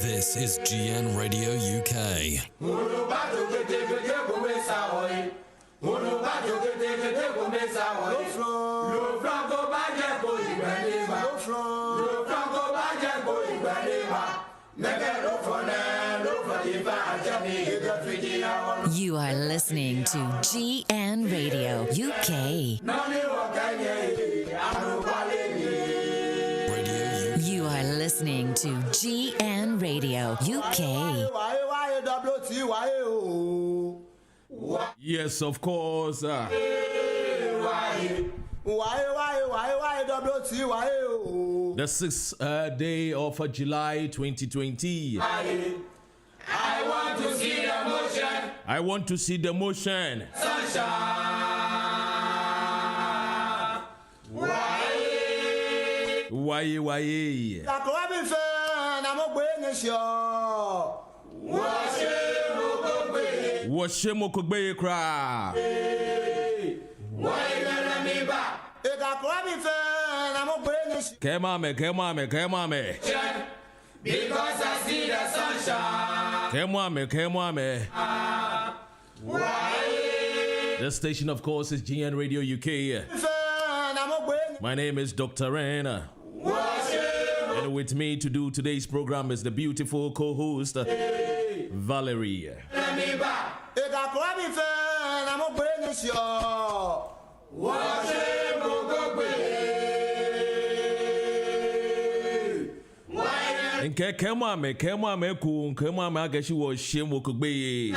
This is GN Radio UK. You are listening to GN Radio UK. You are listening to GN Radio UK. Yes, of course. The 6th day of July 2020. I want to see the motion. I want to see the motion. Sunshine. Why? Washemo kogbe kra. Kemame. Because I see the sunshine. Kemame. The station, of course, is GN Radio UK. My name is Dr. Ren. And with me to do today's program is the beautiful co-host, Valerie. Nke kemame agashi wo shemo kugbe.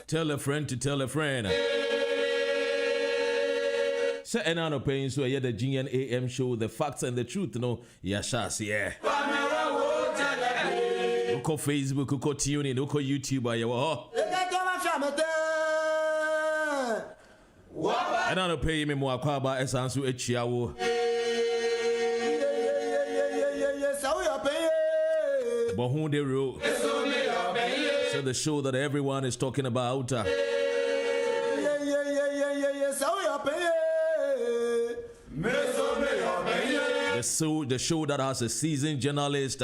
Tell a friend to tell a friend. Say enano paying so yeah the GN AM show, the facts and the truth, Yashas, yeah. Uko Facebook, uko TuneIn, uko YouTube, enano pay me mo akwaba esansu echiawo. But who they wrote? So the show that everyone is talking about. The show that has a seasoned journalist,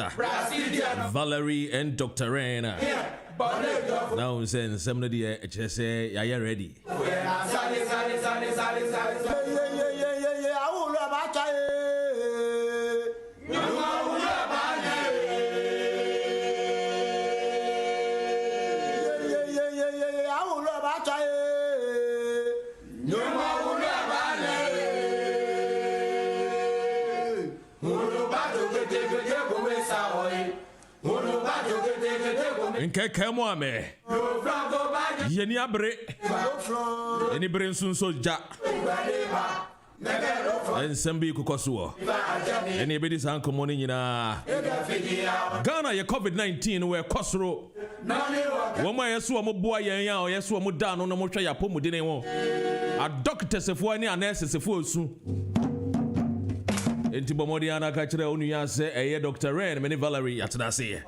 Valerie and Dr. Ren. Now I'm saying, somebody just say, are you ready? Nke kemwame yeni abre eni bre nsunso ja ensembi kukoso eni bedi sankomo ni nyina Ghana ye COVID-19 we kosoro woma yeso mo boa yen ya yeso mo da no mo hwe ya pomudene wo a doctors efo ani nurses efo osu enti bomodi ana ka kire onu ya se eye Dr. Ren me ni Valerie atena se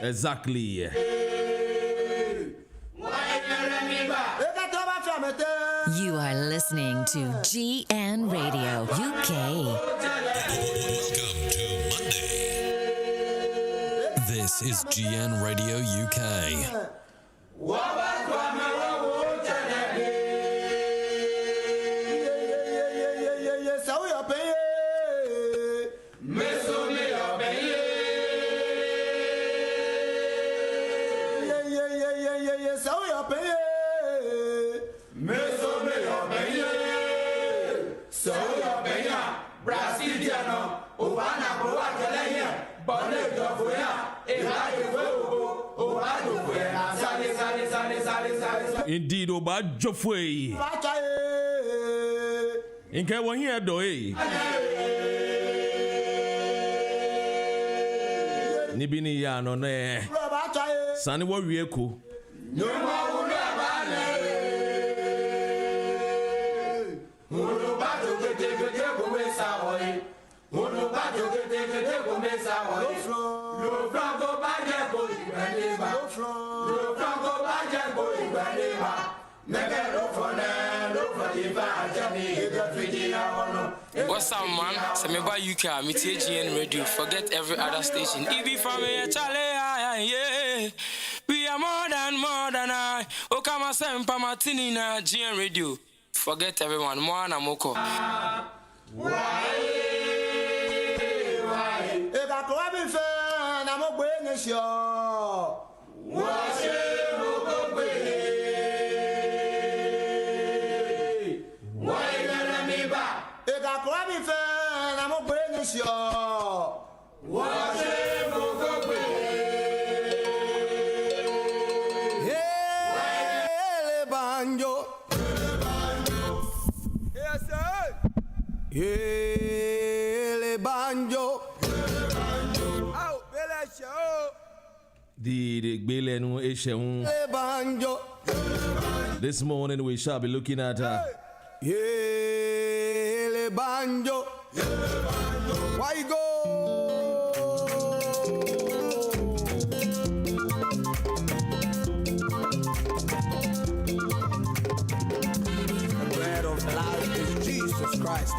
exactly. You are listening to GN Radio UK. Welcome to Monday. This is GN Radio UK. Sale. Indeed, Oba Jofwe. In Kawan here, doe. Nibini ya no ne. Sani wa wieku. What's up, man? Send me by UK, me GN Radio. Forget every other station. EB family, Charlie, yeah. We are more than I. Okama Sempa Martini na GN Radio. Forget everyone, Moana Moko. Why? If I club in fan, I'm a witness, yo. What's it? This morning we shall be looking at banjo. Why go? The bread of life is Jesus Christ.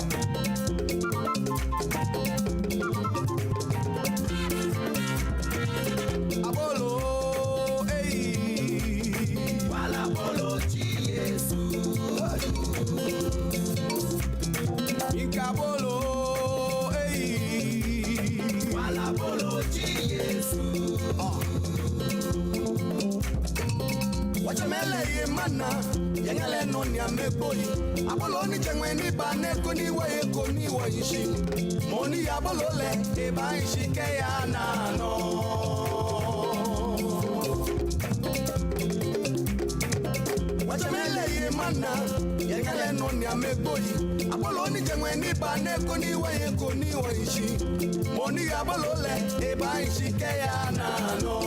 Yangale no nya meboyi aboloni jengweni bane koni wa yishi moni abolole e ba ishike ya nano wajamele ye mana yangale no nya meboyi aboloni jengweni bane koni wa yishi moni abolole e ba ishike ya nano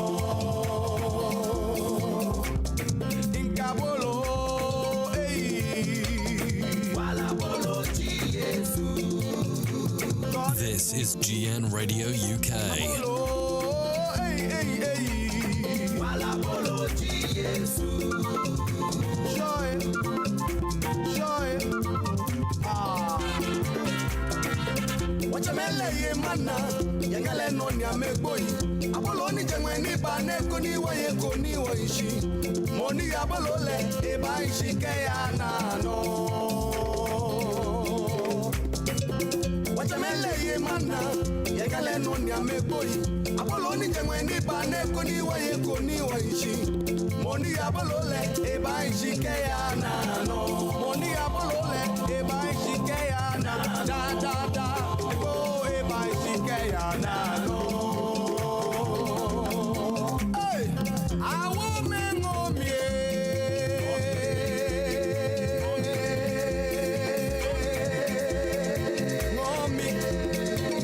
This is GN Radio UK. Yangale no nya meboyi aboloni jengweni bane koni wa yishi moni abolole e ba ishike ya nano wajamele ye mana yangale no nya meboyi aboloni jengweni bane koni wa yishi moni abolole e ba ishike ya nano moni abolole e ba ishike ya na da da da go e ba ishike ya nano hey awo mengo mie ngomi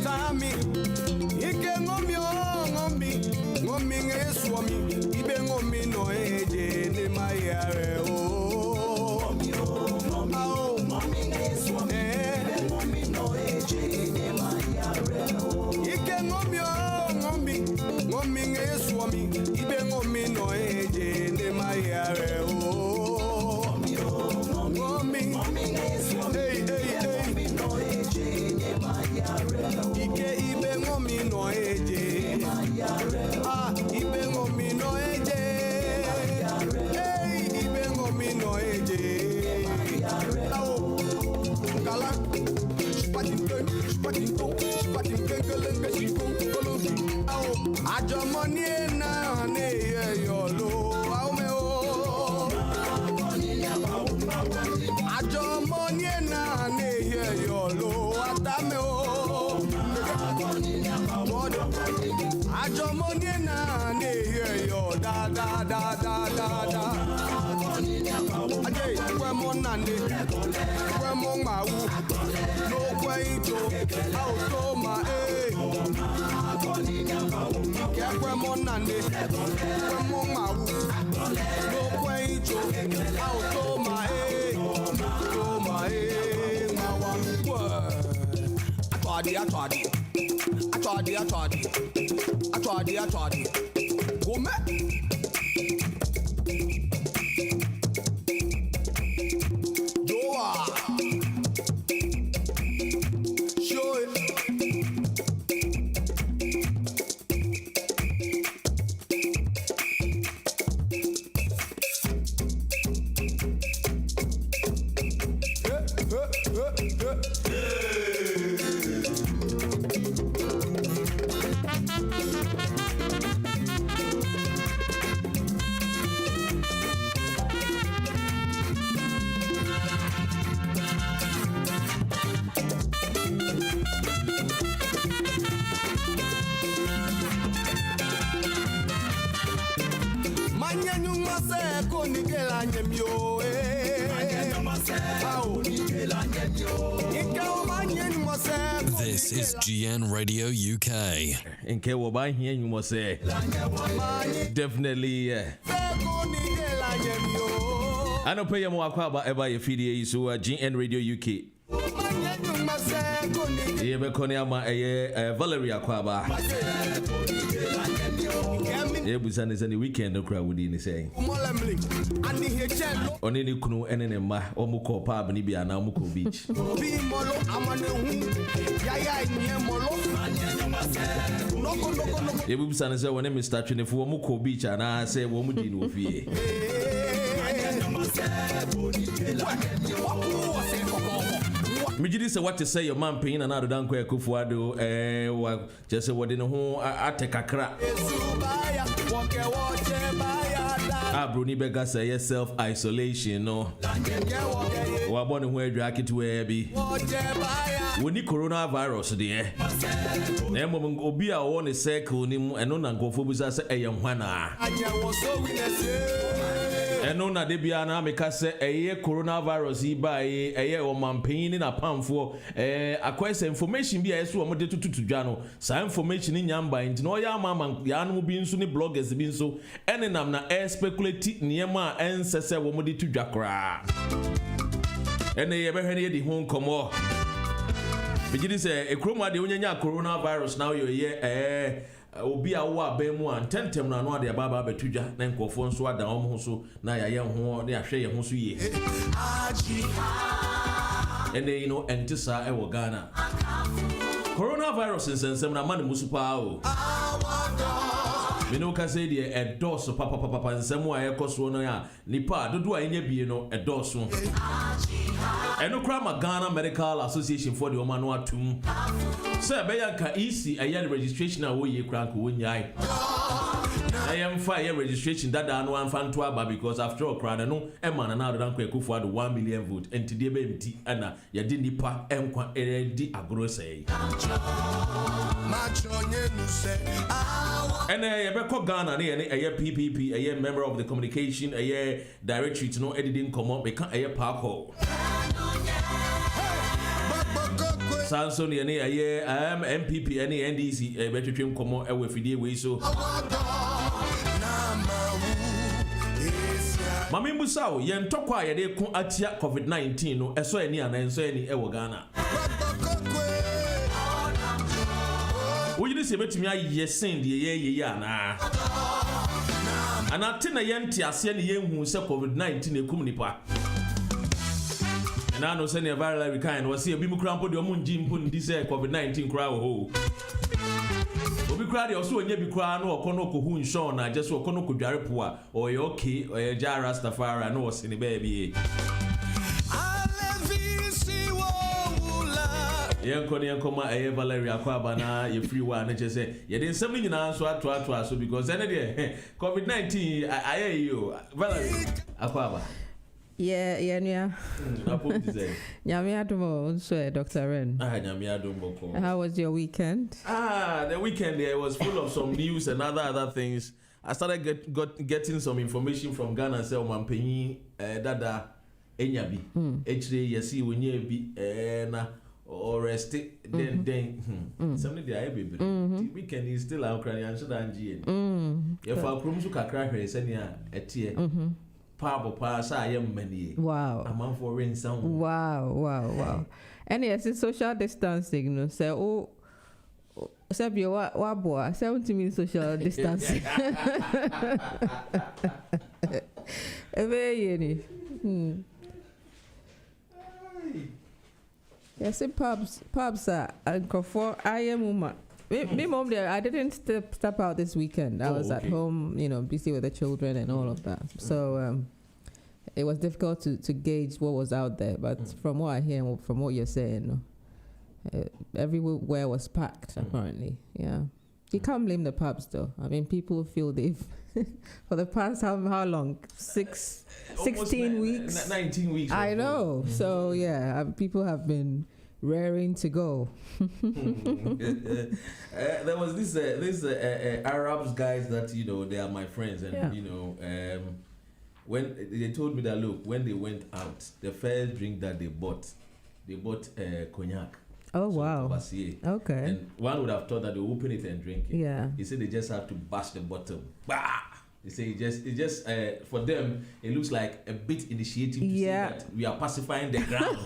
tami ike ngomi ngomi ngeswami ibe ngomi no eje ne mayare o ngomi ngeswami ibe ngomi no eje ne mayare o ike ngomi ngomi ngeswami ibe ngomi no eje ne mayare o ngomi ngeswami ngomi no eje ne mayare o ike ibe ngomi no eje ibe ngomi no eje ibe ngomi no eje kala ajomoni na ne yo lo aume o ajomoni na ne yo lo atame o ajomoni na ne yo da da da da da da monande, kwemo mawu, no kweito, automa kwemo nande, kwemo mawu, no kweito, automa automa mawa. Atwadi. Gome. Joa. Show it. This is GN Radio UK. In case we're buying here, you must say definitely. I don't pay more about ever your FDA so GN Radio UK. Yeah, Valeria Kwaba. Yeah, we send this any weekend. The crowd would be saying. Only the Kunu and then ma or Muko Pab and Ibia now Muko Beach. Yeah, we send us when I'm starting for Muko Beach and I say, Womudin will be. Mijidi say what to say your man paying another down kwa kufuado just say what in ho atekakra Bruni bega say self isolation no wa born ho adwake to where be woni coronavirus de na mom obi a wo ne circle ni mu eno na nkofo bi say eye hwana eno na de bia na meka say eye coronavirus yi ba eye o mampanyin na pamfo akwese information bi a yeso o mo de tututu dwa no sa information ni nyamba nti no ya mama ya no bi nso ni bloggers bi nso ene nam na speculate niema ensese wo mo de tudwa kra ene ye behwe ne de ho nkomo bigidi say ekroma de onyanya coronavirus now ye obi a wo abemu a tentem na no ade baba betudwa na nkofo nso ada ho so na ya ye ho na ahwe ye ho so ye ene you know entisa e wo Ghana coronavirus nsensem na man musupa o Mino ka say the endorse papa nsemu a yekoso no ya nipa dodo a enya bie no endorse eno kra ma Ghana Medical Association for the Oma no atum say be yanka easy ayen registration a wo ye kra ko wonyai ayem fa ye registration dada no amfa nto aba because after all kra no e man na do kwa ekufu ado 1 million vote enti de be mti ana ye di nipa enkwa di agro say and Yebeko Ghana, a PPP, a member of the communication, a directory to no editing come up, become a park hole. Samson, a MPP, any NDC, a better trim come on with the way so. Mami Musao, yen tokwa ya de kun atia COVID-19 no, eso any and so any ewo Ghana. We just say betimi aye send ye na ana tena yenti ase ne yenhu se COVID-19 ekum nipa na no se ne viral kind was say bi mu krampo de omu nji mpo ndi se COVID-19 kra wo ho obi kra de oso onye bi kra no okono ko hu nshon na je so okono ko dware po a oye okay oye ja Rastafari no was ne ba bi Yenkoma Valeria Kwaba na ye free one na say ye dey nsem nyina so ato so because ene dey COVID-19 aye you Valeria Akwaba yeah Apo say Nyame adomo so Dr. Ren Nyame adomo ko How was your weekend? The weekend there was full of some news and other things. I started getting some information from Ghana say Mampenyi dada enya bi echire yesi wonye bi na or rest then something dey bebre the weekend is still out crying and should angie if our krum so kakra hwe se ne a etie pa sa yem mani Wow. a man for rain sound Wow. And yes, it's social distancing, you know. So, Sabio, what boy? 70 minutes social distancing. Very Yes, pubs are and for I am woman. Me mom there. I didn't step out this weekend. I was at home, you know, busy with the children and all of that. So it was difficult to gauge what was out there. But from what I hear, and from what you're saying, everywhere was packed. Apparently, yeah. You can't blame the pubs though. I mean, people feel they've for the past how long? 16 weeks, 19 weeks. I know. So yeah, people have been raring to go. There was this Arabs guys that they are my friends, and when they told me that look, when they went out, the first drink that they bought cognac. Oh wow! Courvoisier. Okay. And one would have thought that they open it and drink it. Yeah. He said they just have to bash the bottle. Bah! They say it just for them it looks like a bit initiative to say that we are pacifying the ground.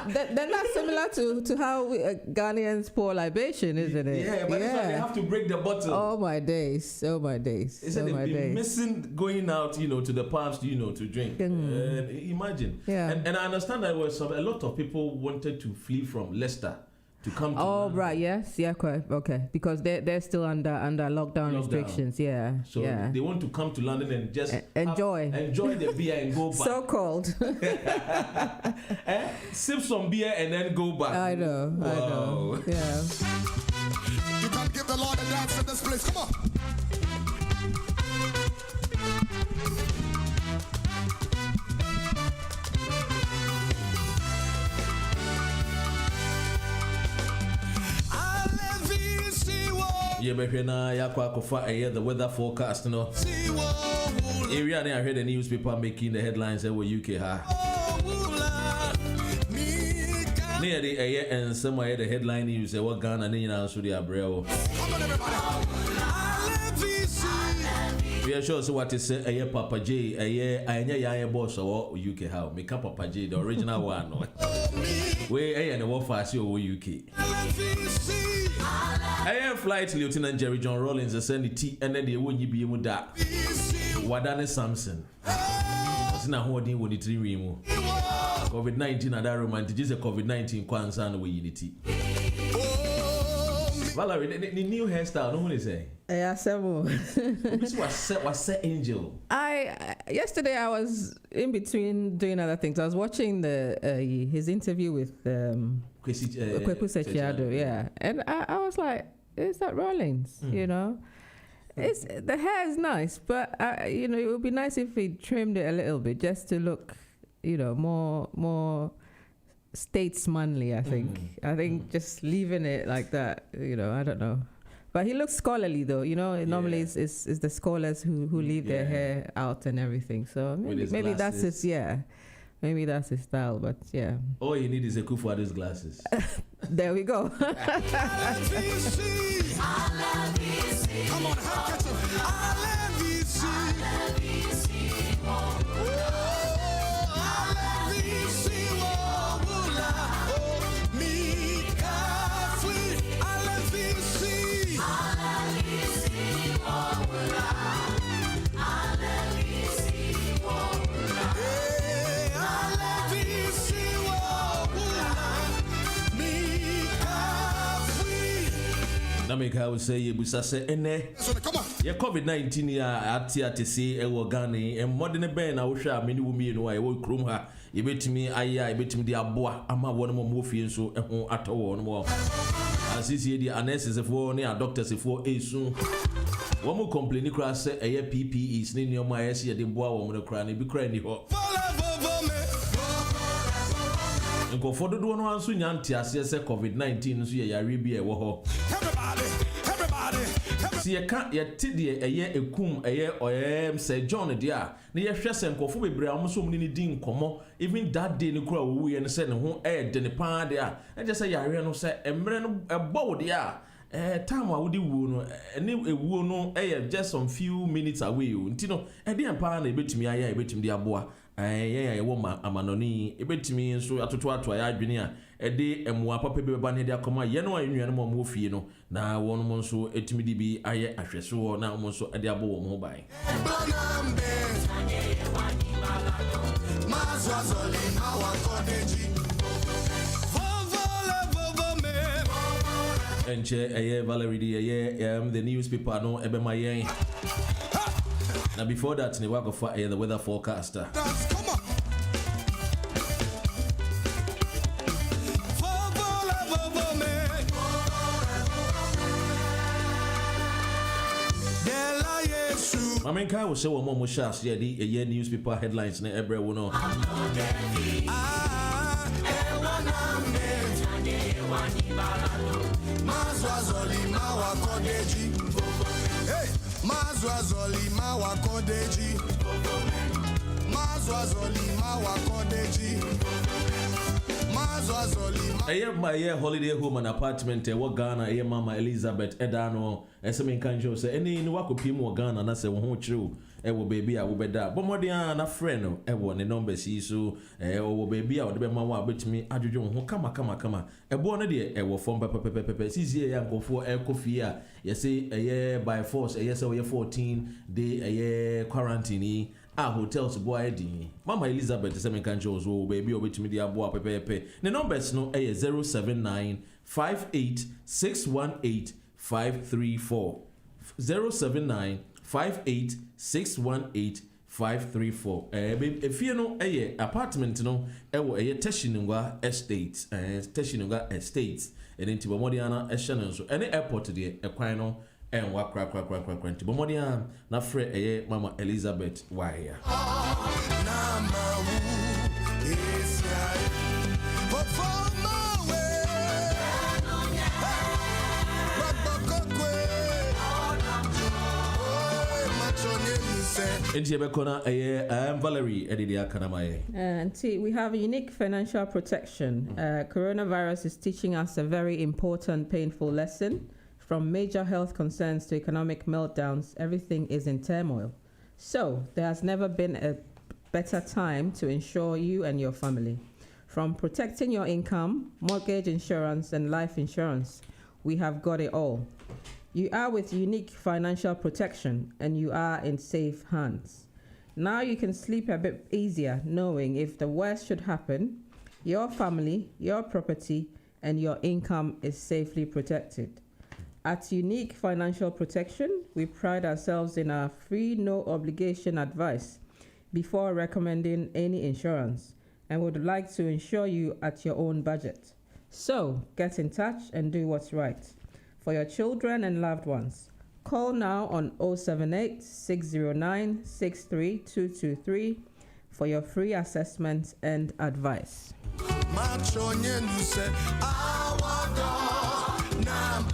Then that's similar to how Ghanaians pour libation, isn't it? Yeah, but that's why they have to break the bottle. Oh my days! They said they've been missing going out, to the pubs, to drink. Imagine. Yeah. And I understand that a lot of people wanted to flee from Leicester to come to London. Right, yes, yeah, correct. Okay, because they're still under lockdown restrictions. Yeah. So they want to come to London and just enjoy the beer and go back. So cold. Sip some beer and then go back. I know. Yeah. You can give the Lord a dance in this place. Come on. The weather forecast, area I heard the newspaper making the headlines over UK near the air and somewhere the headline news what Ghana and answer the Abreu. We are sure so what is a Papa J, a boss or UK how make up Papa J, the original one. We and the war fast over UK. Air Flight Lieutenant Jerry John Rollins has sent the tea and then they won't be able to Wadane Samson. It's not holding when it's removed. COVID-19 and that romantic is a COVID-19 concern with unity. Valerie, the new hairstyle, no one is saying. Yeah, several. This was Angel. Yesterday I was in between doing other things. I was watching his interview with Kweku Sechiado, yeah, and I was like, is that Rollins? It's the hair is nice, but it would be nice if he trimmed it a little bit just to look, more statesmanly. I think just leaving it like that, I don't know. But he looks scholarly though, normally it's the scholars who leave their hair out and everything. So maybe that's his, maybe that's his style, but yeah. All you need is a Kufuado's glasses. There we go. Come on, how I would say you say yeah, COVID-19 at see Ghana and modern ben I wish I mean I will crum her. You bet me I bet me the aboa ama one more movie so at all more. As is the nurses for near doctors for a soon. One more complain across a PPE is in your my SC the boa woman crying be crying ho. And go for the one soon yanti as COVID-19 so ya rebi e wo ho. Everybody, See, you can't yet tiddy a year a coom a year or say John dear. Near Shesson for Fubri almost so many din como, even that day in crow we and send who aired in the pan there. And just say, Yariano say, a man a bow there. Time I would wound a wound just some few minutes away. Tino, and the pan a bit me, I bet him the aboa. A woman, a manoni, a bit me, and so at to I junior. A day and more papa baby banny there come, Yano and you more movie, now one month so a timid be I so now monso at the abo mobile. And chair Valerie, the newspaper no ebe my yen. Now before that, in the work of fire, the weather forecaster. I mean, I will say one more shots. Yeah, the newspaper headlines. Ne every one know. I have my holiday home and apartment. What Ghana? Mama Elizabeth Edano. Some can say any no wako pimo Ghana. And I say one true. Ewo baby, I will be that. But more than a friend. Ewo the number see so. Ewo baby, I would be mama bet me. Ajuju ho kama. Ewo na de ewo form pepe. Sisi ya go for coffee. You say by force. Yes, 14 day quarantine. Hotels boy di Mama Elizabeth semen kan Jones oh baby obetimi dia boa pepepe the numbers no 079 58 618 534 079 58 618 534 efie no apartment no ewo Teshinungwa Estate Teshinungwa Estates enti bomodiana ehye so ene airport de ekwan no and walk crack. Bomodian, na fre Mama Elizabeth Wire. I'm Valerie Edidia Kanamaye. And we have a unique financial protection. Coronavirus is teaching us a very important, painful lesson. From major health concerns to economic meltdowns, everything is in turmoil. So there has never been a better time to insure you and your family. From protecting your income, mortgage insurance, and life insurance, we have got it all. You are with unique financial protection, and you are in safe hands. Now you can sleep a bit easier knowing if the worst should happen, your family, your property, and your income is safely protected. At Unique Financial Protection, we pride ourselves in our free, no obligation advice before recommending any insurance and would like to insure you at your own budget. So get in touch and do what's right for your children and loved ones. Call now on 078 609 63223 for your free assessment and advice.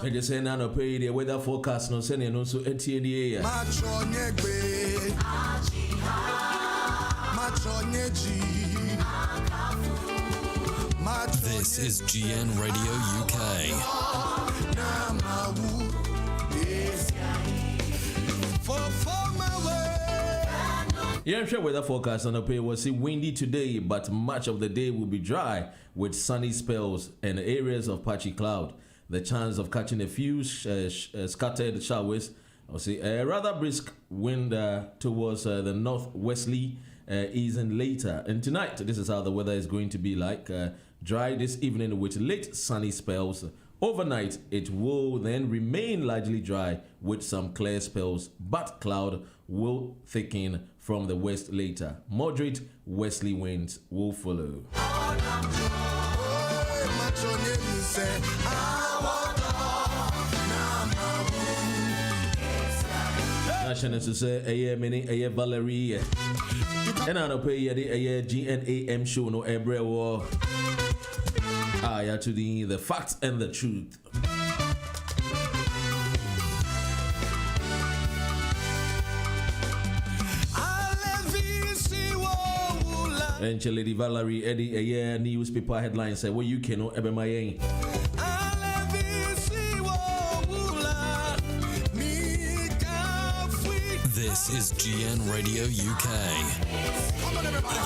I just say no pay the weather forecast no send no so ETA. This is GN Radio UK. Yeah, I'm sure weather forecast on the pay will see windy today, but much of the day will be dry with sunny spells and areas of patchy cloud. The chance of catching a few scattered showers. I'll see a rather brisk wind towards the northwesterly easing later. And tonight, this is how the weather is going to be like. Dry this evening with late sunny spells. Overnight, it will then remain largely dry with some clear spells, but cloud will thicken from the west later. Moderate westerly winds will follow. National to say a Valerie and I don't pay a GNAM show no every war. To the facts and the truth. And Lady Valerie Eddie a year newspaper headline say well you can ebe my yen. This is GN Radio UK. Come on, everybody.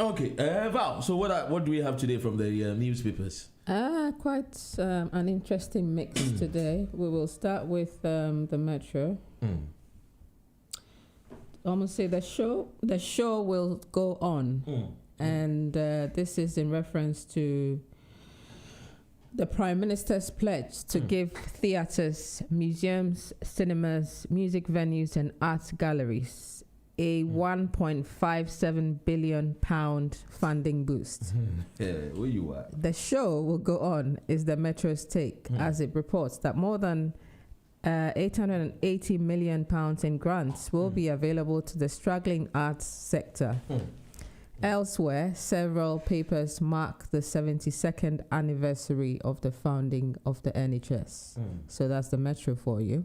Okay, Val, so what do we have today from the newspapers? Quite an interesting mix today. We will start with the Metro. I'm gonna say the show will go on, and this is in reference to the Prime Minister's pledge to give theatres, museums, cinemas, music venues, and art galleries a £1.57 billion funding boost. Where you are? The show will go on is the Metro's take, as it reports that more than £880 million in grants will be available to the struggling arts sector. Elsewhere, several papers mark the 72nd anniversary of the founding of the NHS. So that's the Metro for you.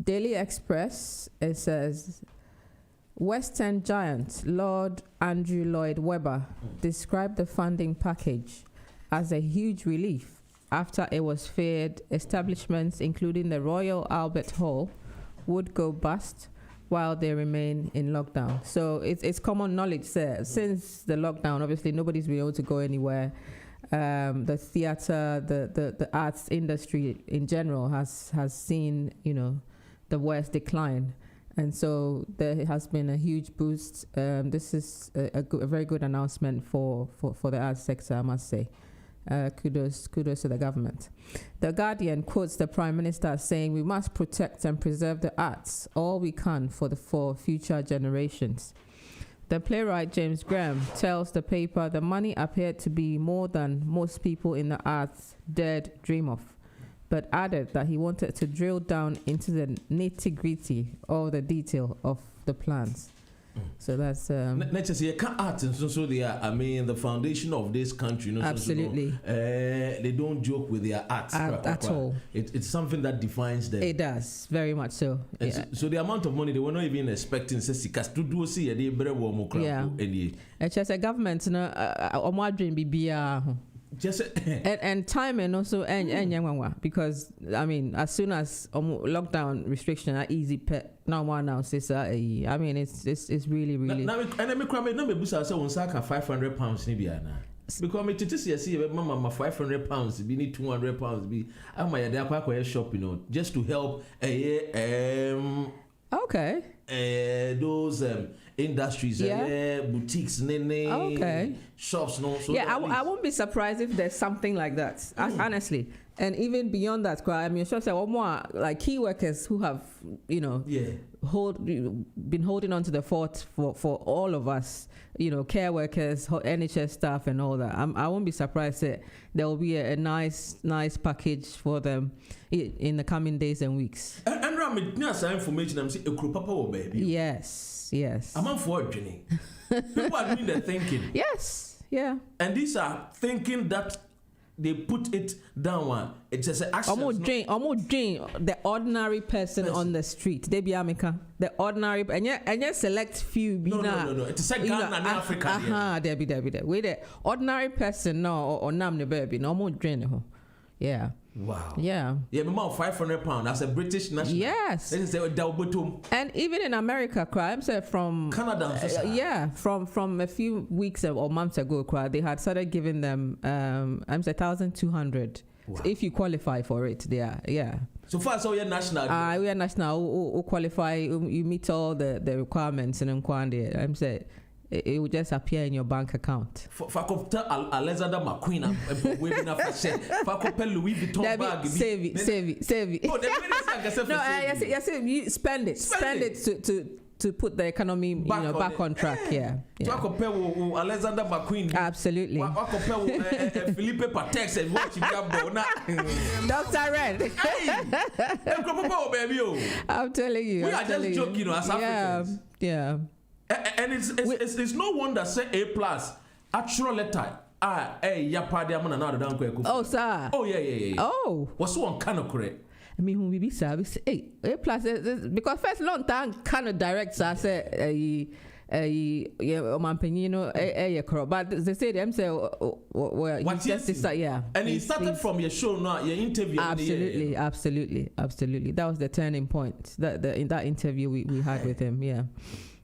Daily Express, it says, West End giant Lord Andrew Lloyd Webber described the funding package as a huge relief after it was feared establishments including the Royal Albert Hall would go bust while they remain in lockdown. So it's common knowledge there. Since the lockdown, obviously nobody's been able to go anywhere. The theatre, the arts industry in general has seen, the worst decline. And so there has been a huge boost. This is a very good announcement for the arts sector, I must say. Kudos to the government. The Guardian quotes the Prime Minister saying, "We must protect and preserve the arts all we can for future generations." The playwright James Graham tells the paper the money appeared to be more than most people in the arts dared dream of, but added that he wanted to drill down into the nitty-gritty of the detail of the plans. So that's let's say art and so they are. I mean, the foundation of this country. Absolutely. They don't joke with their art at all. It's something that defines them. It does, very much so. Yeah. So the amount of money they were not even expecting. Yeah. It's just a government, Just and timing also because I mean as soon as lockdown restriction are easy now says I mean it's really now and me crame no me busa say on saka £500 ni bia na because me tete see mama £500 be need £200 be am my dey akwa shop just to help okay those industries, boutiques, shops, no. So yeah, I won't be surprised if there's something like that, honestly. And even beyond that, I mean, sure, one more like key workers who have, been holding on to the fort for all of us, care workers, NHS staff, and all that. I won't be surprised that there will be a nice package for them in the coming days and weeks. And some information, I'm saying, baby. Yes. I'm on for journey. People are doing their thinking. Yes, yeah. And these are thinking that they put it down one. It's just an action. Almost drain the ordinary person on the street. They be America. The ordinary and yet select few. No. It's like Ghana and Africa. There be. With the ordinary person or nam the baby. No more drain. Yeah. Wow. Yeah. Yeah, about £500 as a British national. Yes. And even in America, crime from Canada. From a few weeks or months ago, they had started giving them $1,200 if you qualify for it. Yeah. So far, so you're national. We are national. Who qualify? You meet all the requirements and I'm saying. It will just appear in your bank account. Fakopta Alexander McQueen Louis Vuitton bag. Save it. Oh, no, you spend it to to put the economy back on track. Yeah. To compare with Alexander McQueen. Absolutely. Compare with Felipe Patex and what you got. Dr. Red. I'm telling you. We are just joking as Africans. Yeah. And it's no wonder say A+ actual letter. Oh, sir. Oh, yeah. Oh. What's one kind of correct? I mean, who we be service? Hey, A+ because first long time kind of direct. I say, but they say them say, what just yeah. And he started from your show, not your interview. Absolutely. That was the turning point. In that interview we had with him, yeah.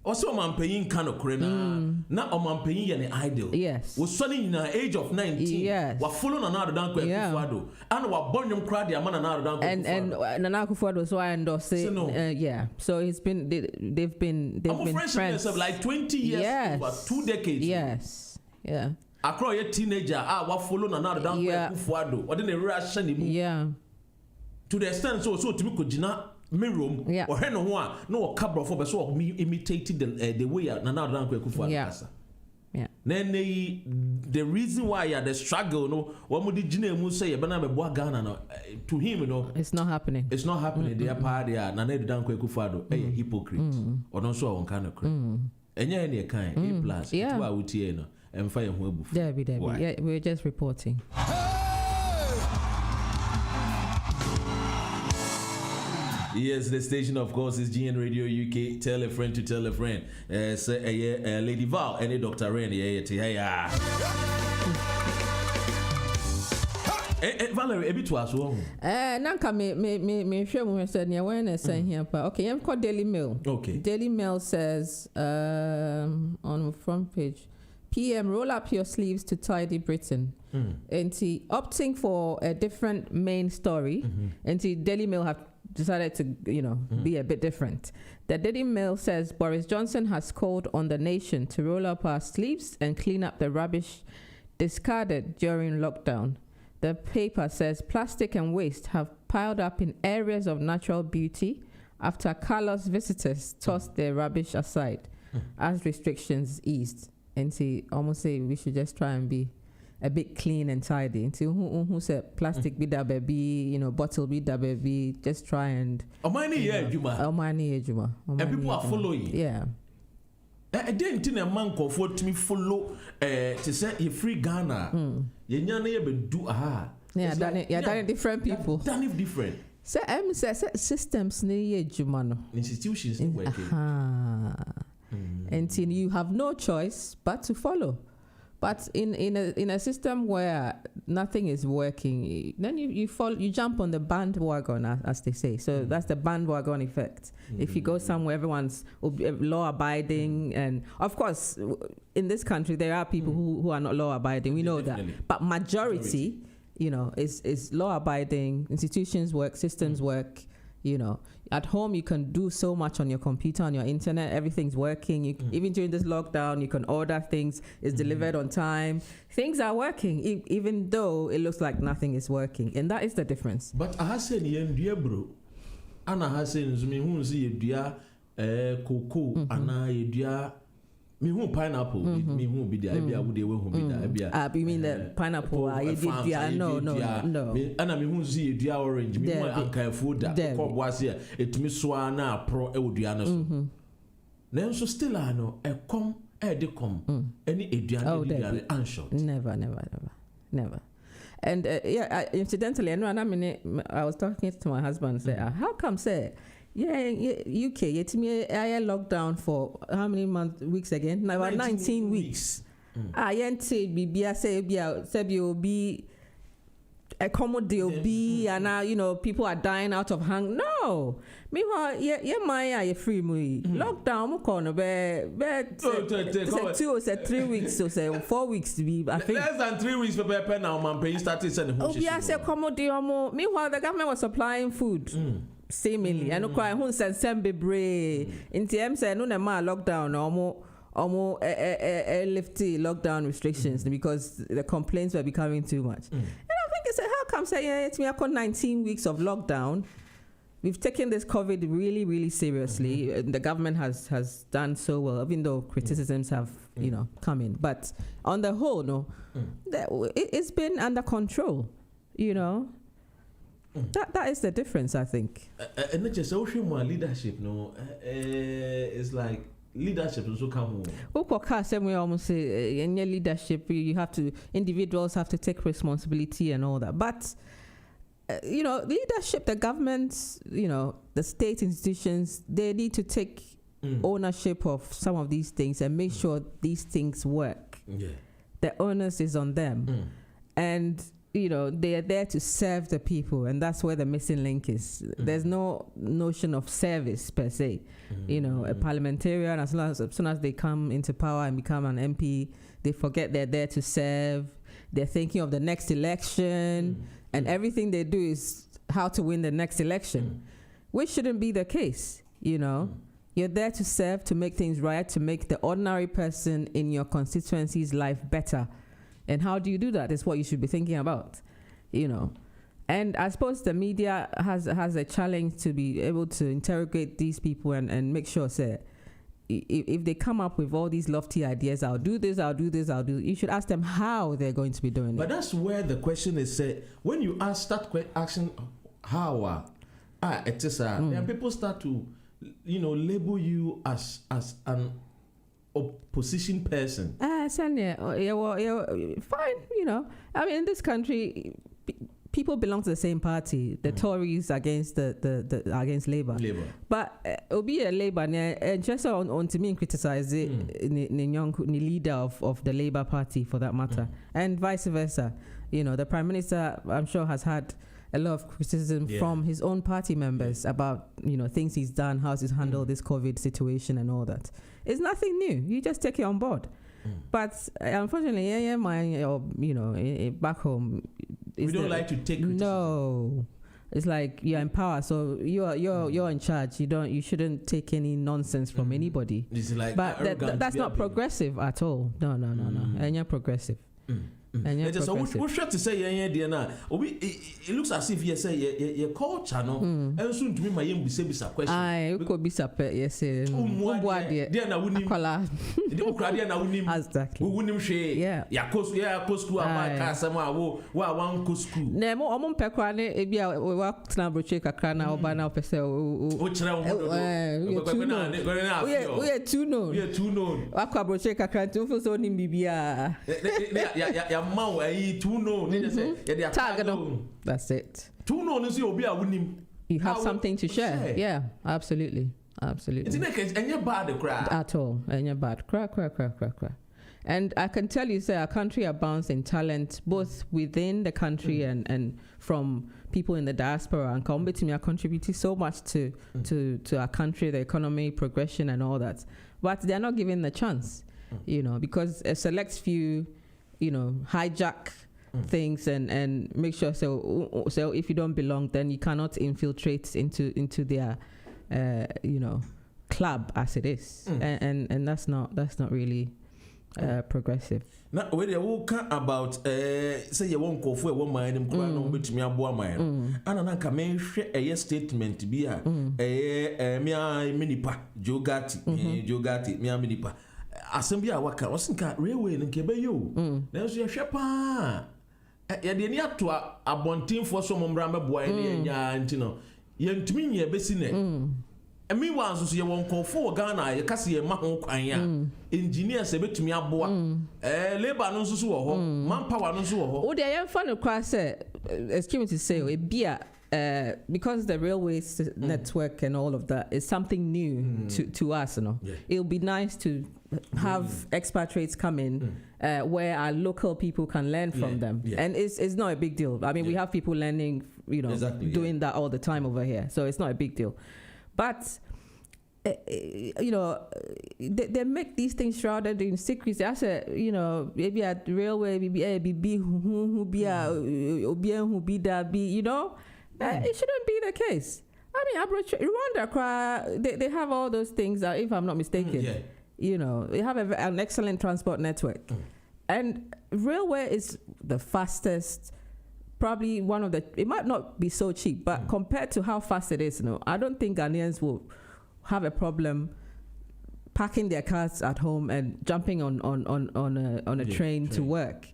Also, I'm paying kind of crena. Now, I'm paying an idol. Yes. Was sonning in the age of 19. Yes. We're following another down Kufuado. And we're born crowd, the man another down and Nana Kufuado, so I endorse it. Yeah. So it's been, they've been friends. Like 20 years, yes. over 2 decades. Yes. Yeah. Across a teenager, we're following another down Kufuado. Or then a ration. Yeah. To the extent so to me could room or hen no cabra for so me imitated the way Nana Danko Kufuado. Yeah. Then the reason why the struggle what would the say Ghana to him it's not happening. It's not happening. They are part there Nana Danko Kufuado a hypocrite or not so on kind of crap. And any kind A+ yeah. And fire Debbie. Yeah, we're just reporting. Yes, the station, of course, is GN Radio UK. Tell a friend to tell a friend. Lady Val and Dr. Ren. Valerie, a bit to us. Nanka me share when said the awareness saying here. Okay, I'm called Daily Mail. Okay. Daily Mail says on the front page, PM, roll up your sleeves to tidy Britain. And opting for a different main story. And Daily Mail have decided to, be a bit different. The Daily Mail says Boris Johnson has called on the nation to roll up our sleeves and clean up the rubbish discarded during lockdown. The paper says plastic and waste have piled up in areas of natural beauty after callous visitors tossed their rubbish aside as restrictions eased. And almost say we should just try and be a bit clean and tidy. Until who said plastic be that baby, bottle be that baby, just try and Juma. And people are following. Yeah. I didn't think a man called for to me follow to say you free Ghana. Do yeah, done it different people. Done it different. So systems near Juma. Institutions working. And you have no choice but to follow. But in a system where nothing is working, then you jump on the bandwagon, as they say. So that's the bandwagon effect. If you go somewhere, everyone's law abiding, and of course, in this country there are people who are not law abiding. We know that, but majority, is law abiding. Institutions work, systems work. At home you can do so much on your computer, on your internet, everything's working. Even during this lockdown, you can order things, it's delivered on time. Things are working, even though it looks like nothing is working. And that is the difference. But I say ni bro. Ana hasen zumi hu si edua cocoa ana edua me hu pineapple me hu bi dia bia wo de we hu bi da bia. You mean the pineapple? No. Ana me hu si edua orange me hu anka food da ko boase etumi so ana pro e wodua na so. Nenso still ano e kom e de kom any edua na unshot. Never. And incidentally, I was talking to my husband and said, how come say UK it's me I lockdown for how many weeks again? Now about 19 weeks. I say bibia say will be accommodate be and now people are dying out of hunger. No. Meanwhile, my free me. Lockdown mo corner be 3 weeks so say 4 weeks to be I think less than 3 weeks per now man paying started sending home. Say accommodate mo. Meanwhile the government was supplying food. Seemingly, I know cry who said Sembebre in TM said no ma lockdown almost lifty lockdown restrictions because the complaints were becoming too much. And I think I said, how come say it's me I got 19 weeks of lockdown? we've taken this COVID really, really seriously. The government has done so well, even though criticisms have, come in. But on the whole, it's been under control, That is the difference, I think. And not just social leadership, it's like leadership also come home. We almost say in your leadership, individuals have to take responsibility and all that. But leadership, the governments, the state institutions, they need to take ownership of some of these things and make sure these things work. Yeah. The onus is on them. And they are there to serve the people, and that's where the missing link is. There's no notion of service per se. A parliamentarian, as soon as they come into power and become an MP, they forget they're there to serve. They're thinking of the next election, and everything they do is how to win the next election, which shouldn't be the case. You're there to serve, to make things right, to make the ordinary person in your constituency's life better. And how do you do that is what you should be thinking about, And I suppose the media has a challenge to be able to interrogate these people and make sure, say, if they come up with all these lofty ideas, I'll do this, you should ask them how they're going to be doing it. But that's where the question is, when you start asking how, it is, then people start to, label you as an opposition person. Fine, I mean, in this country, people belong to the same party. The Tories against the against Labour. But be a Labour and just on to me criticize the leader of the Labour Party for that matter, and vice versa. The Prime Minister, I'm sure, has had a lot of criticism from his own party members about things he's done, how he's handled this COVID situation and all that. It's nothing new. You just take it on board. But unfortunately, back home, we don't like to take criticism. No, it's like you're in power, so you're in charge. You shouldn't take any nonsense from anybody. It's like, but that's not progressive at all. No. And you're progressive. And you're progressive. What should to say? It looks as if you say your culture, no. And soon to me, my young bisa question. I could be separate. Yes, dear na wunim. The Ukrainian na wunim. Exactly. Wunim she. Yeah. Ya kosu ama kasama wa wan kosu. Nemo omon pekwani ebi wa tna broche kakra na oba na opese o chira we are too known. Wa kwa broche kakra ntu so ni bibia. Ya mau ai too known. That's it. Too known is obi a wunim. You have something to share. Yeah, absolutely. It's not bad cry. At all. And you're bad. Cry. And I can tell you, sir, our country abounds in talent, both within the country and from people in the diaspora. And Kaumbe are contributing so much to our country, the economy, progression, and all that. But they're not given the chance, because a select few, hijack things and make sure so if you don't belong, then you cannot infiltrate into their club as it is, and that's not really progressive. Now when you walk about say you won't go for one mind and no bet me aboa mind and na ka men hwe a statement bi a me minipa jogati me minipa asem bi a waka wasinka railway nke be yo na so ye hwe pa ya de ni ato abontinfo so mombra meboa ne nya ntino yentumi nye besi ne emi wanso so ye won kofo Ghana ye kase ye ma ho kwan ya engineers e betumi aboa labor no nso so wo ho manpower no nso wo ho o de ye fa no kwa say excuse me to say e bia because the railways network and all of that is something new to us, It'll be nice to have expatriates come in where our local people can learn from them. And it's not a big deal. I mean, we have people learning, doing that all the time over here. So it's not a big deal. But, they make these things shrouded in secrecy. I said, maybe at the railway, it shouldn't be the case. I mean, Rwanda, they have all those things, if I'm not mistaken. They have an excellent transport network. And railway is the fastest, probably one of the. It might not be so cheap, but compared to how fast it is, I don't think Ghanaians will have a problem parking their cars at home and jumping on a train to work,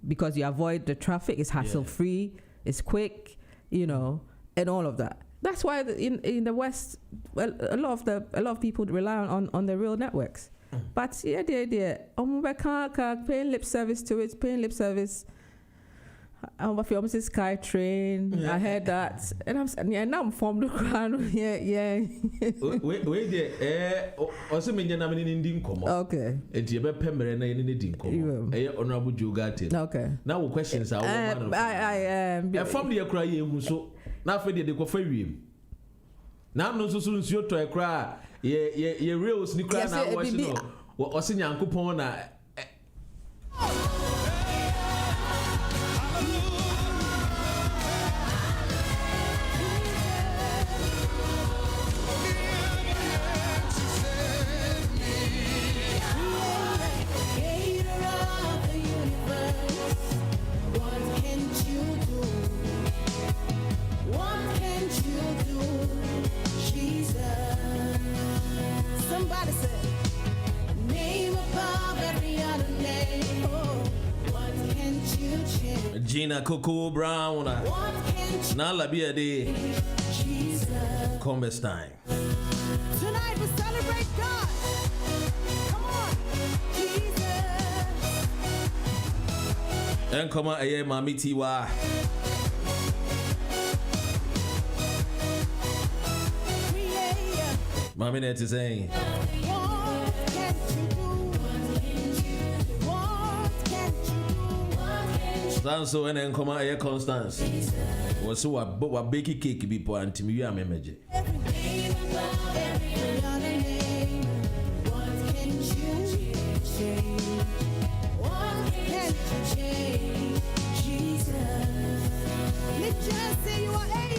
because you avoid the traffic. It's hassle free. It's quick, and all of that. That's why in the West, well, a lot of people rely on the rail networks. But paying lip service to it, paying lip service. I'm a Sky Train. I heard that, and I'm from the crown. Yeah. Wait there. Also, me na me ni nkomo. Okay. Enti be pemere na ni di nkomo. Honorable Joe Gate. Okay. Now questions are one. I from the cry hu so. Na fe de ko fa wiem. Na no so nsuo to ekra ye reels ni kra na watch no. O se nyankopon na Gina Coco Brown. Now la be a day. Commerce time. Tonight we celebrate God. Come on, Jesus. And come on, aye, Mami Tiwa. Mami net is saying. So and then come out Constance. Was so a baky cake be poor and Timmy Memeje.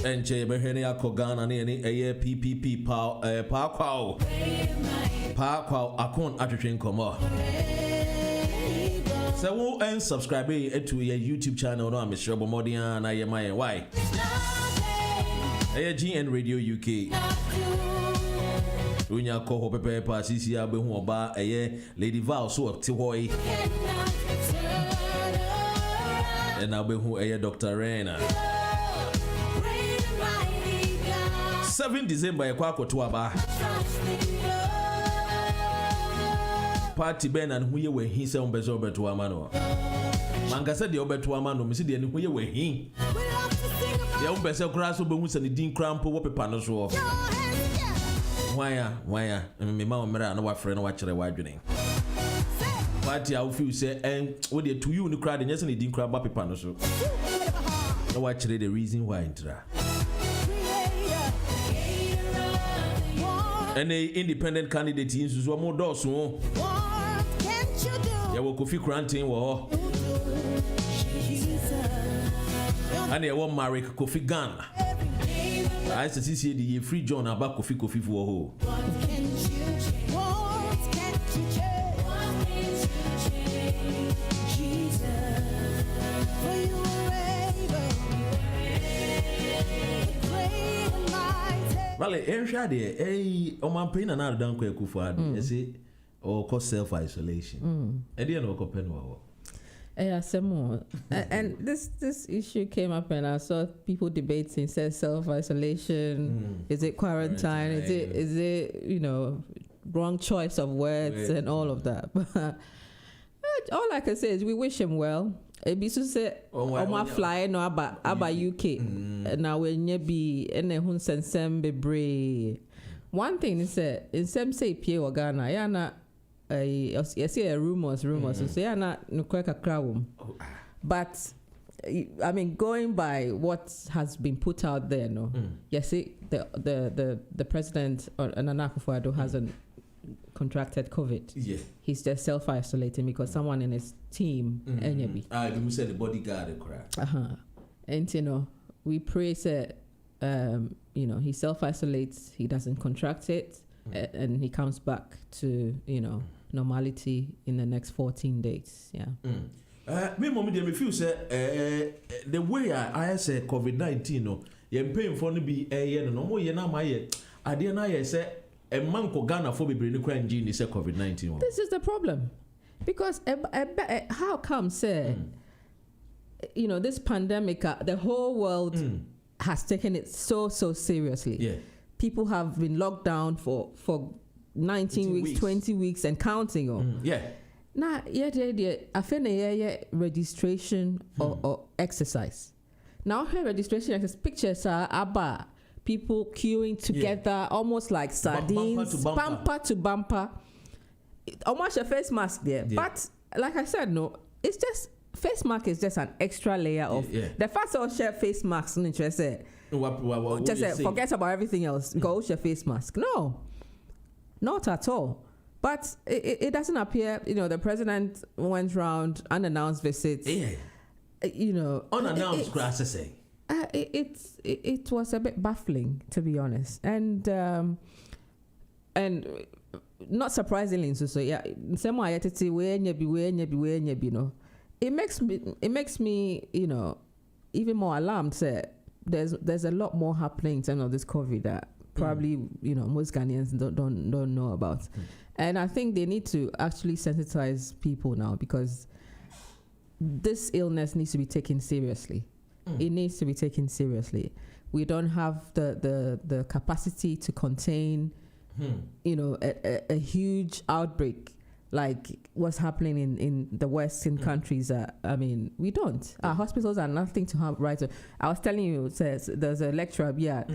And Jebehenia Kogan and any PPP Parkwao Akon Attraction Como. So we'll and subscribe to your YouTube channel. No, I'm Mr. Bomodian. I am my why. GN Radio UK. Unya ko pepe pa sisi abe hu oba Lady Val so Tihoy. And abe hu Dr. Rena. 7 December kwa akoto aba. Party Ben and who ye were he say umbezo beto amano. Manga said the obeto amano, Missy the who ye were he. The umbese grass will be who's and the dean crampo whoop panos off. Why, me mamma mera no friend watch the widening. Party I feel say and with the 2 you in the crowd and yes and the dean crab up panos. No watch the reason why intra. And the independent candidate in Suzuamo Dosso. Yawo Kofi Granting wo. And they won't marry Kofi Ghana. I see the free John about Kofi for ho. Well, Oman pain and Adam Kufuad, you see, or cause self isolation. And then no copen. Yeah, some more. And this issue came up, and I saw people debating: says self isolation, is it quarantine? Is it wrong choice of words and all of that? But all I can say is we wish him well. Ebisu say my fly no aba UK na when you be ene hun sensem bebre. One thing is in some say pie Ghana ya na you see rumors so say ya na no kakra wom. But I mean, going by what has been put out there, you see the president Nana Akufo-Addo hasn't contracted COVID. Yeah. He's just self-isolating because someone in his team, you said the bodyguard crap. And we pray that he self-isolates, he doesn't contract it, and he comes back to normality in the next 14 days. Yeah. Me mom dey me feel say the way I say COVID-19 no ye pain for no be no mo ye na ma ye ade na ye say a man ko Ghana for bebre ni kwan gi ni say COVID-19. This is the problem. Because how come say this pandemic the whole world has taken it so seriously. Yeah. People have been locked down for 19 weeks, 20 weeks and counting. Yeah. Now, I feel registration or exercise. Now, her registration exercise pictures are about people queuing together, almost like sardines, bumper to bumper. Almost a face mask there. Yeah. But like I said, no, it's just face mask is just an extra layer of the first all share face masks. Just say forget about everything else. Go share face mask. No, not at all. But it doesn't appear, the president went round unannounced visits. Yeah. Unannounced grass, say. It was a bit baffling, to be honest, and not surprisingly, so yeah. It makes me, even more alarmed. Say there's a lot more happening in terms of this COVID that probably most Ghanaians don't know about. And I think they need to actually sensitize people now, because this illness needs to be taken seriously. It needs to be taken seriously. We don't have the capacity to contain, a huge outbreak like what's happening in the Western countries. We don't. Our hospitals are nothing to have right. I was telling you, there's a lecturer here.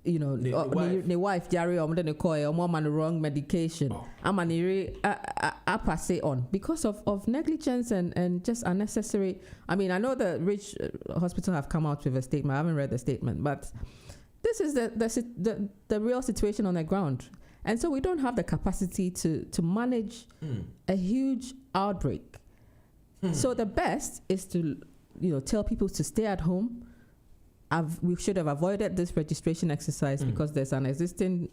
The wife Jerry or the wrong medication. I pass it on because of negligence and just unnecessary. I know the Rich Hospital have come out with a statement. I haven't read the statement, but this is the real situation on the ground, and so we don't have the capacity to manage a huge outbreak. So the best is to tell people to stay at home. We should have avoided this registration exercise because there's an existing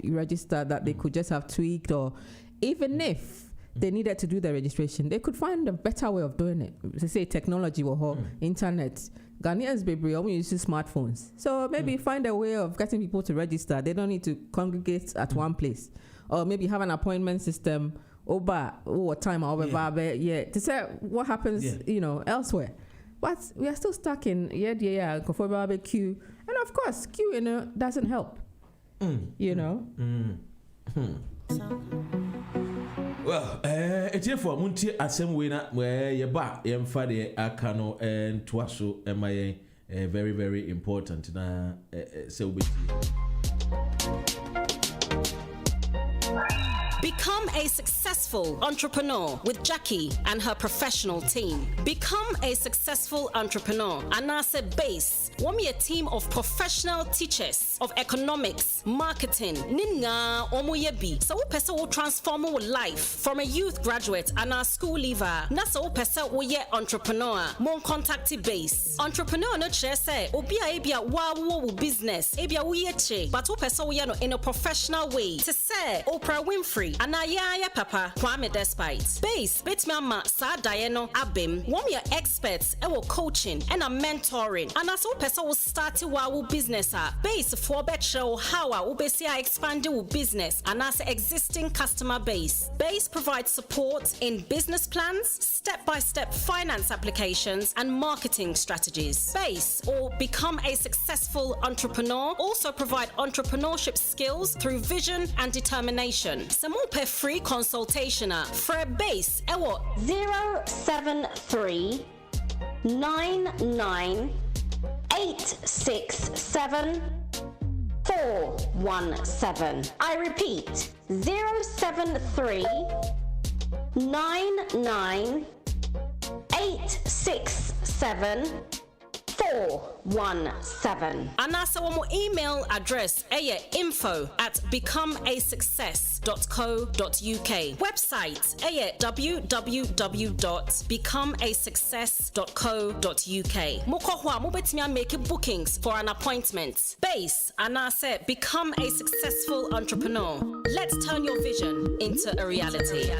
register that they could just have tweaked, or even if they needed to do the registration, they could find a better way of doing it. They say technology or internet. Ghanaians baby always use smartphones, so maybe find a way of getting people to register. They don't need to congregate at one place, or maybe have an appointment system over time to say what happens elsewhere. But we are still stuck in queue, and of course queue doesn't help. Well, it's here for Munti assembly where you back for the Akano and Twaso MIA very, very important na so Become a successful entrepreneur with Jackie and her professional team. Become a successful entrepreneur. Anase Base. Wami a team of professional teachers of economics, marketing, ninga omoyebi. So pesa will transform your life from a youth graduate and a school leaver. Nasa pesa wo ye entrepreneur. Mon contacti Base. Entrepreneur no che say obia ebia wa wo business. Ebia wo ye che. But pesa wo ye no in a professional way. To say Oprah Winfrey. Anaya Papa Kwame Despite. Base Betmama Sa Diano Abim. Wami a experts ewo coaching and a mentoring. And as pesa will start wa business base for better how ubesia expand your business and as existing customer base. Base provides support in business plans, step-by-step finance applications and marketing strategies. Base or become a successful entrepreneur also provide entrepreneurship skills through vision and determination. Some more per free consultation for Base ewo 073 99 867 417. I repeat, 073 99 867 417. And also our email address info@becomeasuccess.co.uk. Website www.becomeasuccess.co.uk. Mokohwa mobetimi make bookings for an appointment. Base and I said become a successful entrepreneur. Let's turn your vision into a reality.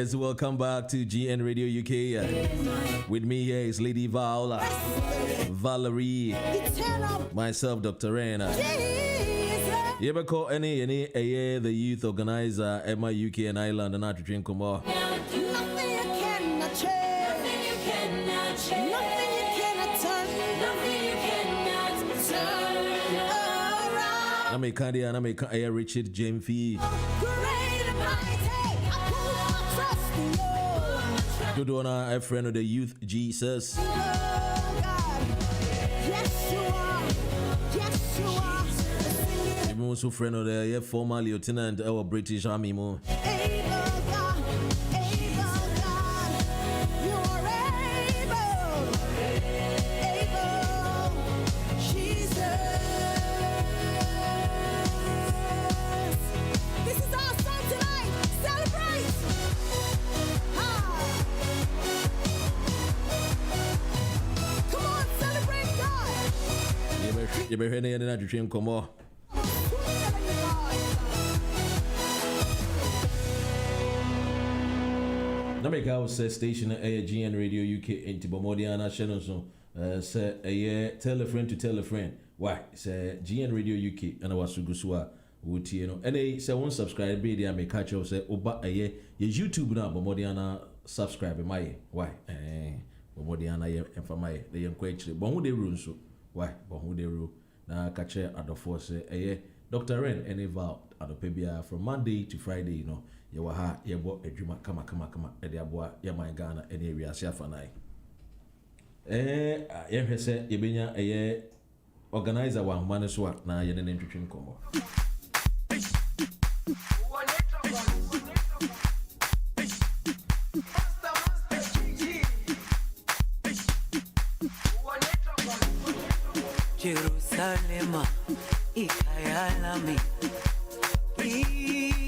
Yes, welcome back to GN Radio UK. With me here is Lady Viola, Valerie, myself, Dr. Rena. You ever call any the youth organizer at my UK and Ireland and to drink more? I'm a candy and I'm a Richard James Fee. Dodona, a friend of the youth, Jesus. I'm also friend of the former lieutenant of British Army. You better hear any of the come on. Nameka say station GN Radio UK in Tibomodiana channel so say tell a friend to tell a friend. Why? Say GN Radio UK and I was Gusua would you know. And they say one subscribe be there make catch up say oba your YouTube now Bomodiana subscribe my why? Bomodiana and for my they encourage but who they rule so why? But who they rule na catch at the force Dr. Ren and Val at the PBR from Monday to Friday, you know. You were ha, you bought a dreamer, come, and they boy, ya my Ghana, and area, Shafanai. You say, you been a organizer one man is what now you're an introduction combo. Jerusalem, ikayalami,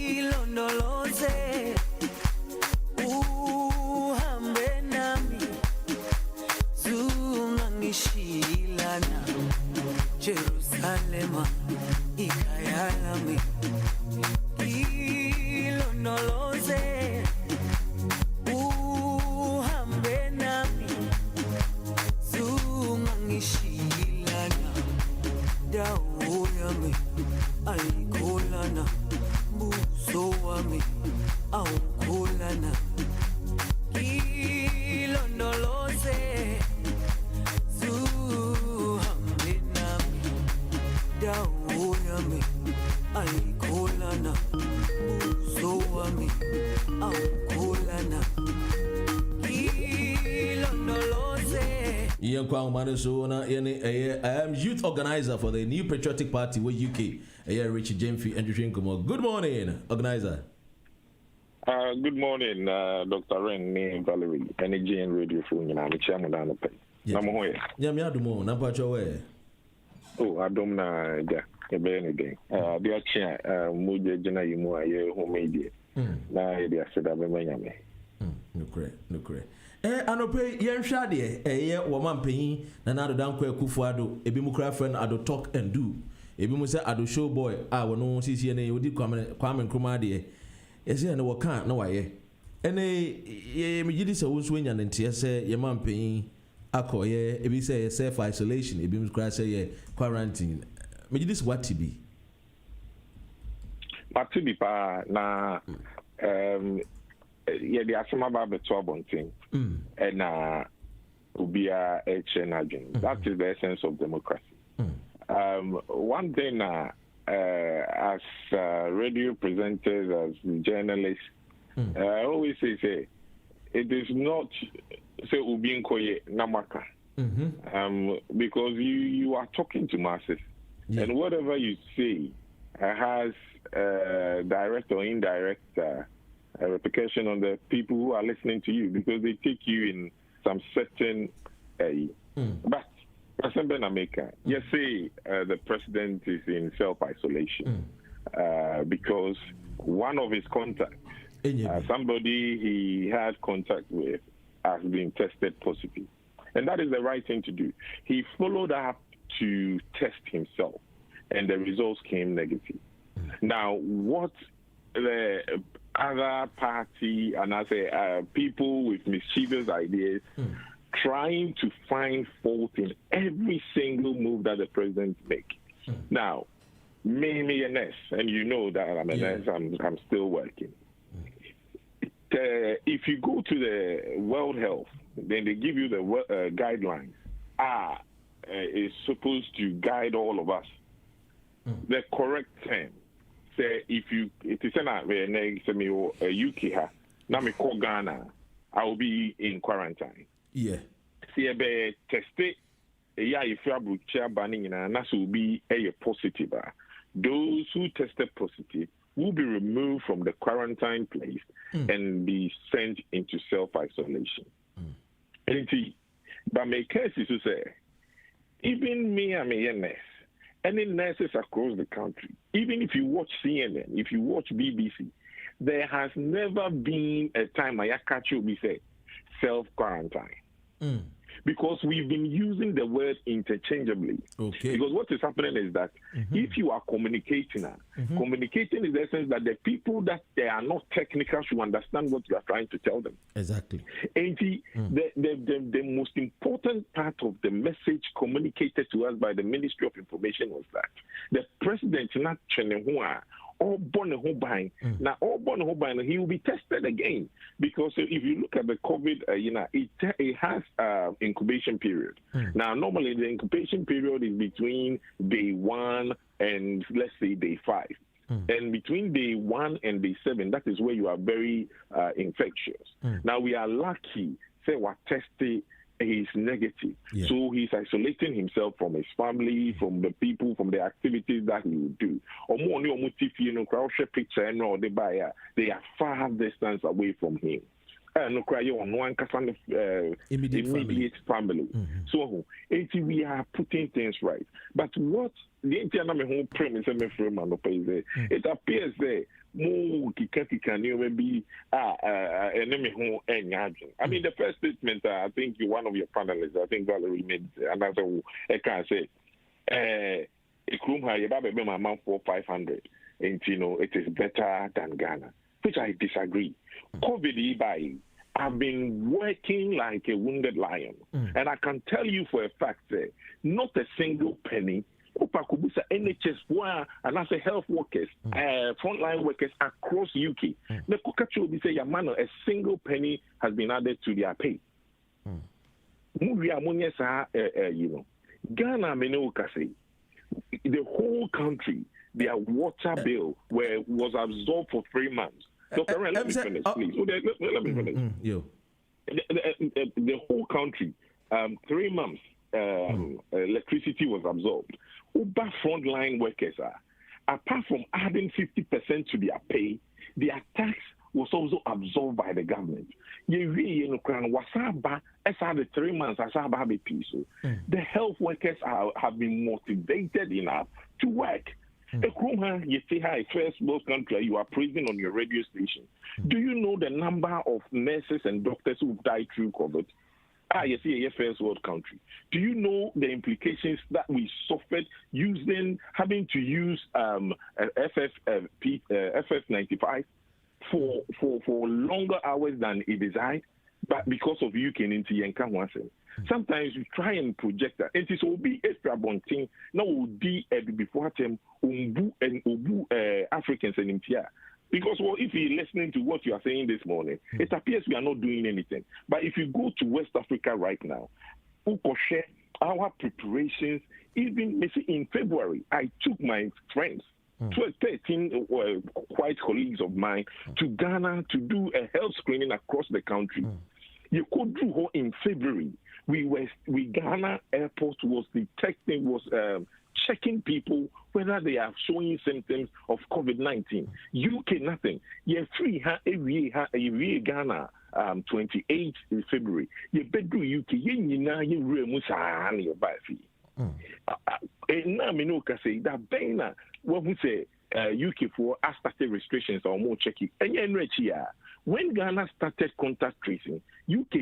ilondoloze, uhambe nami, zungangishilana. Jerusalem, ikayalami, ilondoloze, uhambe nami, zungangishilana. Dawo yami ayikholana buso wami awukholana ilondoloze zuhambe nami dawo yami ayikholana buso wami awukholana ilondoloze. I am youth organizer for the New Patriotic Party with UK. Richard James and good morning, organizer. Good morning, Dr. Ren, me Valerie, Energy and Radio Phone. I'm chairman down the pay. Namoye. Yamiadumo, Nampacho. Oh, I don't know. Yeah, anything. The chair, Muja Jena Yumua, home media. Now, they said, I'm a man. No correct. Anope yenhwade woman panyin na nado danko akufuado ebi mu kra friend ado talk and do ebi mu say ado show boy wono sisi ne odi kwame nkruma de ese ne wo kan na waye ene ye megidi se wonso enya ne nte ese ye man panyin akoye ebi say self isolation ebi mu kra say ye quarantine megidi se what be Matibi pa na yeah, the asema ba beto abontin and ubia agent. That is the essence of democracy. One thing as radio presenters, as journalists, I always say it is not say ubin koye namaka because you are talking to masses and whatever you say has direct or indirect a repercussion on the people who are listening to you because they take you in some certain but President America, yes, say the president is in self-isolation because one of his contacts, somebody he had contact with, has been tested positive. And that is the right thing to do. He followed up to test himself, and the results came negative. Now, what the other party and I say people with mischievous ideas trying to find fault in every single move that the president makes. Now, me a nurse, and you know that I'm a nurse, I'm still working. If you go to the World Health, then they give you the guidelines. It's supposed to guide all of us. The correct term. Say if it is a UK, now me call Ghana, I will be in quarantine. Yeah. See a test it. If you have banning and that will be a positive. Those who tested positive will be removed from the quarantine place and be sent into self-isolation. But my case is to say, even me, I'm a nurse. Any nurses across the country, even if you watch CNN, if you watch BBC, there has never been a time I catch you we say self-quarantine. Because we've been using the word interchangeably. Okay. Because what is happening is that if you are communicating, communicating is the essence that the people that they are not technical should understand what you are trying to tell them. Exactly. And the most important part of the message communicated to us by the Ministry of Information was that the president not all born now all born he will be tested again, because if you look at the COVID, it has incubation period. Now normally the incubation period is between day 1 and let's say day 5. And between day 1 and day 7, that is where you are very infectious. Now we are lucky, say we're tested, he's negative. Yeah. So he's isolating himself from his family, from the people, from the activities that he would do. They are far distance away from him. Immediate family. So we are putting things right. But what the whole premise it appears that more can you maybe I mean the first statement I think one of your panelists, I think Valerie made another I can say a room high my mom for 500 and it is better than Ghana, which I disagree. COVID by I've been working like a wounded lion, and I can tell you for a fact that not a single penny NHS and as a health workers, frontline workers across UK. The Kokacho will say, a single penny has been added to their pay. Ghana, the whole country, their water bill was absorbed for 3 months. Dr. Ren, let me finish, please. Let me finish. The whole country, 3 months, electricity was absorbed. Uber frontline workers apart from adding 50% to their pay, their tax was also absorbed by the government. The 3 months the health workers have been motivated enough to work. A first world country you are praising on your radio station. Do you know the number of nurses and doctors who died through COVID? You see a first world country. Do you know the implications that we suffered having to use FF95 for longer hours than it desired, but because of UK and NTN? Sometimes we try and project that. It is obi extra bonting. Now will be before them umbu and ubu Africans and India. Because if you're listening to what you are saying this morning, it appears we are not doing anything. But if you go to West Africa right now, our preparations, even maybe in February, I took my friends, 13 white colleagues of mine, to Ghana to do a health screening across the country. You could do in February. Ghana airport was checking people whether they are showing symptoms of COVID-19. UK, nothing. You're free every Ghana 28th in February. You better UK, you when we say UK for started restrictions or more checking. When Ghana started contact tracing, UK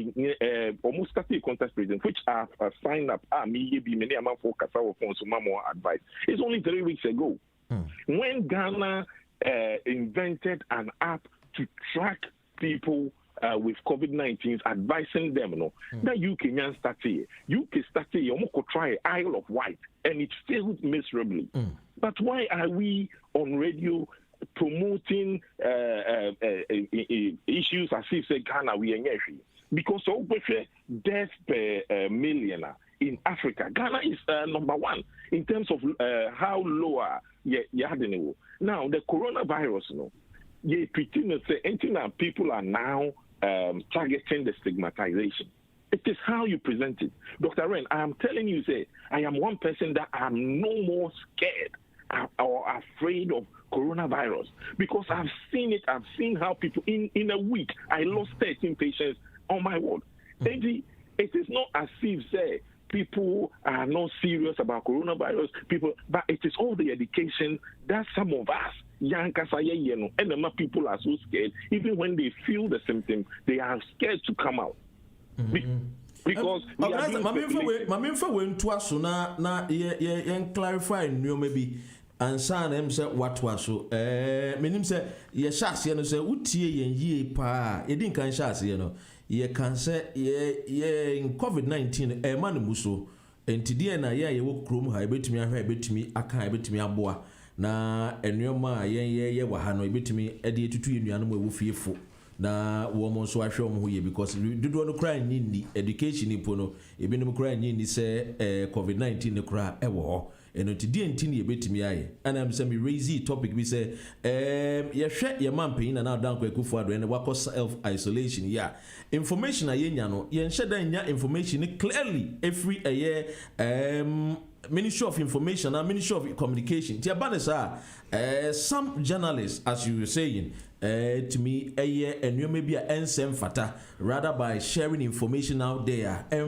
almost started contact tracing, which have signed up. Maybe many amount for Kasawa for some more advice. It's only 3 weeks ago. When Ghana invented an app to track people with COVID-19, advising them, that UK can start here. UK started here, try Isle of Wight, and it failed miserably. But why are we on radio promoting issues as if say Ghana we are because of death per million in Africa? Ghana is number one in terms of how low now the coronavirus, people are now targeting the stigmatization. It is how you present it. Dr. Ren, I am telling you, say, I am one person that I'm no more scared or afraid of coronavirus because I've seen it. I've seen how people, in a week, I lost 13 patients on my ward. It is not as if, say, people are not serious about coronavirus, but it is all the education that some of us, young and people are so scared. Even when they feel the symptoms, they are scared to come out. Because clarify maybe ansan em say what was so menim say ye hyase no say utie yen yie pa ye din kan hyase no ye kan say ye in COVID-19 e ma no muso entidie na ye wo krom ha ebetumi ahwe ebetumi aka ebetumi aboa na enuoma ye wa ha no ebetumi e de etutu enuano mo ewo fiefo na wo mo so ahwe mo ye because dodo no kra ni education ipo no ebinom kra ni say COVID-19 ne kra e wo ho eno ti die ntini ye betimi aye ana am say me raise topic we say ye hwe ye manpain na dan kwakufu ado ene wako self isolation ya information ayenya no ye nhye dan nya information clearly every year Ministry of Information and Ministry of Communication. Some journalists, as you were saying, to me, and you may be an fata rather by sharing information out there. But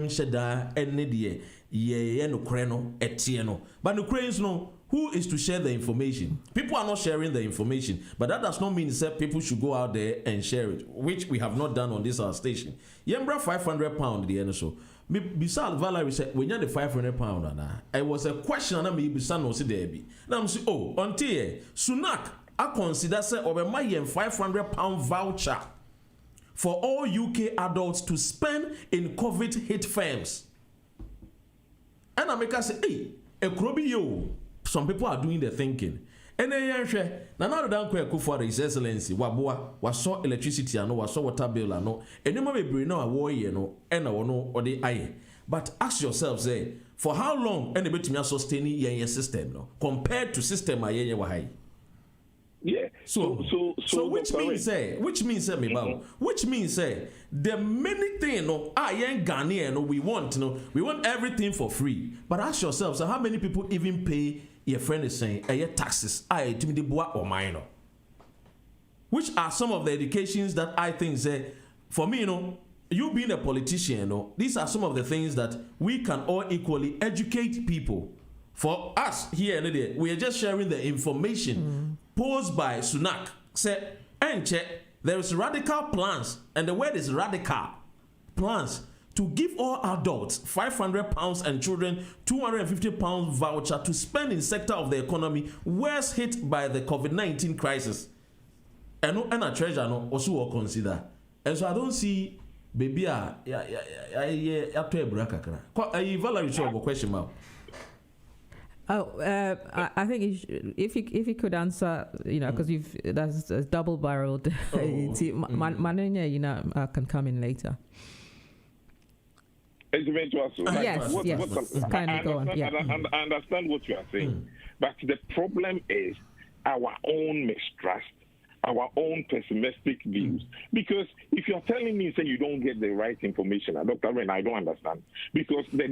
the Ukrainians know who is to share the information. People are not sharing the information, but that does not mean that people should go out there and share it, which we have not done on this our station. Yembra £500 the NSO. Beside Valerie said, when you had the £500, it was a question and I may be son or Debbie. Now I'm saying, oh, until Sunak, I consider say over my £500 voucher for all UK adults to spend in COVID hit firms. And I make us say, hey, a crobby yo. Some people are doing the thinking. And then now down for His Excellency, Waboa, saw electricity and no, saw water bill and no, and you may be no a warrior no, and no or the eye. But ask yourself, say, for how long any bit me sustaining your system no compared to system I wahai. Yeah. So which means say the many thing no ain't Ghanaian no we want everything for free. But ask yourself, so how many people even pay your friend is saying taxes to me the bois or minor? Which are some of the educations that I think say for me, you being a politician, these are some of the things that we can all equally educate people. For us here and there, we are just sharing the information posed by Sunak. Say, and check, there is radical plans, and the word is radical plans to give all adults £500 and children £250 voucher to spend in sector of the economy worst hit by the COVID-19 crisis. And a treasure also will consider. And so I don't see baby Valerie show question mark. I think if you could answer, because that's a double-barreled. Manenya, can come in later. Yes. Kindly go on. Yeah. I understand what you are saying, but the problem is our own mistrust, our own pessimistic views. Because if you are telling me, say you don't get the right information, Dr. Ren, I don't understand. Because the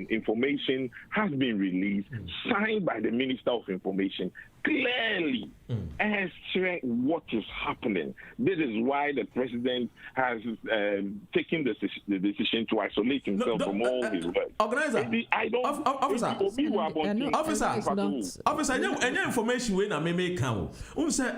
information has been released, signed by the Minister of Information, clearly as to what is happening. This is why the president has taken the decision to isolate himself from all his work. Organizer, officer, any information when I may make count. Say,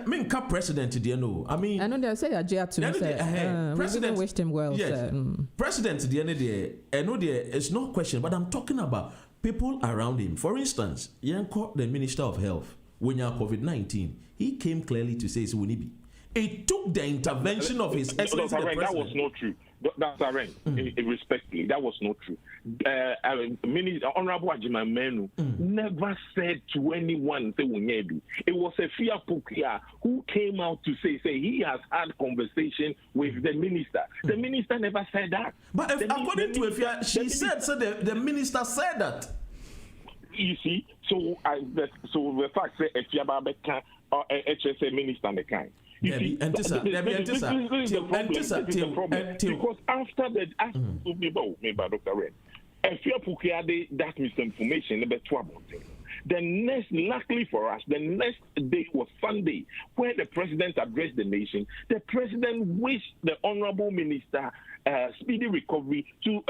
president today, no. I mean, I know they say a jet to president wished him well. Yes, president the end of the day, I know there is no question, but I'm talking about people around him. For instance, the Minister of Health. when you have COVID-19, he came clearly to say, so we need. It took the intervention of His Excellency the President. That was not true. That's respectfully, that was not true. Honorable Ajima Menu never said to anyone, it was Efia Pukia who came out to say he has had conversation with the minister. The minister never said that. But according to Efia, she said, so the minister said that. You see, so the fact that Efia Babeka or HSA minister and the kind. This is the problem. Because after that, Dr. Ren, if you put that misinformation, luckily for us, the next day was Sunday, where the president addressed the nation. The president wished the honorable minister speedy recovery to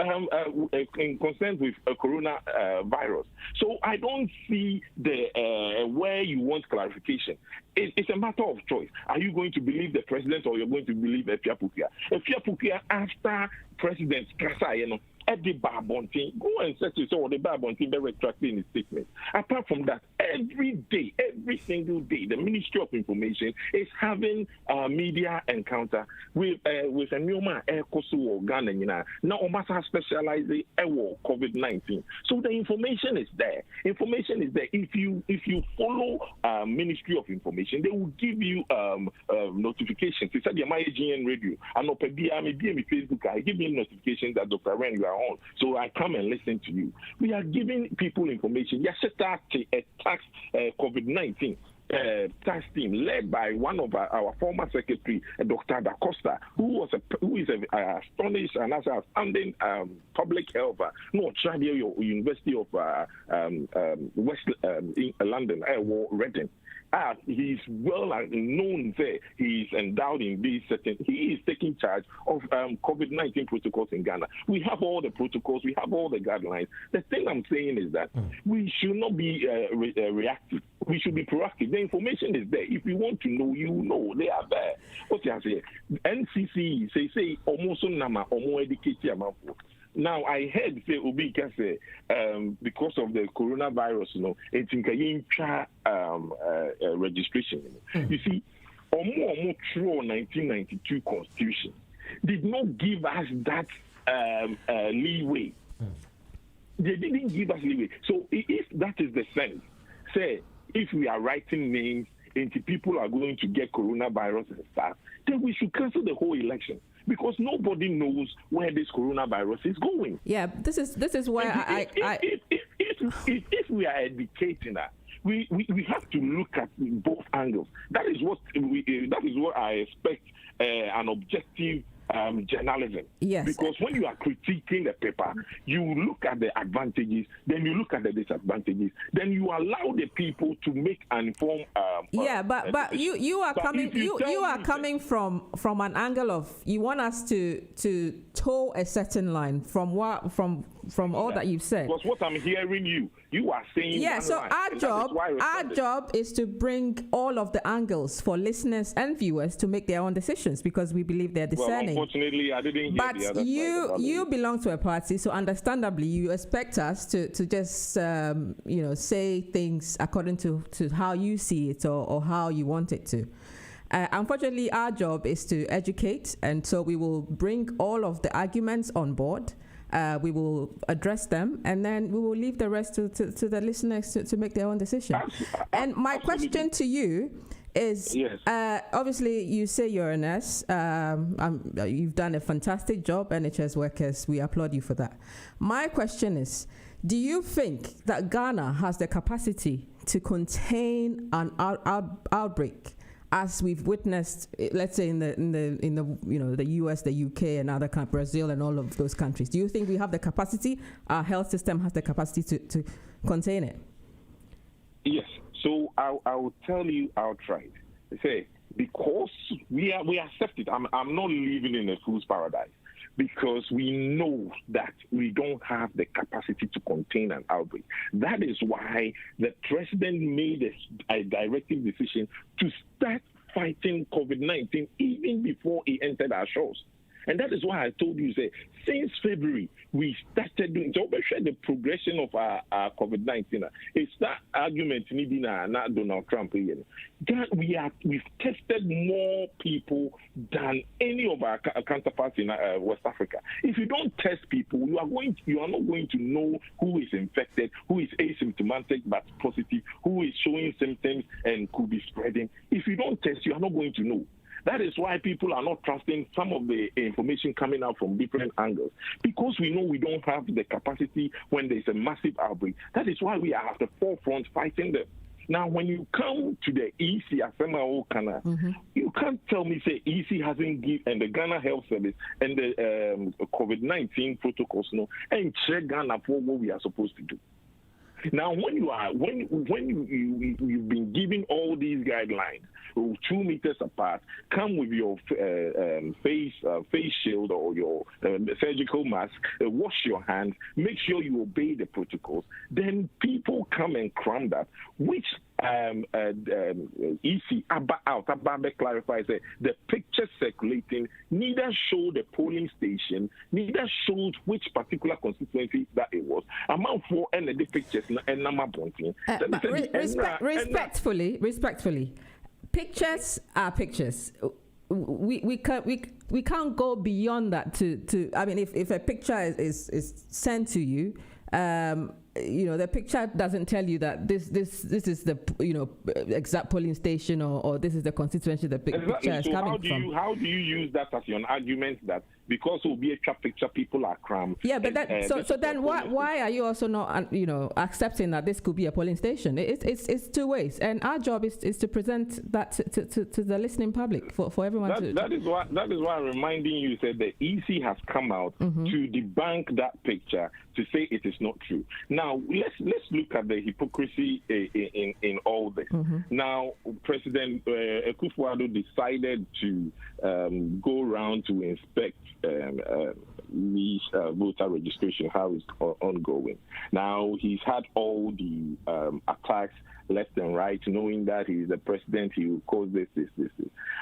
in concern with coronavirus. So I don't see the where you want clarification. It's a matter of choice. Are you going to believe the president or you're going to believe Efia Pukia? Efia Pukia, after President Kasa, at the Barbontin, go and search it all the Barbontin by retracting his statement. Apart from that, every single day, the Ministry of Information is having a media encounter with a new man, Kosu or Ghana. Now, Omasa specialized in COVID-19. So the information is there. Information is there. If you follow Ministry of Information, they will give you notifications. They said, my GN radio, and Facebook, I give you notifications that Dr. Ren, you are on. So I come and listen to you. We are giving people information. Yes, a tax COVID-19 tax team led by one of our former secretary, Dr. Da Costa, who is an astonished and as outstanding public health, University of West London, Reading. He's well known there. He's endowed in these certain. He is taking charge of COVID-19 protocols in Ghana. We have all the protocols. We have all the guidelines. The thing I'm saying is that we should not be reactive. We should be proactive. The information is there. If you want to know, you know. They are there. What you say? NCC say almost nama almost educated. Now, I heard say Obika say because of the coronavirus, it's in registration. You see, Omo true 1992 Constitution did not give us that leeway. They didn't give us leeway. So if that is the sense, say if we are writing names into people are going to get coronavirus and stuff, then we should cancel the whole election. Because nobody knows where this coronavirus is going. Yeah, this is why if we are educating that, we have to look at both angles. That is what I expect an objective journalism. Yes. Because when you are critiquing the paper, you look at the advantages, then you look at the disadvantages, then you allow the people to make an informed. But you are coming from an angle of you want us to toe a certain line from all that you've said. Because what I'm hearing you are saying. Yeah. So our job is to bring all of the angles for listeners and viewers to make their own decisions because we believe they're discerning. Well, unfortunately, I didn't hear the other side. You belong to a party, so understandably, you expect us to just say things according to how you see it or how you want it to. Unfortunately, our job is to educate, and so we will bring all of the arguments on board. We will address them, and then we will leave the rest to the listeners to make their own decision. And my question to you is, yes. Obviously, you say you're a nurse. You've done a fantastic job, NHS workers. We applaud you for that. My question is, do you think that Ghana has the capacity to contain an outbreak, as we've witnessed, let's say in the US, the UK, and other countries, Brazil, and all of those countries? Do you think we have the capacity? Our health system has the capacity to contain it? Yes. So I will tell you outright. Say because we accept it. I'm not living in a fool's paradise. Because we know that we don't have the capacity to contain an outbreak. That is why the president made a directive decision to start fighting COVID-19 even before he entered our shores. And that is why I told you, say, since February, we started doing the progression of our COVID-19. It's that argument needing not Donald Trump. We've tested more people than any of our counterparts in West Africa. If you don't test people, you are not going to know who is infected, who is asymptomatic but positive, who is showing symptoms and could be spreading. If you don't test, you are not going to know. That is why people are not trusting some of the information coming out from different angles, because we know we don't have the capacity when there's a massive outbreak. That is why we are at the forefront fighting them. Now, when you come to the EC, you can't tell me, say, EC hasn't given, and the Ghana Health Service and the COVID-19 protocols, and check Ghana for what we are supposed to do. Now, when you've been given all these guidelines, 2 meters apart, come with your face shield or your surgical mask, wash your hands, make sure you obey the protocols. Then people come and cram that, which EC Abba clarifies that the picture circulating neither showed the polling station, neither showed which particular constituency that it was. Amount for and the pictures and number pointing. Respectfully, pictures are pictures. We can't go beyond that to I mean, if a picture is sent to you, the picture doesn't tell you that this is the exact polling station or this is the constituency the picture is coming from. How do you use that as your argument that because it will be a trap picture, people are crammed? Yeah, but so then why are you also not accepting that this could be a polling station? It's two ways, and our job is to present that to the listening public for everyone That is why I'm reminding you that the EC has come out to debunk that picture, to say it is not true. Now let's look at the hypocrisy in all this. Now President Akufo-Addo decided to go around to inspect these voter registration, how it's ongoing. Now he's had all the attacks left and right, knowing that he's the president, he will cause this.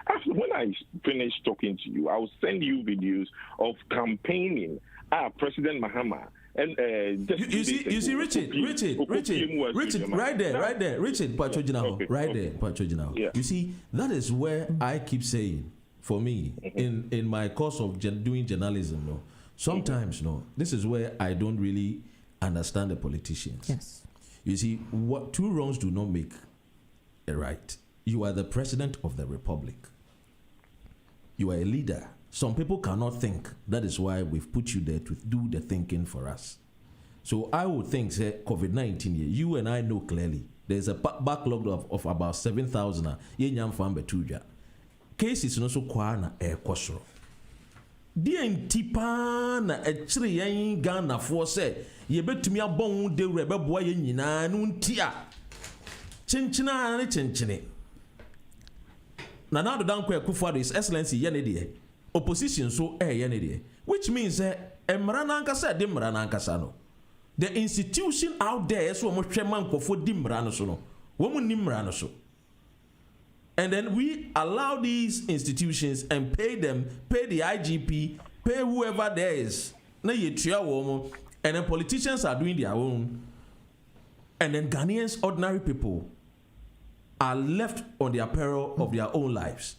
After, when I finish talking to you, I will send you videos of campaigning President Mahama. And you see, Richard, right there, Richard Pachojinaho, right there, Pachojinaho. Yeah. You see, that is where I keep saying, for me, in my course of doing journalism, sometimes, this is where I don't really understand the politicians. Yes. You see, what two wrongs do not make a right. You are the president of the republic. You are a leader. Some people cannot think. That is why we've put you there to do the thinking for us. So I would think, say, COVID-19, you and I know clearly, there's a backlog of about 7,000 cases no so kwana ekosoro. Die ntipa na echire yan Ghana for say ye betumi abon de rebe boa ye nyina no ntia. Chinchina na chinchine. Na now Dan Akufo-Addo His Excellency ye ne de. Opposition so ye ne de. Which means emra na ankasa de mra na ankasa no. The institution out there so mo hwe man kofo di mra no so no. Wo mu ni mra no so. And then we allow these institutions and pay the IGP, pay whoever there is. And then politicians are doing their own. And then Ghanaians, ordinary people, are left on the peril of their own lives.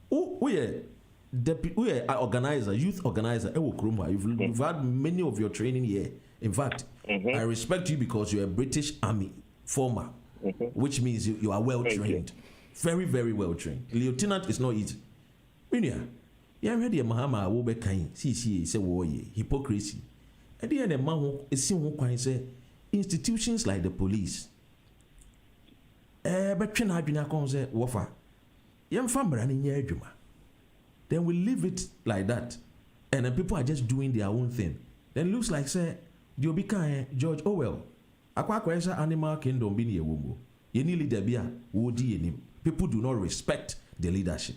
We are organizer, youth organizer. You've had many of your training here. In fact, I respect you because you're a British Army former, which means you are well trained. Very, very well trained. Lieutenant is not easy. Minia, you already a Mahama will be kind. See, say, hypocrisy. At the end of the man is seen who say institutions like the police. But can I be not say, Wafa? Young family running your juma. Then we leave it like that. And then people are just doing their own thing. Then it looks like, say, you'll be kind, George Orwell. Aqua animal kingdom being a wombo. You need the beer, would him. People do not respect the leadership.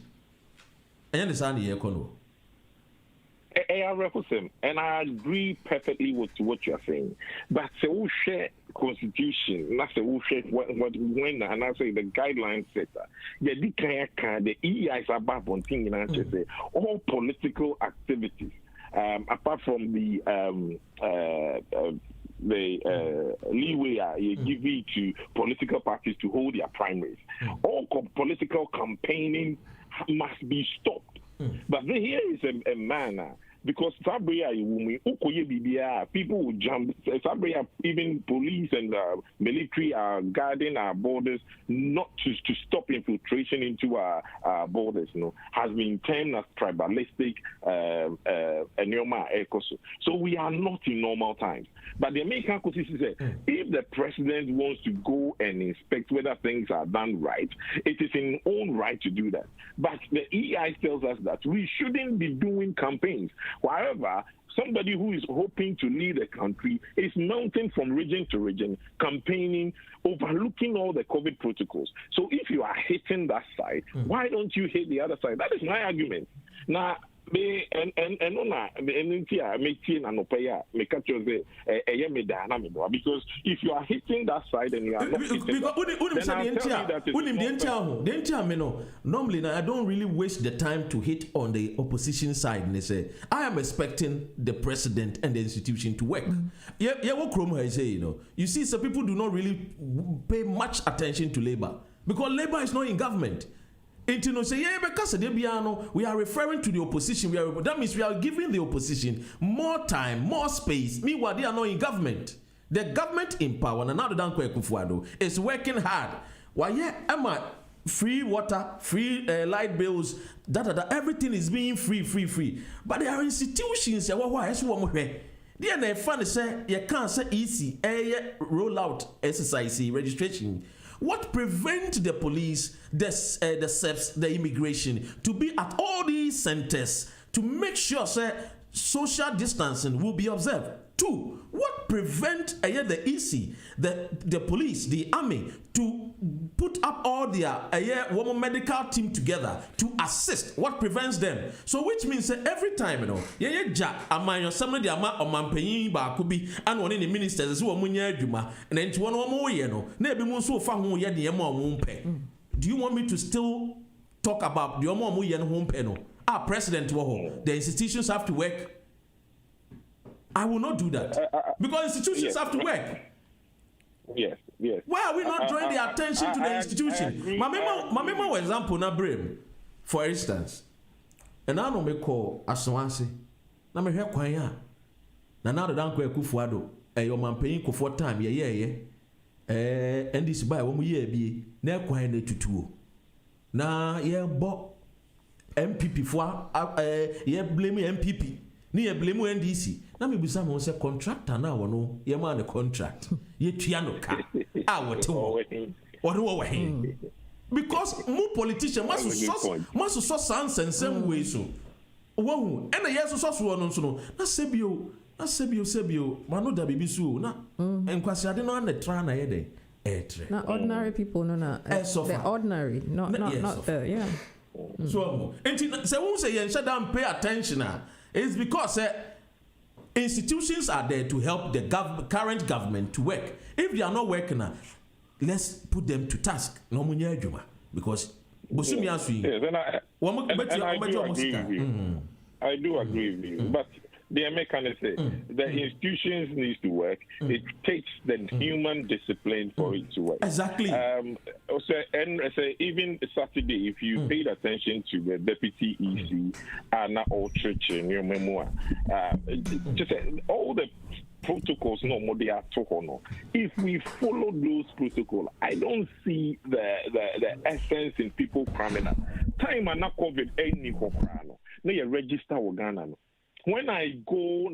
And you understand the economy. And I agree perfectly with what you're saying. But the share constitution, not the when and I say the guidelines set the EI is above one thing and say all political activities apart from the leeway you give it to political parties to hold their primaries. All political campaigning must be stopped. But here is a manner because Sabria, people will jump. Sabria, even police and military are guarding our borders not to stop infiltration into our borders. Has been termed as tribalistic. So we are not in normal times. But the American Constitution says if the president wants to go and inspect whether things are done right, it is in his own right to do that. But the EI tells us that we shouldn't be doing campaigns. However, somebody who is hoping to lead a country is mounting from region to region, campaigning, overlooking all the COVID protocols. So if you are hitting that side, why don't you hit the other side? That is my argument. Now, because if you are hitting that side and you are not hitting normally I don't really waste the time to hit on the opposition side and they say I am expecting the president and the institution to work. You see, some people do not really pay much attention to labor because labor is not in government. Because we are referring to the opposition. That means we are giving the opposition more time, more space. Meanwhile, they are not in government. The government in power, and now the Danko Ekufuado is working hard. Why, free water, free light bills, everything is being free. But there are institutions. They are funny say you can't say easy. Roll out exercise registration. What prevents the police, the SEPs, the immigration to be at all these centers to make sure social distancing will be observed? 2, what prevents the EC, the police, the army to put up all their medical team together to assist? What prevents them? So which means every time somebody and one in the ministers who and then to one do you want me to still talk about the president? The institutions have to work. I will not do that because institutions have to work. Yes. Why are we not drawing the attention to the institution? My example na Brim, for instance, and I know me call Aswansi. Na me hwe kwan ya. Na now the Danko Ekufuado, your man paying ko for time and this by wo mu ye bi na kwan na tutuo. Na ye bo MPP for ye blame MPP. Ni ye blame NDC. Na me bisa mo say contractor na wono ye ma the contract. Ye tua no ka. What because more politicians must so sans and same way so. Wo and yes so so no na sebio manu da bibi so na enkwasi ade no na tra na ye de na ordinary people the ordinary not yeah. So say who say you shut down pay attention it's because institutions are there to help the current government to work. If they are not working let's put them to task. No because I do agree with you. But the American say the institutions need to work. It takes the human discipline for it to work. Exactly. Even Saturday, if you paid attention to the deputy EC, Anna Church in your memoir, just all the protocols no more they are no. If we follow those protocols, I don't see the essence in people cramming up. Time and not COVID any crano. No, you register Ghana. When I go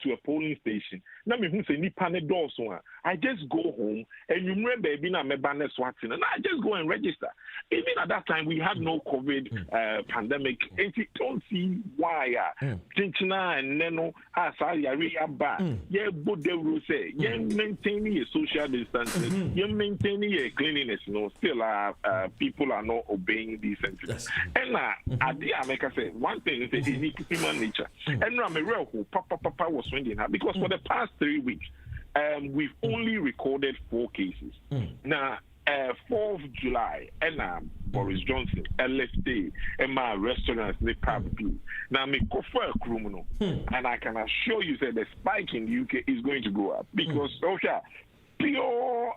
to a polling station, I just go home and you remember being a member Swartzen and I just go and register. Even at that time we had no COVID pandemic. And you don't see why Tinchina and Neno maintaining a social distancing, you're maintaining a cleanliness, still people are not obeying these sentences. And I make I say one thing is any human nature. And I'm a real papa was swinging her because for the past 3 weeks, we've only recorded 4 cases. Now, 4th July, and Boris Johnson, LFT, and my restaurants, they probably. Now, me go for a criminal, and I can assure you that the spike in the UK is going to go up because, pure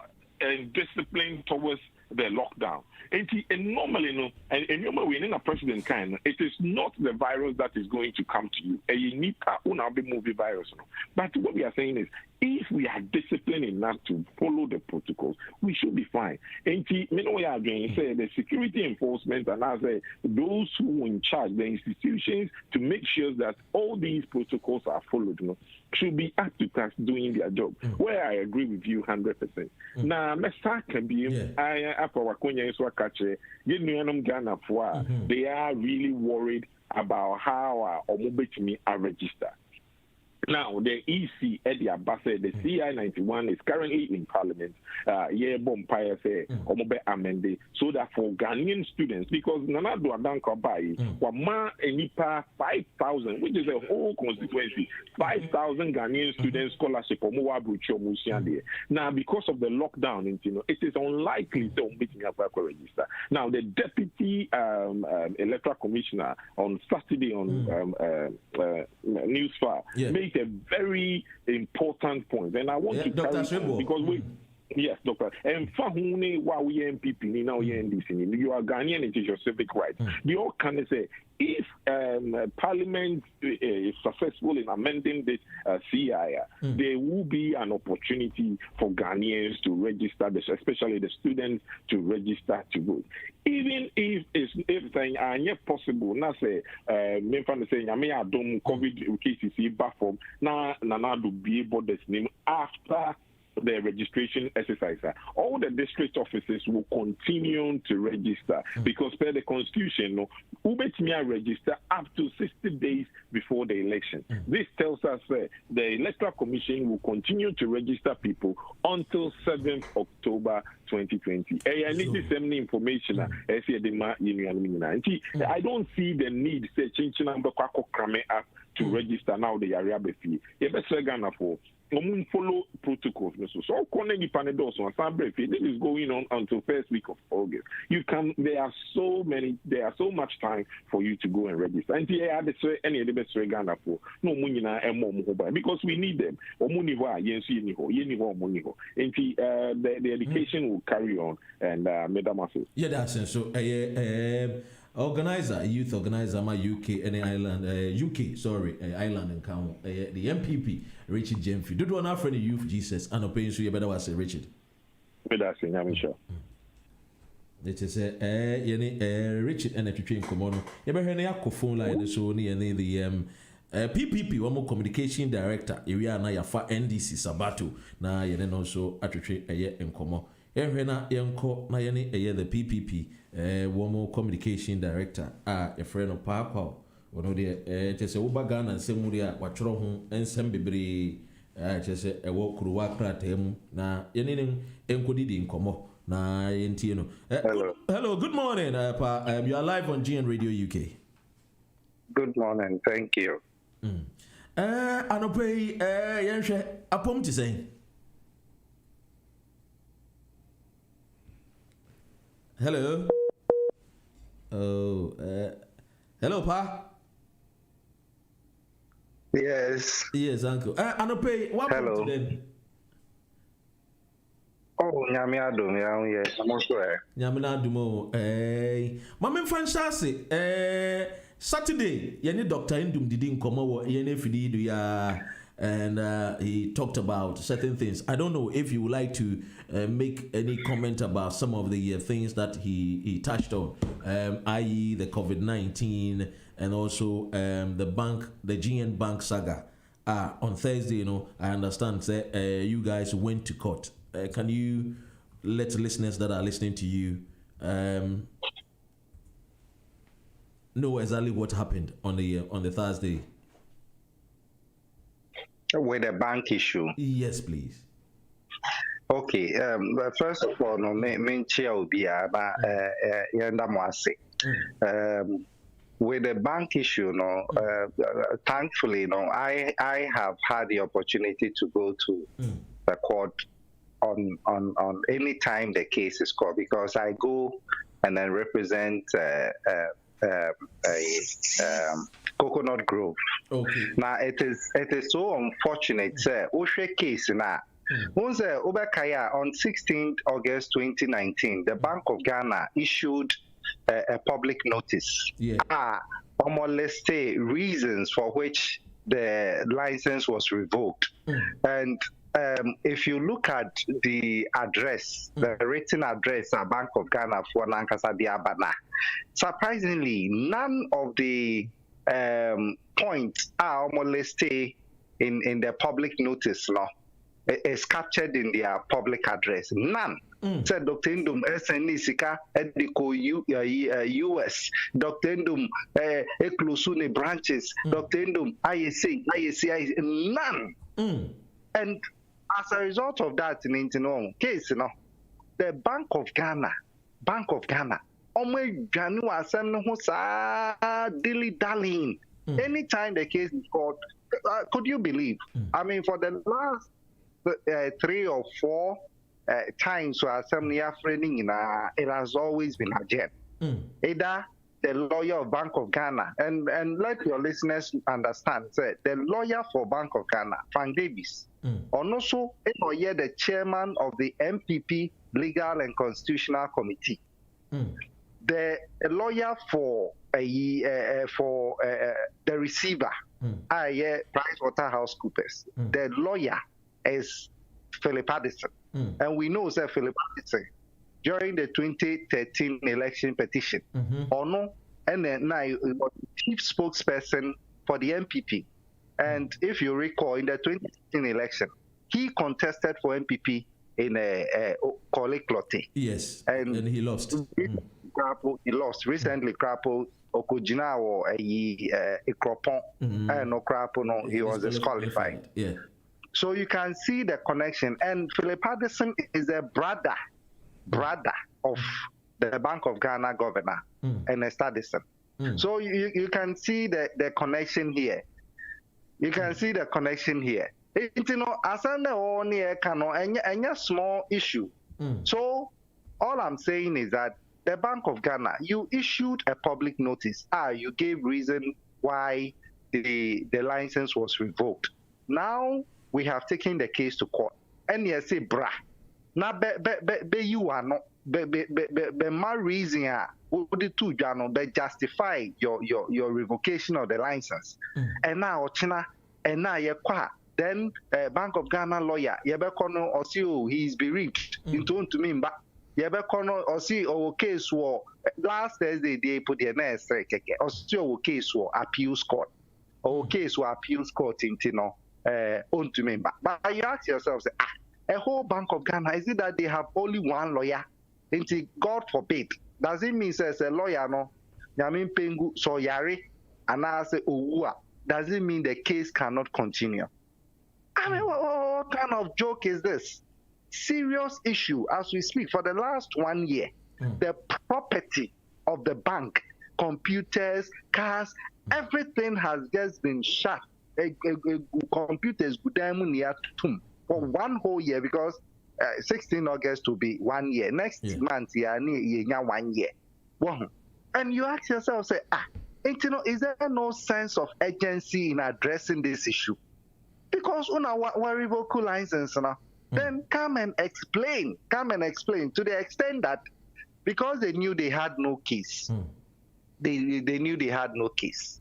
discipline towards the lockdown. And normally, when in a president kind, it is not the virus that is going to come to you. You need to move the virus. But what we are saying is, if we are disciplined enough to follow the protocols, we should be fine. And the security enforcement and as those who are in charge, the institutions, to make sure that all these protocols are followed, should be up to task doing their job. Where I agree with you 100%. Now, can be they are really worried about how Omobetimi are registered. Now, the EC, Eddie Abbase, the CI91 is currently in Parliament. Bompire say, Omobe amende, so that for Ghanaian students, because Nanado Adanko Bai, Wama Enipa 5,000, which is a whole constituency, 5,000 Ghanaian students scholarship for Moabucho Musiande. Now, because of the lockdown, it is unlikely to meet me up register. Now, the deputy electoral commissioner on Saturday on Newsfire made a very important point, and I want to carry on because yes, Doctor. And Fahune, why we MPP now you are Ghanaian, it is your civic right. The all can say if Parliament is successful in amending this CIR, there will be an opportunity for Ghanaians to register, especially the students, to register to vote. Even if things are not possible, na say me fan say I don't COVID cases back from na do be able to name after the registration exercise. All the district offices will continue to register because per the constitution, Ubetimia register up to 60 days before the election. This tells us the Electoral Commission will continue to register people until 7th October 2020. I need the same information. I don't see the need say to register now the area before. Follow protocols. So this is going on until first week of August. There are so much time for you to go and register. And because we need them. The education will carry on and yeah, that's so youth organizer, my UK and Ireland, Ireland and Count, the MPP, Richard Jemfi. Do one friend youth Jesus, and opinion so you better was Richard. I'm sure. It is Richard and a train commono. You better hear phone line so near the PPP, one more communication director, area na yafa NDC Sabato, na yene also attract a year in commo. Ehena yanko na yene the PPP. One more communication director, a friend of Papa, one of the just a Ubagan and Semuria, Watchrohum, and Sembibri, just a walk through Wakratem, na Yenin, Encodid in Como, na Yentino. Hello, good morning, you are live on GN Radio UK. Good morning, thank you. Anope, Yansha, a poem to say. Hello. Hello, Pa. Yes. Yes, Uncle. Anope, what hello. Then? Oh, Nyamiadum, yes, I'm also there. Nyamiadum, Mamma Fanchase, Saturday, Yenny Doctor Indum didn't come over, Yenny Fidi, and he talked about certain things. I don't know if you would like to make any comment about some of the things that he touched on, i.e. the COVID-19 and also the GN Bank saga. On Thursday, I understand you guys went to court. Can you let listeners that are listening to you know exactly what happened on the Thursday? With the bank issue? Yes, please. Okay. First of all, no, with the bank issue, thankfully, I have had the opportunity to go to the court on any time the case is called, because I go and then represent Coconut Grove. Okay. Now it is so unfortunate. Oshe case now. On 16th August 2019, the Bank of Ghana issued a public notice. Almost reasons for which the license was revoked. And if you look at the address, the written address at Bank of Ghana for Nankasa Diabana, surprisingly, none of the points are almost in the public notice law. Is captured in their public address. None. Said Dr. Indum SNE Sika Edico US, Dr. Indum Eklusune branches, Dr. Indum IAC, none. And as a result of that, in Intino case, the Bank of Ghana, dilly-dallying. Anytime the case is called, could you believe? I mean, for the last 3 or 4 times it has always been adjourned. Either the lawyer of Bank of Ghana, and let your listeners understand, say, the lawyer for Bank of Ghana, Frank Davis, and also the chairman of the MPP Legal and Constitutional Committee, the lawyer for the receiver, PricewaterhouseCoopers, the lawyer is Philip Addison. And we know that Philip Addison, during the 2013 election petition, and then now was chief spokesperson for the MPP. And if you recall, in the 2016 election, he contested for MPP in Korle Klottey. Yes, and he lost. He lost. Recently, Crapo Okojina or Ikropon, and Crapo, he was disqualified. Yeah. So you can see the connection. And Philip Addison is a brother of the Bank of Ghana governor, Ernest Addison. So you can see the connection here. You can see the connection here. Asande only a small issue. So all I'm saying is that the Bank of Ghana, you issued a public notice. You gave reason why the license was revoked. Now we have taken the case to court. And you say, bra. Now be you are not be my reason be justify your revocation of the license. And now China and now then Bank of Ghana lawyer Yebekono or see he is bereaved into to me but Yebekono or see our case war last Thursday they put the next or see our case war appeals court. Our case war appeals court in Tino on to me but you ask yourself say, a whole Bank of Ghana, is it that they have only one lawyer? Until God forbid. Does it mean says a lawyer no? Yamin Pengu so yari and I say Uwa. Does it mean the case cannot continue? I mean, what kind of joke is this? Serious issue as we speak. For the last 1 year, the property of the bank, computers, cars, everything has just been shut. Computers for 1 whole year because 16 August to be 1 year. Next month, 1 year. And you ask yourself, say, is there no sense of urgency in addressing this issue? Because when I revoke license now, then come and explain to the extent that because they knew they had no case, they knew they had no case.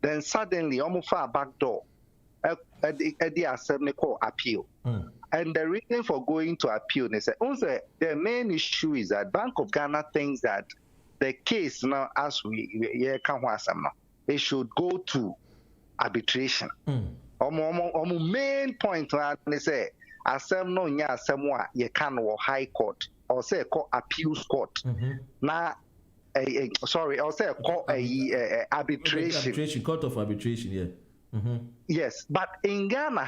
Then suddenly, almost far back door, appeal. And the reason for going to appeal, they say, the main issue is that Bank of Ghana thinks that the case now, as it should go to arbitration. Main point, they say, you can or high court or say court appeals court. Now, sorry, I'll say arbitration. Court of arbitration, yeah. Yes, but in Ghana,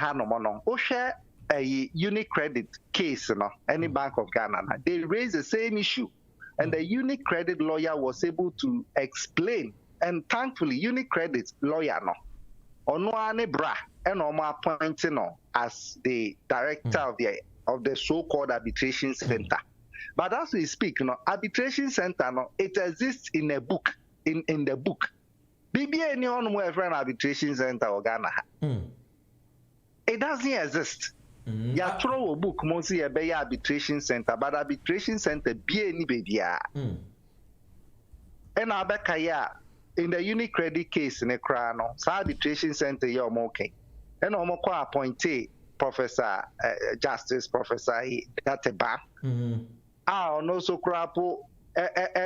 share a UniCredit case, any Bank of Ghana, they raise the same issue. And the UniCredit lawyer was able to explain, and thankfully, UniCredit lawyer no, Onoane Bra, and Oma appointing no as the director of the so-called arbitration center. But as we speak, arbitration center it exists in a book, in the book. BBA ni on where friend arbitration center or Ghana. It doesn't exist. Ya throw a book mostly a bay arbitration center, but arbitration center be any baby. And Abekaya in the UniCredit case in a crano, so arbitration center you're okay. And Omoko appointee Professor Justice Professor Dateba. No so crapo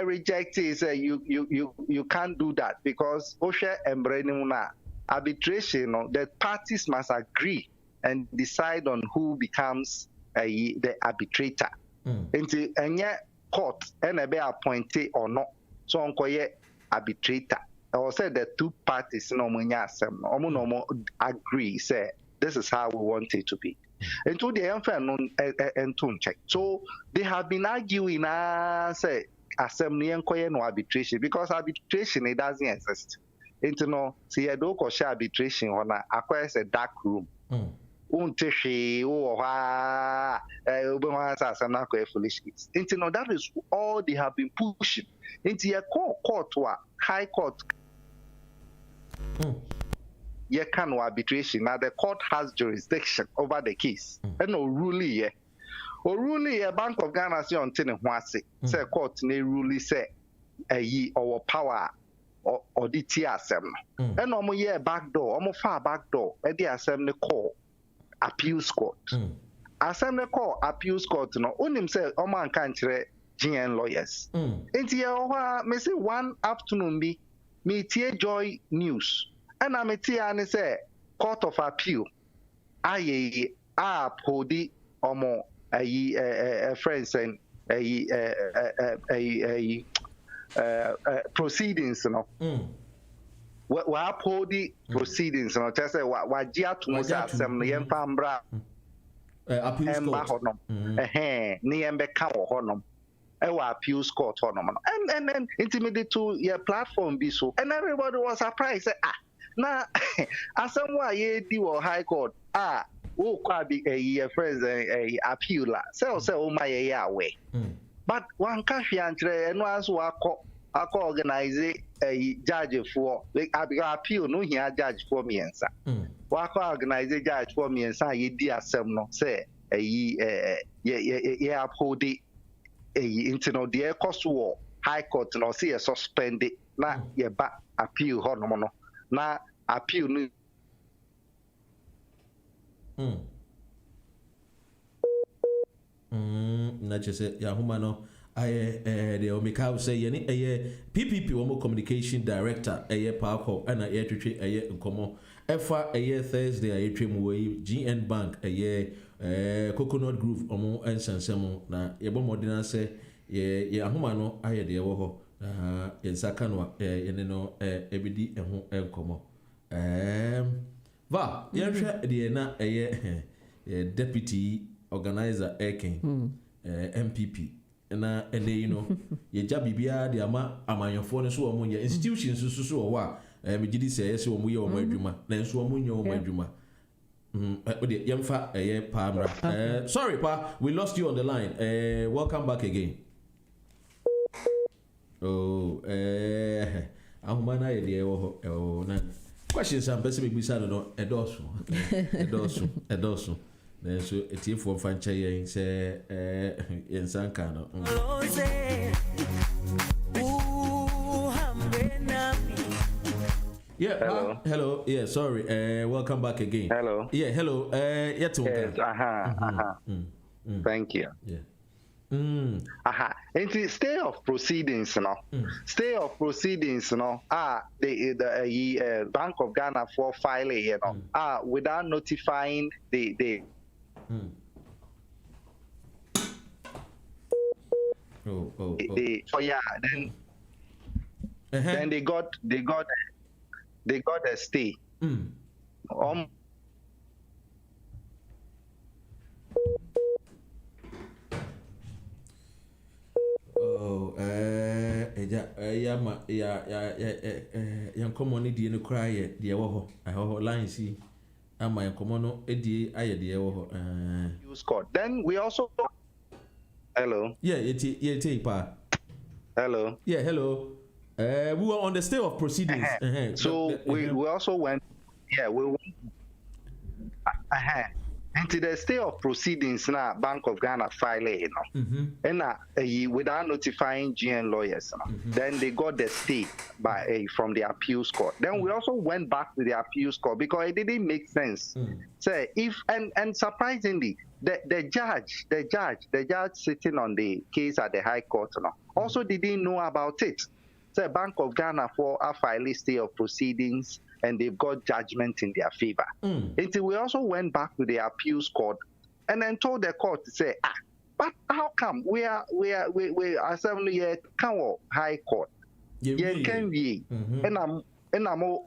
reject is you can't do that because Osha and Brenuna arbitration the parties must agree and decide on who becomes the arbitrator. Into any court and be appointed or not. So on arbitrator. I said the two parties no agree say this is how we want it to be. And to the and check. So they have been arguing say assembly and no arbitration because arbitration it doesn't exist. Into no see a do share arbitration on acquires a dark room. Untishi foolish. Into no that is all they have been pushing. Into a court high court. You can arbitration. Now the court has jurisdiction over the case. And no ruling a Bank of Ghana say on ten say court ne ruling say our power or the TSM. And no more back door, far back door, and the assembly call appeals court. Assembly call appeals court no unim say man can't GN lawyers. Into your me say one afternoon me tie Joy News. And I'm a say Court of Appeal. I podi omo friends and proceedings no. Wa podi proceedings no. Just say wa jia to musa asem ne yemfa mbra appeals court. Ni yembe ka wo honom. Ewa appeals court honom. And intimidate to your platform be so. And everybody was surprised. Say, na asamwa ye di wo high court wo kwa bi a friends appeal la say o ma ye away but one ka hwe antre eno aso akọ organize judge for appeal no hia judge for miensa wa akọ organize judge for miensa ye di asem no say ye uphold intino de ekoso high court no say suspend na ye ba appeal ho no na appeal no na chese ya huma no the omika say ye ni PPP womo communication director Paako na twetwe nkomo efa Thursday ayetwem we GN Bank Coconut Grove omo ensansem na ye bomodena say ye ahoma no de wo ho yensaka no yene no ebidi eho enkomo va yehwe de na deputy organizer Eken MPP na ene ye ja bibia de ama amanyofo ne so wo nya institutions so wo a megidi se yesi wo mu ye wo adwuma na nso wo nya wo adwuma yemfa pa sorry pa, we lost you on the line. Welcome back again. Oh, ahumana ye de wo na questions am pese be bisa no edoso then so etifo fancha yen se yensanka no yeah, hello. Yeah, sorry. Welcome back again. Hello. Yeah, hello. Yes, Thank you. Yeah. And the stay of proceedings, stay of proceedings, the Bank of Ghana for filing, without notifying the then they got a stay. Oh, common idea no cry, dear Woho. I hold line see. And my common idea, I dear Woho. You scored. Then we also. Hello. Yeah, it's pa. Hello. Yeah, hello. We were on the state of proceedings. So we also went. Yeah, we went. Into the state of proceedings now, Bank of Ghana filing, and without notifying GN lawyers, then they got the stay from the appeals court. Then we also went back to the appeals court because it didn't make sense. So and surprisingly, the judge sitting on the case at the High Court also didn't know about it. So Bank of Ghana for a filing stay of proceedings. And they've got judgment in their favor. Until we also went back to the appeals court and then told the court to say, but how come we are assembly yet can High Court? Can we? And I'm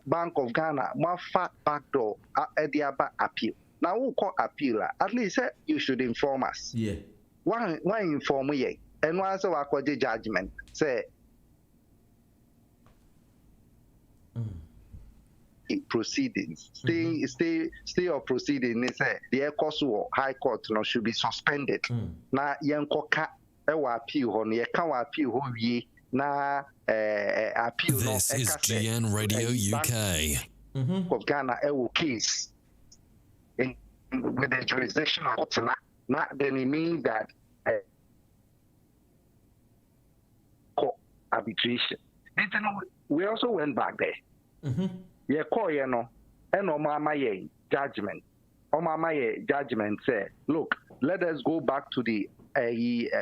Bank of Ghana, my fat backdoor at the appeal. Now who call appeal? At least you should inform us. Yeah. Why inform me? And once I got the judgment, say proceedings, stay of proceeding. They say the High Court should be suspended. Na yenkoka appeal on ye can appeal ho ye na appeal. This is GN Radio UK. Of Ghana case with the jurisdiction of not then it means that arbitration. We also went back there. Yeah, call you know, and Omama judgment. Omama judgment say, look, let us go back to the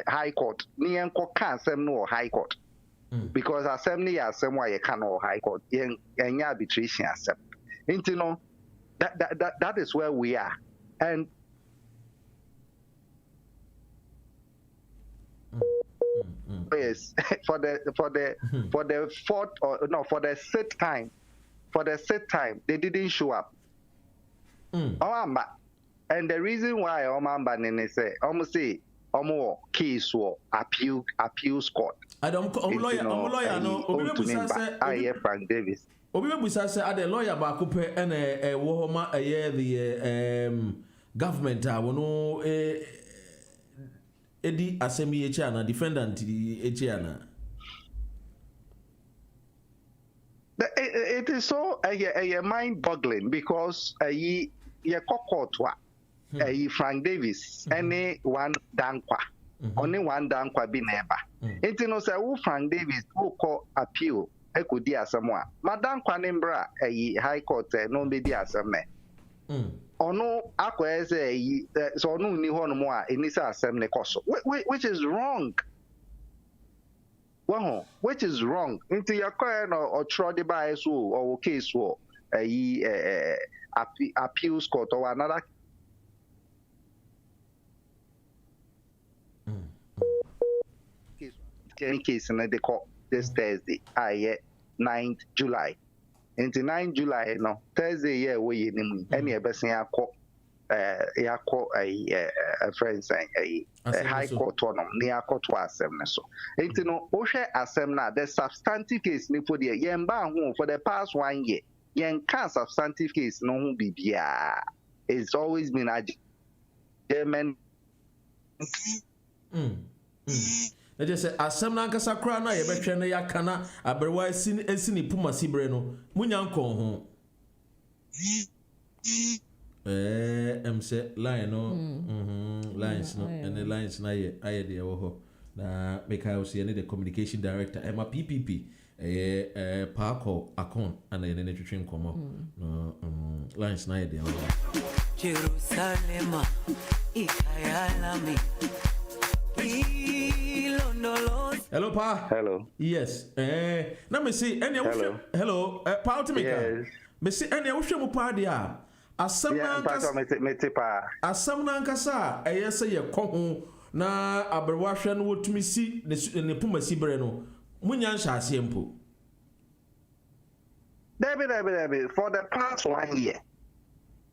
High Court. Nienko can't say no High Court because assembly assembly you can no High Court. Any arbitration accept. You know that is where we are, and yes, for the fourth or no for the sixth time. For the third time, they didn't show up. And the reason why Omamba Nene say, almost say, case or appeals court. I don't lawyer, no. Frank Davis. Obibusa say, I the lawyer Bakupe and a Wohoma a year the government. I will know Eddie Assembly Chana, defendant Chiana. It is so mind-boggling because Frank Davis any one dankwa only one dankwa be neighbor. It no say who Frank Davis who call appeal could dia someone. Madam Kwanimbra High Court no be dia some. Ono akwa say so no ni ho no mo a enisa assembly koso which is wrong. Well, which is wrong. Into your coin or trod by so or case or appeals court or another case in the court this Thursday, 9th July. Into 9th July, no Thursday, yeah, we in any person I call a friend saying a High Court on near court to assembly. So, it's no Osha assembly. The substantive case ni for the Yamba for the past 1 year. Yen can substantive case no be bia. It's always been a German. I just say assembly ankasa kra na ye betwe na yakana aberwa esini puma sibre no munyanko ho. Say line no lines no and the lines na ye aye de wo na make I see any the communication director Emma PPP Parko account and then the twin komo no lines na ye de Jerusalem ikayalami Hello pa. Hello. Yes. Let me see any hello pa ultimate. Me see any wo pa dia. Asam na nkasa ayese ye kohu na aberwahwe no wotumi si ne puma sibre no munya nsha ase mpo. David for the past 1 year.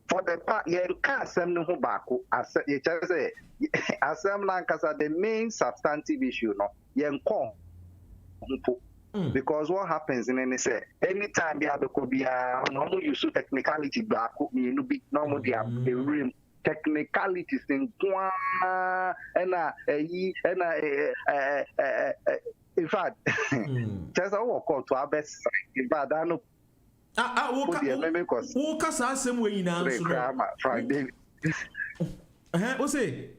For the past year ka asem no ho baako you say asem na nkasa the main substantive issue no yenko because what happens in any say anytime there could be normal use technicality back me no be normal the room technicalities in in fact just I walk out to our best in fact I know who can say same way in answer Friday who say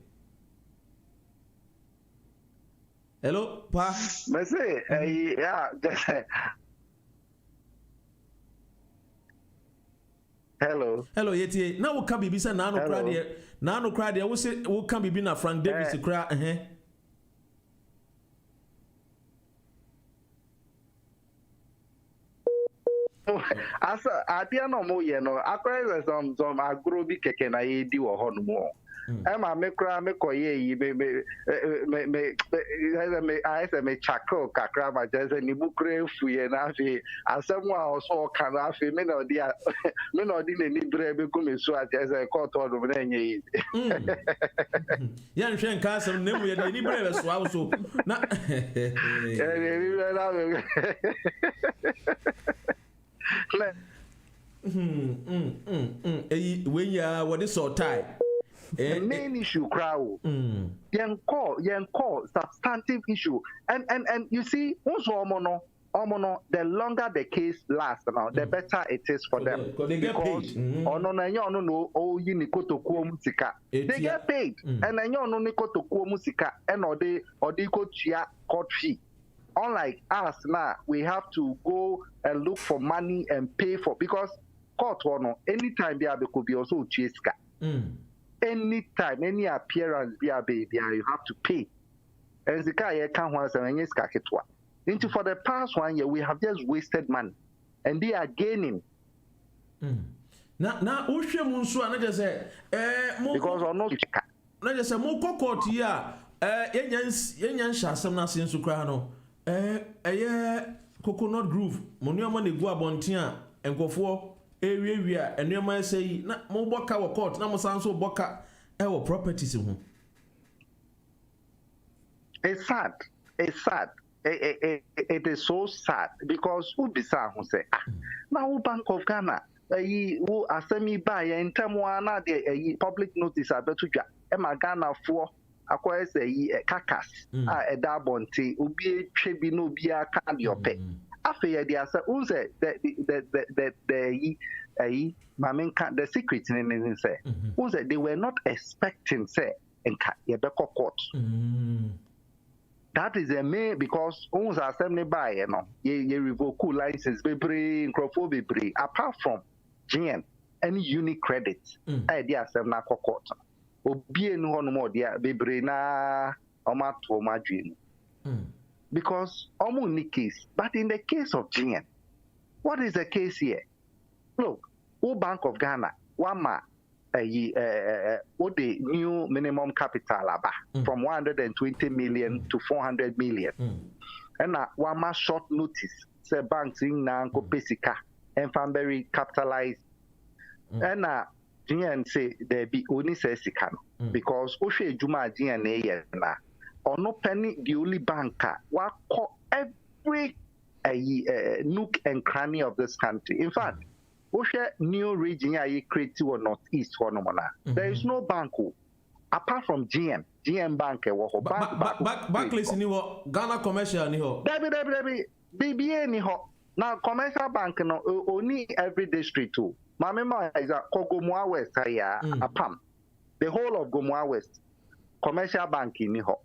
hello pa me say yeah just hello yeti na wo ka bibi say na no kra de wo say wo ka bibi na Frank Davis kra asa adia no mo ye no akwa some agro bi keke na ye di wo ho no mo ma me kra me koye yi me I say me chako kakra ma je say ni bukre fuye na afi asemu a oso ka na afi me no di ni bre be ko me so a je say court order na enye yi ya nhwe nka asem na mu ye ni bre be so a so na when ya what is so tie main issue crowd yen call substantive issue and you see omono the longer the case lasts now the better it is for them because ono na enye ono no o yi ni kotokuo musika they get paid and enye ono ni kotokuo musika and odi ko tua court fee. Unlike us now, we have to go and look for money and pay for because court anytime there could be also chiska. Anytime, any appearance there, you have to pay. And the guy can't want to into for the past 1 year, we have just wasted money, and they are gaining. Now, Ushe Munsu, and I just say, because or not, I just say, Moko court here, Yan Shasam Nasin Sukrano. Coconut Grove, Moniama ne go abontia, and go for area, and you might say, na mo boka wa court, na mo sanso boka, our properties. It's sad. It is so sad because who bisa who say, now Bank of Ghana, who asemi buy in Tamuana, the public notice abetuja, Emma Ghana for. Akwa say kakas a dabonti obi twa no bi aka de ope afa ye dia say unse the secret in say unse they were not expecting say enka ye be court that is a main because unse assembly buy no ye revoke license bebre nkrofo bebre apart from GN any unique credit I dia assembly na court obie no ho no mo dia bebre na omato madwenu because ni case but in the case of GN what is the case here look Bank of Ghana wama the new minimum capital aba from 120 million to 400 million and wama short notice say banks in na nko pesika and very capitalized and GN say there be only says because Oshe Juma GN na ono penny the only banker what every nook and cranny of this country. In fact, Oshe new region I create or northeast for no there is no bank apart from GN Bank Barclays ni ho Ghana Commercial ni ho BBA ni ho now commercial bank no only every district too. My memory is that Gomoa West, APAM, the whole of Gomoa West, commercial bank in Niho.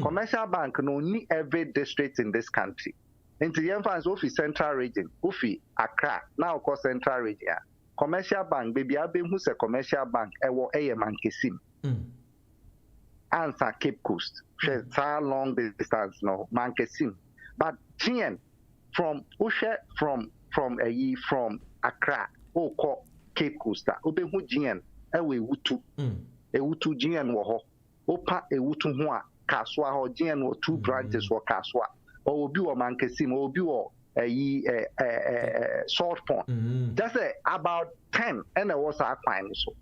Commercial bank no need every district in this country. Into the influence of the central region, Ufi, Accra, now called central region. Commercial bank, baby, I've been who's a commercial bank, I Mankesim. Answer Cape Coast. Far long distance, no, Mankesim. But GN, from Ushe, from Accra. Ko Cape Coast obehu GN ewe wutu ewutu GN wo ho opa ewutu ho a kaswa ho GN wo 2 branches wo kaswa o obi wo Mankesim obi wo Salt Pond just about 10 and there was a fine so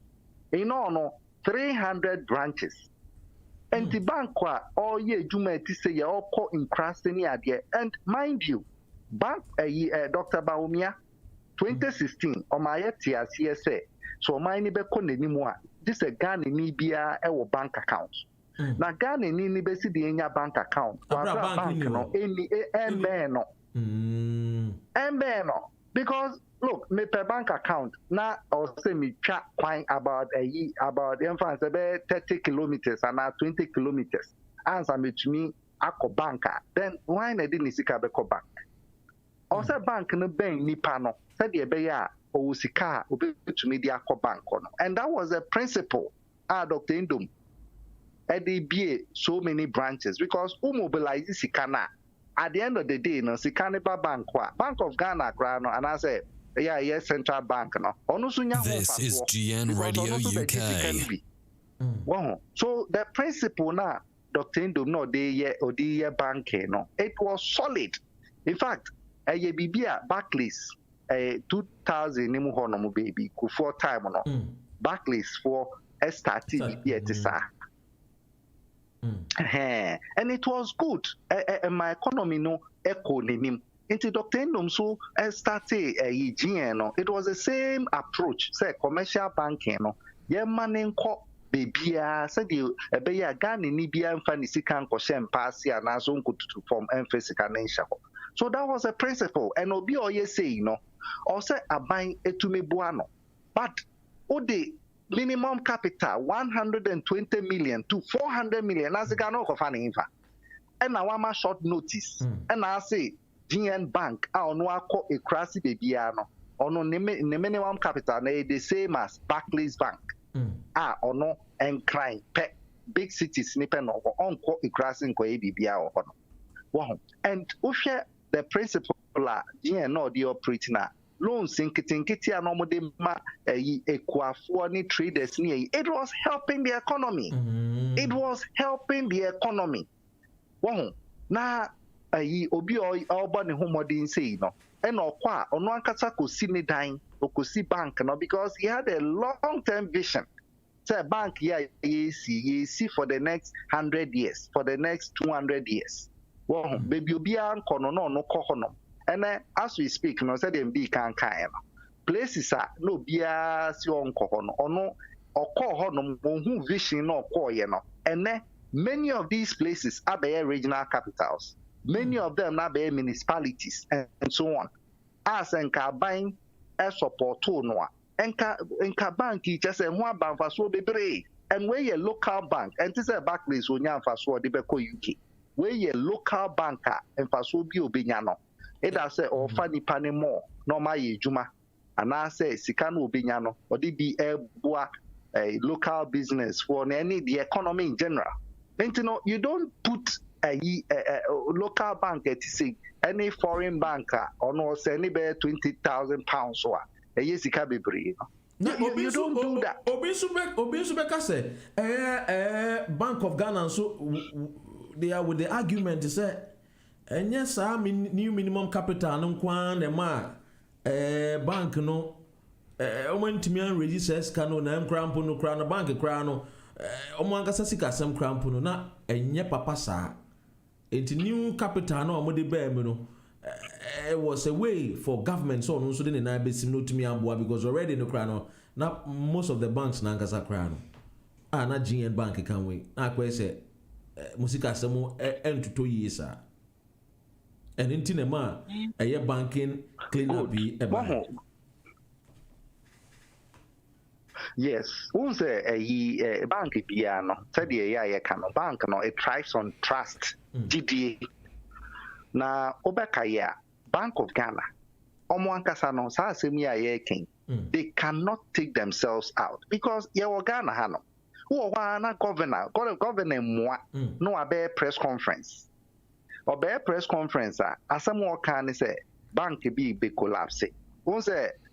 in all 300 branches And the bank all year Juma to say you all call in crasting idea. And mind you, bank Dr. Baumia 2016 or my TSA. So my neighbor anymore. This a Ghana Nibia our bank account. Now Ghana ni besi di enya bank account. Bank no any no. No. Because look, me per bank account now or say me chat quite about about influence about 30 kilometers and now 20 kilometers. Answer me to me ako banker. Then why na di ni sika be ko bank? Also bank no ben nipa no. Said the be ya o sika obi to me di ako bank no. And that was a principle Dr. Indom. EDBA so many branches because who mobilize Sikana at the end of the day, no Sikaniba Bank, Bank of Ghana, and I said, yeah, central bank. No, this is GN Radio UK. Wow. So the principle now, Dr. Indom, no, the bank, no, it was solid. In fact, a BBA Barclays, 2000, baby, for time, no, Barclays for STT, and it was good. My economy no echo him. Into Dr. Indom so started GN. It was the same approach. Say commercial banking. No, yeah, money ko baby. Said you be ya Ghana ni bia mfani sika nko shem pass ya na so nkututu from emphasis nation. So that was a principle. And obi oye say no. Or say aban etume buano. But ode minimum capital 120 million to 400 million as the Ghana Kofani Infa. And now I'm a short notice. And I say GN Bank, I don't know a crassy babyano. Or no minimum capital, the same as Barclays Bank. Or no and crime pet big cities snipping or on a crassing ko ABBA or no. And we share the principle GN no the operating now. Loans in Kitinkiti and Omode ma equafuani traders near. It was helping the economy. It was helping the economy. Wow. Now obi obani homodin say no. And okwa ono ankasa ko si ne dan o ko si bank no because he had a long-term vision. Say bank ye see for the next 100 years, for the next 200 years. Wow. Baby obi anko no kohono. And as we speak, no said them be can places are no bia si on kohono or no or call hono who vision no call and many of these places are their regional capitals, many of them are their municipalities and so on. As and buying a support to no and bank just and one bank for so be and where your local bank and this is a Barclays on yan for so the Beko UK where your local banker and for so be obinyano. It has said, or funny panny more, no my Juma. And I say, Sikano Binyano, or be a local business for any the economy in general. And you don't put a local bank at say any foreign banker or no say any bear £20,000 or a yes, it can be brave. You don't do that. Obisubeka say, Bank of Ghana, so they are with the argument to say. And yes, I mean new minimum capital no kwan the ma bank no when to me registers cano na crampo no crown no bank crown no omo ankasa sika sam crampo no na enye papa sa it new capital no omo de bear me no it was a way for government so no so dey na besim no to me amboa because already no crown no na most of the banks na ankasa crown no na GN bank can we na kwa say musika sam entuto yisa. And in Tinema, a banking cleanup be a yes, who's a bank piano? Said the bank no, it thrives on trust. GDA. Na Obakaya, Bank of Ghana, Omwankasano, Sasimia King, they cannot take themselves out because Yawa Ghana Hano. Who are governor, got a governor moi, no a press conference. Or bear press conference, as some more can say, bank be collapse. Who's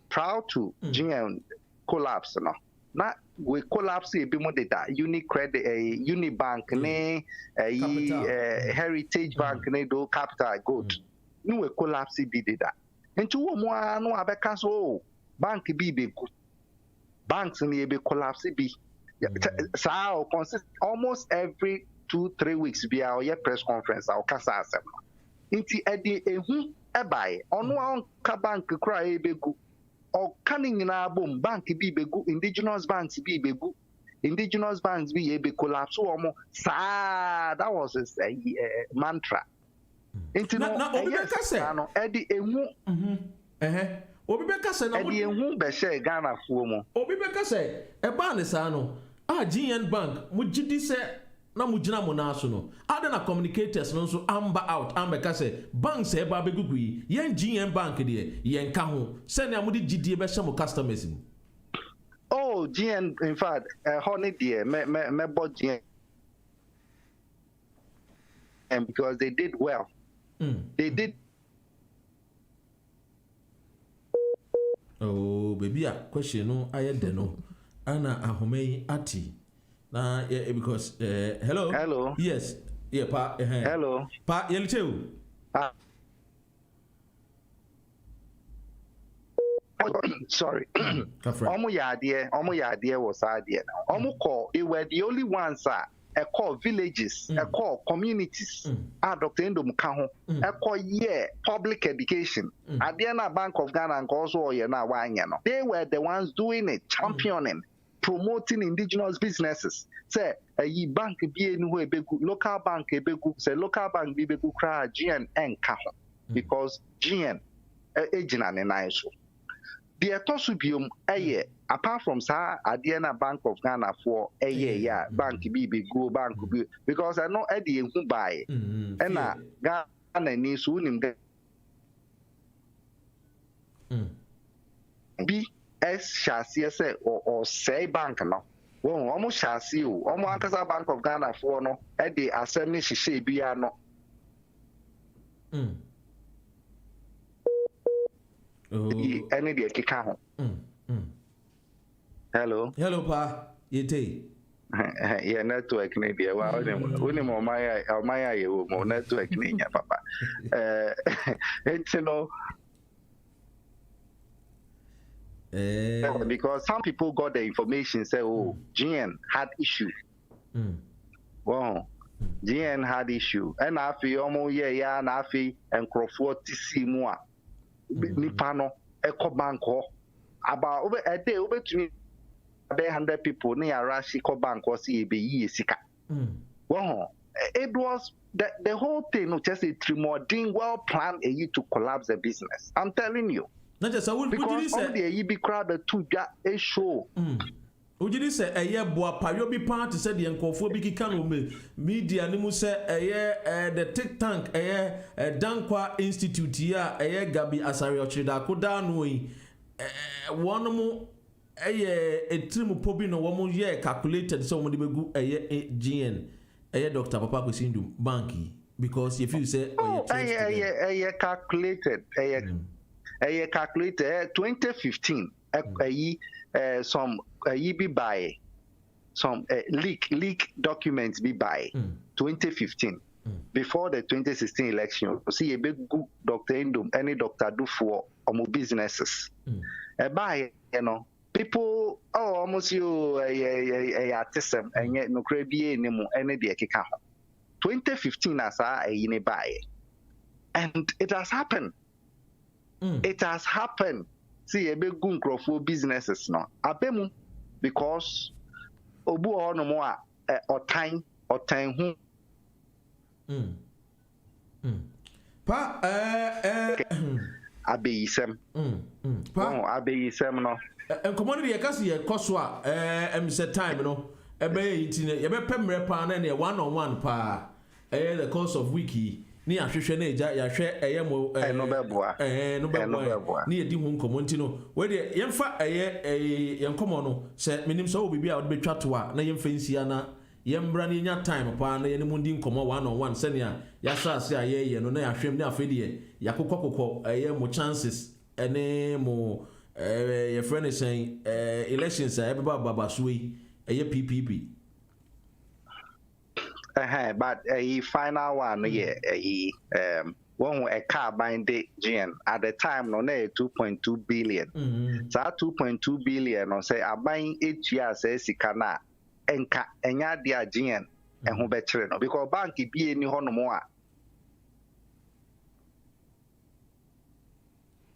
proud to GM collapse? No, not we collapse a bit more data. Unicredit, Unibank, Heritage Bank, do Capital Good. No, we collapse be data. And two more no abekas oh, bank be good. Banks may be collapse be. So consist almost every 2-3 weeks be our press conference our kasa asem nti edi ehu ebae ono anka bank kra ebegu o kanin nyina bom bank bi begu indigenous banks bi begu indigenous banks bi ebe collapse omo sa that was a mantra nti no obi be kase no edi ehu obi be kase na edi ehu be share Ghana fuo mo obi be kase e ba ne sa no GN Bank mu gidi se na mu gina mo na so no ada na communicators no so amba out amba kase bank se ba be gugu yi yen GN Bank de yen ka ho se na mu di gidi be hye mo customers mu. Oh, GN, in fact, honey dear, me bought GN, and because they did well, they did. Oh, baby, a question no, I don't know. Anna ahome ati na because hello, yes, yeah, pa, hello, pa, yelchew. Sorry. Omo yadie was idea now. Omo call, they were the only ones that call villages, call communities. Dr. Ndom Kaho, call public education. At the end Bank of Ghana and also they were the ones doing it, championing, promoting indigenous businesses. Say a bank be local bank say local bank be kra GN and Kaho because GN agent and nice. The etosubium apart from sa Adiana Bank of Ghana for bank be go bank be because I know Eddie who buy and Ghana needs to him be as chassis or say bank now. Well, almost chassis almost Bank of Ghana for no Eddie assembly she be no. Any day kika ho. Hello pa yete yeah network ni dia wa oni mo maya ye wo mo network ni nya papa because some people got the information say GN had issue GN had issue and afi omo ya na afi enkrofo tisi mu a nipa no eco bank ho about over a day over to 100 people near Rashi bank or CBE sika. It was the whole thing was just a trimodine well planned to collapse the business. I'm telling you. Not just because all the EB crowd to a show. Would you say a year boy Payobi party said the uncophobic can media nimu say the think tank Dankwa Institute here Gabi Asari Ochida Kodanui one more a trim pobino woman year calculated so many begu GN Dr. Papa Kusindum Banky because if you say calculated calculated 2015 some be by some leak documents be by 2015 before the 2016 election. See a big good Dr. Ndom, any doctor do for businesses. By people almost you a artisan and yet no crabby anymore any day kika. 2015 as a buy, and it has happened. It has happened. See a big gun for businesses now. Abemu because obu no more or time who pa abeyisem pa abeyisem no en community yakasi ye koswa say time no ebe yitine ye be pemre pa na ne one on one pa the course of wiki ni ahwehwe na eja ya hwe mo no beboa no beboa ni edi hu nkomo ntino we de yemfa yenkomo no se minim so obi bia wo betwa to a na yemfa nsia na yembra ni nya time pa na yene mundi nkomo one on one se ne ya sase a ye no na ya hwem na afedie yakokokoko mo chances ene mo ye friend say elections ebeba babasuyi PPP. But a final one, one a car bind GN at the time no 2.2 billion. So 2.2 billion or say I buying 8 years sikana enka enya dia GN ɛho bɛkyerɛ no because bank bi ni hɔ no mo a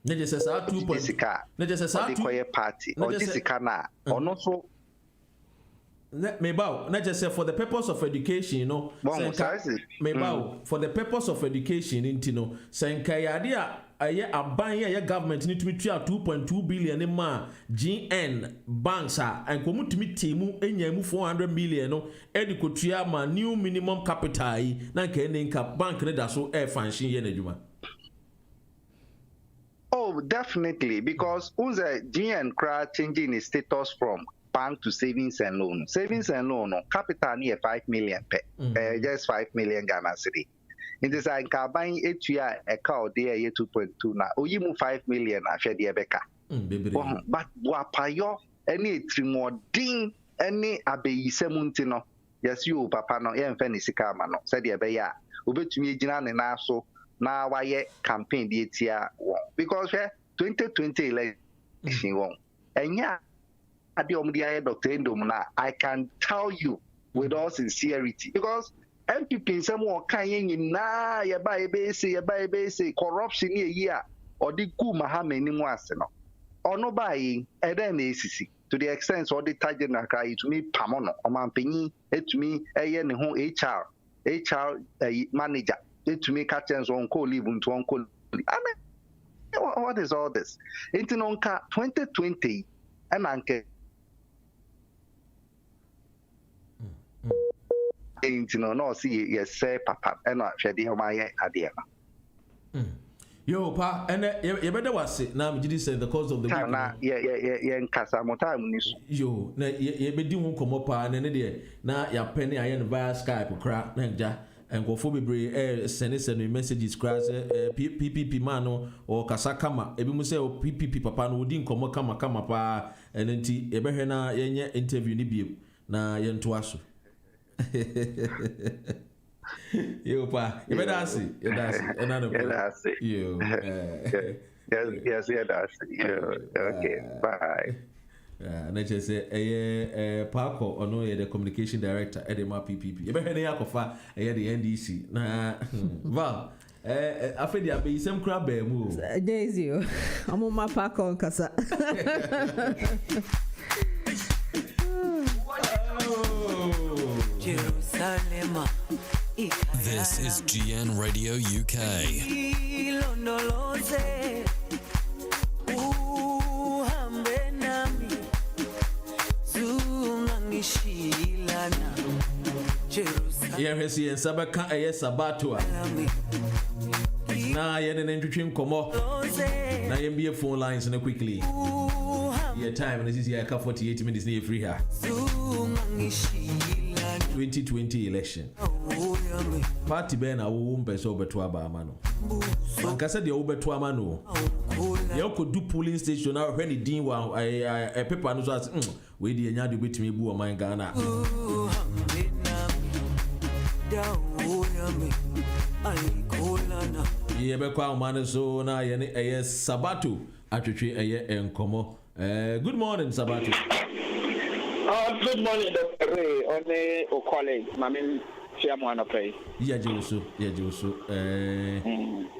ne just say 2 point ne just say 2 party or disika na ono so Mebao, not just say for the purpose of education, you know. Mebao, for the purpose of education, you know, saying Kayadia, a buying a government need to meet 2.2 billion in ma GN banks and come to meet Timu and Yamu 400 million, no, educatria ma new minimum capital, Nanka bank that so air function yenejuma. Oh, definitely, because who's a GN crowd changing its status from bank to savings and loan. Savings and loan, capital near 5 million per, just 5 million Ghana cedi. In this, I can buy 8 year a car there, 2.2 now. Oh, you move 5 million, I share the Becca. But wapayo, any trimoding, any abe semuntino. Yes, you, Papa, no, and Fenisika, no, said the Abeya. Ube to me, Jinan and Aso, now why campaign the year because 2020 election won. And yeah. I can tell you with all sincerity because MPP someone can na ya say corruption here or the coup mahame ni mwaseno or no buy then ACC to the extent or the target na cry to me pamono or mampenyi to me ne ho HR manager to me catchers on call leave to on call. I mean what is all this? Into 2020 and anke no see yes say papa and not share the my idea. Yo pa and you better was it now me say the cause of the week na yeah nkasa mo time ni so yo na ye be di ho komo pa na ne de na ya penny ayen via Skype kra na ja enkofo bebre send messages kra PPP man or kasa kama ebi mu say PPP papa no odi nkomo kama pa enti e behwe na yenye interview ni biem na ye nto aso. Yo pa, you better ask it. You yes, okay, bye. Na just say Paco ono the communication director at the PPP. You better na yakofa the NDC. Na Val afedi abe sem crab be mu. Daisy. Amo ma Paco nkasa. Jerusalem. This is GN Radio UK. Yeah, we see Sabaka Sabatua. Now, you're an entry komo. Now, you be a phone lines and quickly. Your time, and this is here 48 minutes near free here. 2020 election. Party Ben a wumbe so betua ba mano. Ankasa de obetua mano. You could do polling station now when the dean wa a paper no so we dey nya de betimi bu o man Ghana. Ye be kwa man so na ye ne Sabato atwetwe eye enkomo. Good morning Sabato. Good morning, Dr. Ray. Only o college, Mamin Chiamwana pay. Yeah, Josu.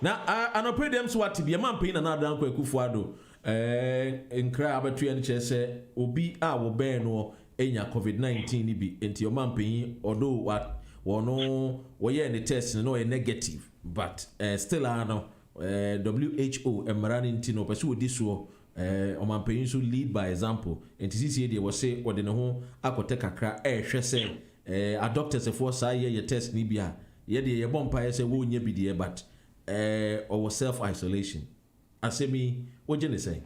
Now, I know pay them so what to be a man paying another uncle Kufuado. In crab a tree and chess, Obi our Ben or Enya COVID-19 be into your man paying, although what one no, we are in the test no a negative, but still I know WHO and Maranin Tino pursue this war. Oman paying so lead by example and to see they was say or the no akoteka kakra hwe say a doctors for say your test ni bia ye de ye bompa say wo nya bidie but or self isolation asemi what you say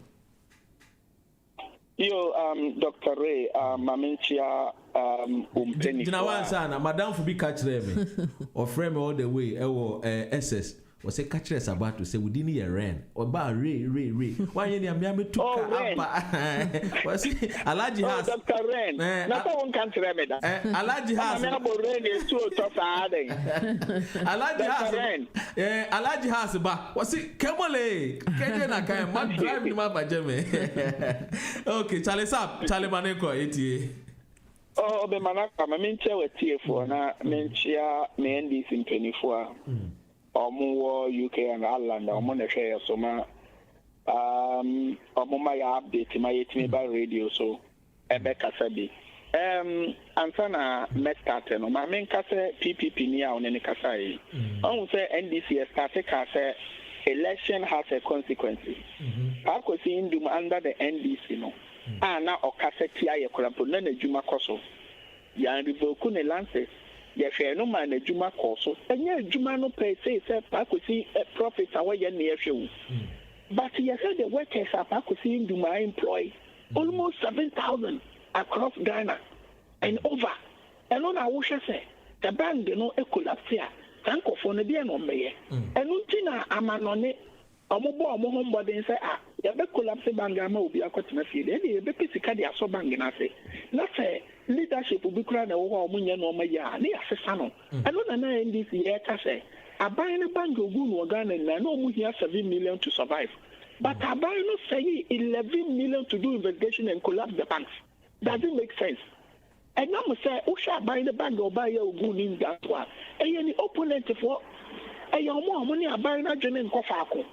yo Dr. Ray mamentia umpeni dina wan sana madam for be catch them or frame all the way SS was a catcher Sabato say we didn't hear rain or bar ray. Why any amia took was Alaji has Dr. Rain. Not one country remedy. Alaji has rain is too tough. Alaji has ba was it Kemole Kenya can man drive him up by Jeme. Okay, Charlie Maneko 80. Oh, be manaka ma menche wetie for na menchia me NDC in 24. Omo UK and Ireland omo na hwe so ma omo ma ya update ma yetimi ba radio so ebe kasa bi. Ansana start no ma men kasa PPP ni a one ne kasa yi. On say NDC start kasa election has a consequences. Akosi indum under the NDC no. Na okaseti aye korampo na adwuma koso ya revoke ne lances ya hwe no ma na adwuma koso enya adwuma no per se akosi profit awaye na yehwe but you said the workers are akosi induma employ almost 7,000 across Ghana and over and on I wish say the bank no e collapse here tankofo no de no meye enu ntina amanone omobo homebody say ya be collapse banga ma obi akotena fie de e be pesika de aso banga na say leadership obi kura na wo omunye no ya na ya sesa no eno na NDC ya ka say aban na banga ogu no Ghana na no mu hia 7 million to survive but aban no say 11 million to do investigation and collapse the banks doesn't make sense. And now say usha aban na banga oba ya ogu ni ndatwa any opponent for omo money aban na dwene nkofa akọ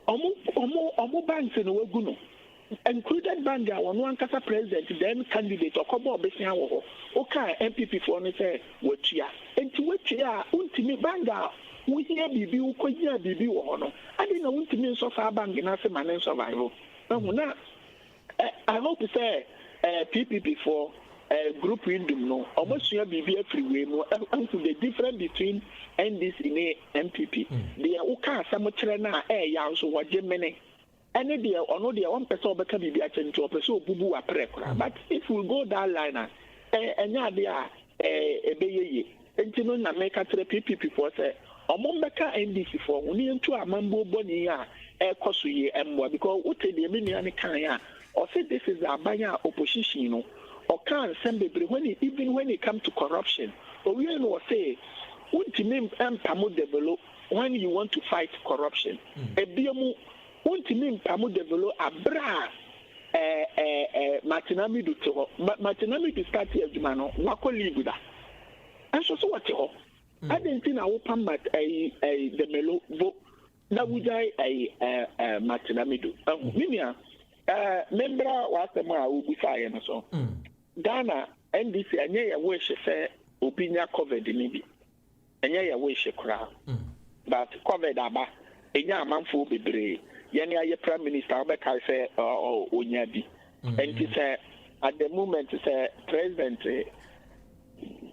Omo banks in Waguno, included Banga, one Kasa president, then candidate, or Kobo Bessia, okay, MPP for me say, what ya, and to which ya, Untimi Banga, we hear Bibi, Ukoya Bibi, or no, I didn't know Untimi so far bang in a man survival. No, I hope to say PPP for group windom, no, almost your Bibi everywhere, no, and to the difference between NDC and MPP. They are okay, some trena ya so what Germany. And they are on the 1 person become be to a person bubu a prekra. But if we go down line, and ya they are a bay, and you know, na make a PPP for say, or Mombeka NDC for only into a mambo bonia, Kosuye, and more because what the Miniani Kanya, or say this is a banya opposition, you know, or can't send even when it comes to corruption, or we know say, develop when you want to fight corruption. Ebiamu untimi mpamu develop abra Martinamidu to Martinamidu start adwuma no wako leave da. Anso so what ho. I didn't think I open the melo vo na wujai Martinamidu. Minia membra wasema a ubi fire no so. Ghana NDC anye ya wish say opinya covered ni bi. Enya ya wish kra but covered aba enya amanfo bebre yene aye prime minister obeka say onya bi and he say at the moment say president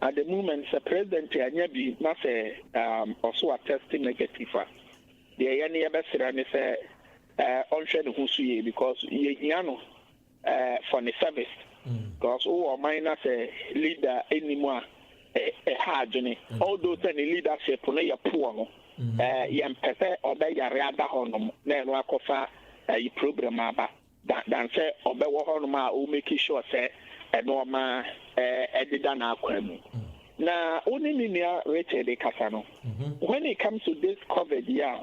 anya bi na say also testing negative the yene ya besira ne say onhwe ne husuye because ye no for the service because o minus leader anymore hard journey although the leadership no ya poor no yam pese obe yare ada honom na no akofa program aba dan say obe wo honom a o make sure say no ma edida na akwam na oni ninia Richard kasa no when it comes to this COVID year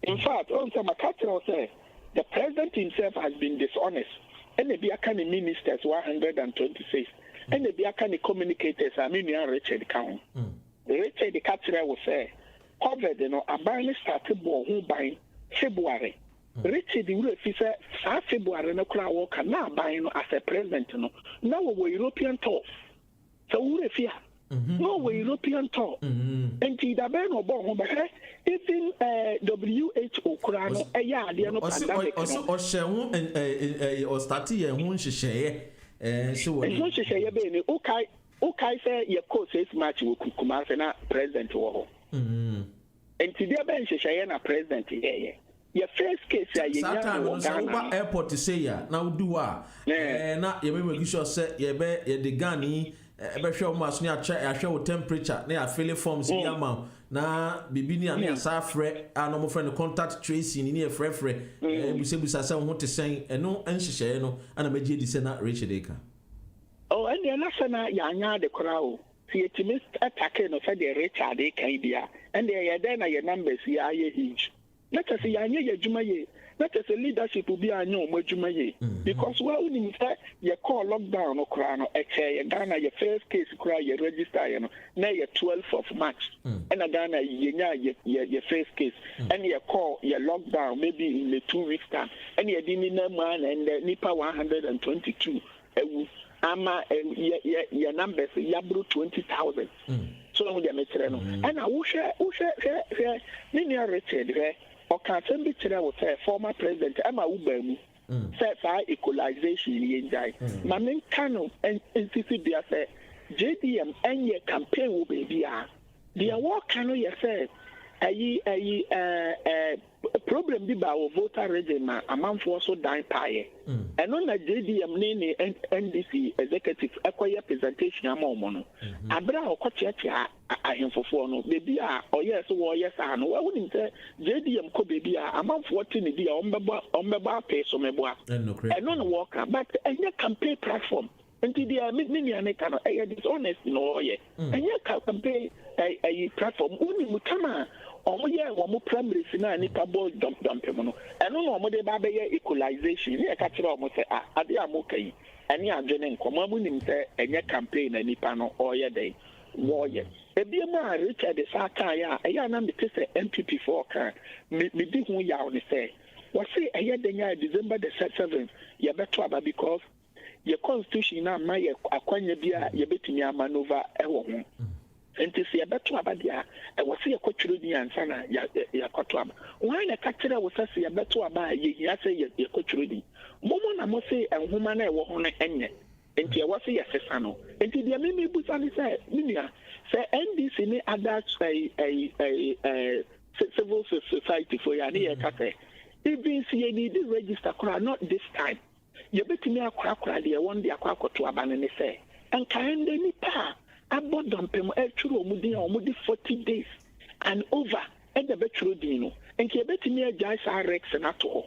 in fact on some Makatro say the president himself has been dishonest and the Biakani ministers 126 and the Biakani communicators, I mean, Richard Count. Richard the Catcher will say, COVID, you know, a buying started who buying February. Richard the officer, February, no crowd walker now buying as a president, you know. Now we're European tour. So we're fear. No, we're European tour. And the Ben or Bon, but even WHO crown, a yard, you know, pandemic. Or Shawu and or Stati and Hunch share. So and she say be okay say your coach says match with Kumasi na president wo and today ben she na president your first case ya nya no Ghana airport to say ya na do na ye make sure say ye be ye the Ghana be hwe o maso na hwe o temperature na ya fill forms bi ama na bibi ni na sa frɛ a no mo frɛ no contact tracing ni e frɛ busebusa sɛ ho te sɛn ɛno nhyehyɛ no ana magye di sɛ na Richard Eka and the national yanya the crowd see it attack no say the Richard Eka bia and the then your numbers here are huge let us say yanya yadwuma ye that is a leadership will be a new Majumaye. Because well, in fact, you call lockdown or crown, Ghana, your first case cry, you register, now you're 12th of March. And a Ghana, your first case, and you call your lockdown maybe in the 2 weeks' time, and you're dealing man and Nipa 122. Ama your numbers, Yabru 20,000. So they make it. And I wish Linear Richard, or can be with a former president, Emma Ubemu, said by equalization in Jai. Mamin Kano and NCC, say, JDM and your campaign will be the award Kano, you said, a problem bi ba wo voter regime amanfo so dan pae and on the JDM nene NDC executive akoya presentation ama no abra okocheche ahemfofo no bebi a oyes wo yes ano wa woni say JDM ko bebi a amanfo te ne bi a ombeba pay so mebo a and no work but any campaign platform until the many ane kan dishonest no ye any campaign a platform woni mutama omo primaries na nipa ball dump no eno no omo de ba be equalization ne ka kire omo say ade amokai ene adwene nkomo amunim say enye campaign na nipa no oye dey wo ye ebiema Richard Saka ya eya na me say MPP for kan me di hu ya on say what say eye denya December the 7th ye beto aba because your constitution na ma ye akwanya bia ye betumi amanova ewo ho enti se yebeto abadia e wo se yekotwiro ni ansa na yakoto aba wan na kakere wo se yebeto aba ye hia se yekotwiro ni momo na mo se enhoma na ewo ho no enye enti e wo se yesesa no enti dia mimi busa ni se minia se NDC ni other civil society for ya ni ye ka se even see you need register kora not this time yebetimi akora de won de akoto aba ne se enka ende ni pa abodom actually omudi 40 days and over at the betrudino and kebetimi ajai sa rex na to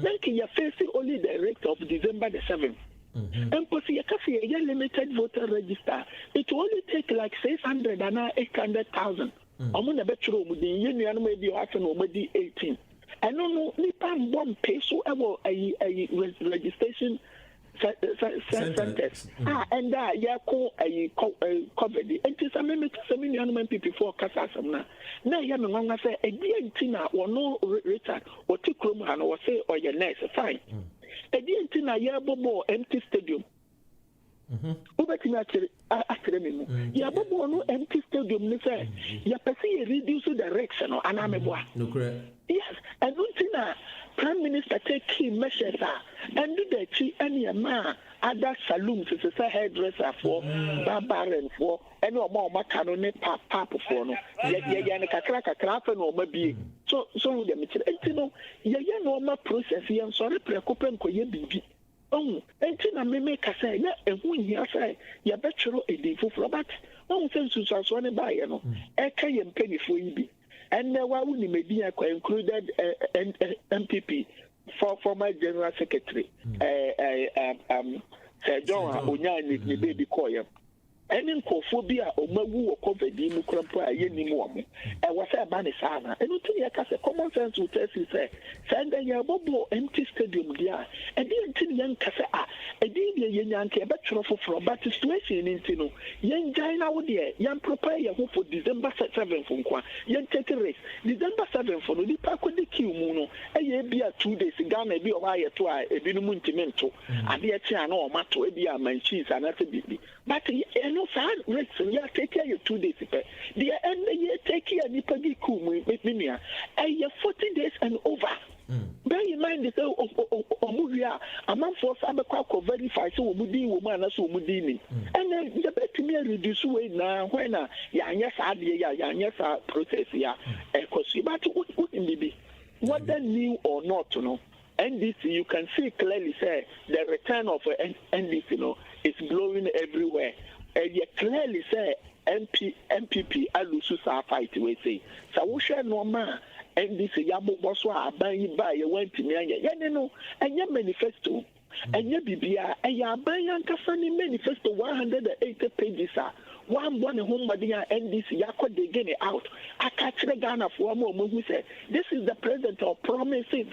then you facing only the rate of December the 7th and posi yakasi a limited voter register it will only take like 600 and 800,000 omuna betru omudi yenu anu maybe happen omudi 18 I don't know nipa bomb peso ewo a registration centers and ya ko COVID it is a minute 7 million people for kasa samna na ya me nganga say e di entina wono Richard o ti krom ha no say o ye nurse fine e di entina ya bobo empty stadium ubeti na akere me mu ya bobo no empty stadium ni say ya person reduce the direction no anameboa no correct yes and untina Prime Minister take key measures and do the chi any ma other saloons to say hairdresser for barbarian for any more macano ne pap for no ya ne kakra fa no ma bi so the material no ya no ma process ya sorry preocupen ko ye bibi enti na me make say na ehu hia say ya betwero edifo but sense so ne ba ye no e ka ye mpanifo yi bi and why would you maybe included MPP for former General Secretary John Onyani ni baby koya any cophobia or mawu or COVID in Mukrapa Yeni Mom. I was a banner sana. And until you cast a common sense will tell you say, send a yabobo empty stadium there. And then young Cassa, a dear young bachelor for but situation in Tino. Young China would there, young prepare your hope for December 7th from Qua, young take a race. December 7th for the park with the Q Muno, a year be a 2 days, Ghana be a wire to a binumuntimento, and the Chiano, Mato, a beer, my cheese, and that's a baby. But no sad rates and you take care of 2 days. The end you take care of Nipagi Kumu with Minia. And you're 40 days and over. Bear in mind the Omuria, a month for Sabako verify so Mudi woman as Mudini. And then the bet to me reduce way now when yes, I process ya because but what in be whether new or not to know. NDC, you can see clearly say the return of NDC is blowing everywhere. And you clearly say MPP alusu sa fight we say. So we share no man NDC yabo boso aban ba ye went me anya no anya manifesto anya bibia anya aban yankasa ni manifesto 180 pages one born home NDC yako they get it out. I catch the Ghana for more who said this is the president of promises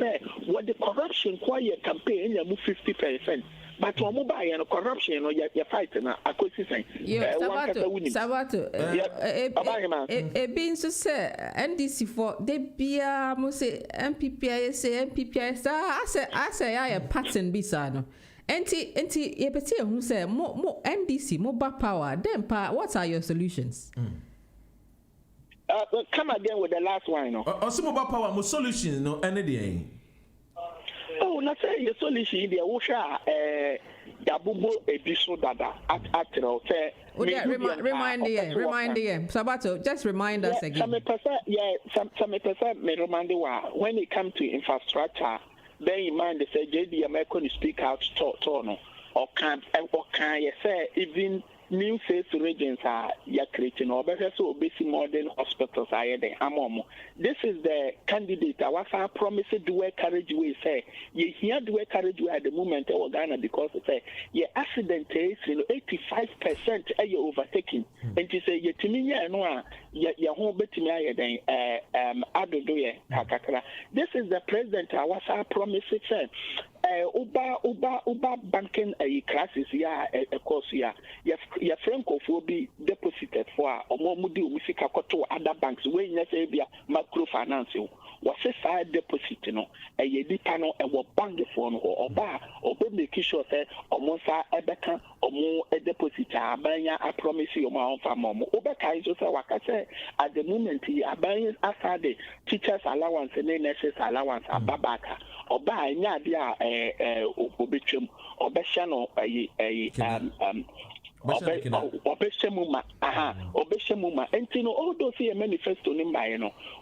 what the corruption quiet campaign you move 50%. But when you buy corruption or you're fighting, I could say, Sabato, it being so say NDC for they be must say MPPI, I say I a pattern bisano. Enti yebeti who say more NDC mobile power. Then what are your solutions? Come again with the last one. No. Also mobile power. More solutions no any day. Oh, not say your solution. The Osha Yabubo Ebiso Dada at say. Remind the Sabato. Just remind us again. Some percent may remind you when it comes to infrastructure. Bear in mind, they say JD American speak out to or can you say even new sales regions are creating or better so basic modern hospitals are there. This is the candidate. I was promised to do a carriageway. Say you hear do a carriageway at the moment or Ghana because say your accident is 85% are you overtaking. And you say you timiya no your home betimiya then adodoye. This is the president. I was promised say Uba banking crisis course your franco will be deposited for Omomudi Wisika Koto other banks where you say microfinance was a side deposit no a yedipano and what bank phone or bar or make sure that Omosa Ebeka or more a deposit abanya I promise you my own family Obeka is also what I say at the moment abanya after the teachers allowance and nurses allowance ababaka or buy Nadia obitrum or Beshano Obeshemuma, Obeshemuma, and you know all those here manifesto in by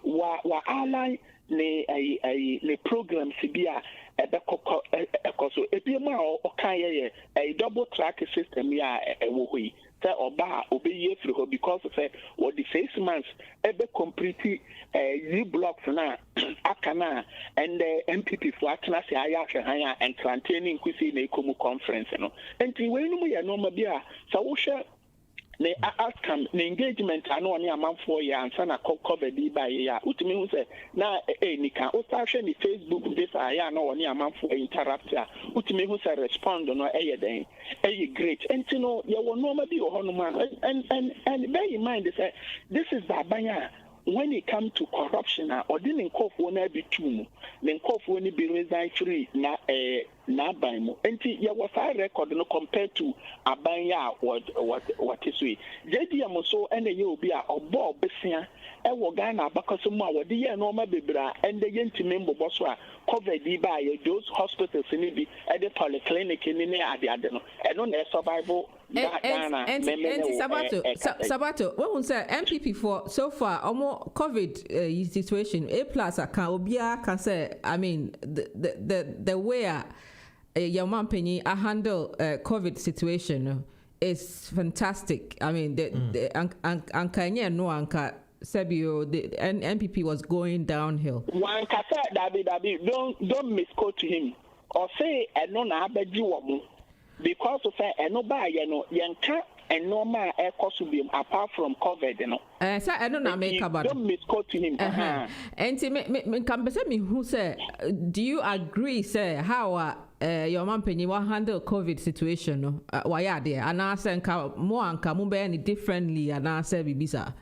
wa ally le program Sibia so a double track system ya Oba obey through because of what the 6 months ever complete new blocks now akana and the MPP for Atlas Haya and containing Kusi Nekomu conference and when we are normal beer so the outcome, the engagement, I know a month 4 years and sana covered by ya. Utimi who say na nika. Otashe ni Facebook this I know a month 4 interrupt ya. Utimi who say respond no then great. And you know you will normally and bear in mind say this is the abanya. When it comes to corruption, or didn't call for be two, then call for any be resign free na by mo. And there was a record no compared to Abanya what is we. JD Amoso and the Yobia or Bob Bessia, and Wagana Bakasuma, what the year normal bibra and the Yentimembo Boswa covered by those hospitals in Ibi at the polyclinic in the Adiadano. I don't have survival. And Sabato, what was say MPP for so far almost COVID situation A plus can say I mean the way your man Penny handle COVID situation is fantastic. I mean the Ankanya no Anka Sebio the MPP was going downhill. One kasa Dabi don't misquote him or say no na abeji because of and no buy yanka and normal air cost will be apart from COVID so I don't make about don't misquote him and me who say do you agree say how your man Penny will handle COVID situation why are there and I say more and come any differently and I say bibisa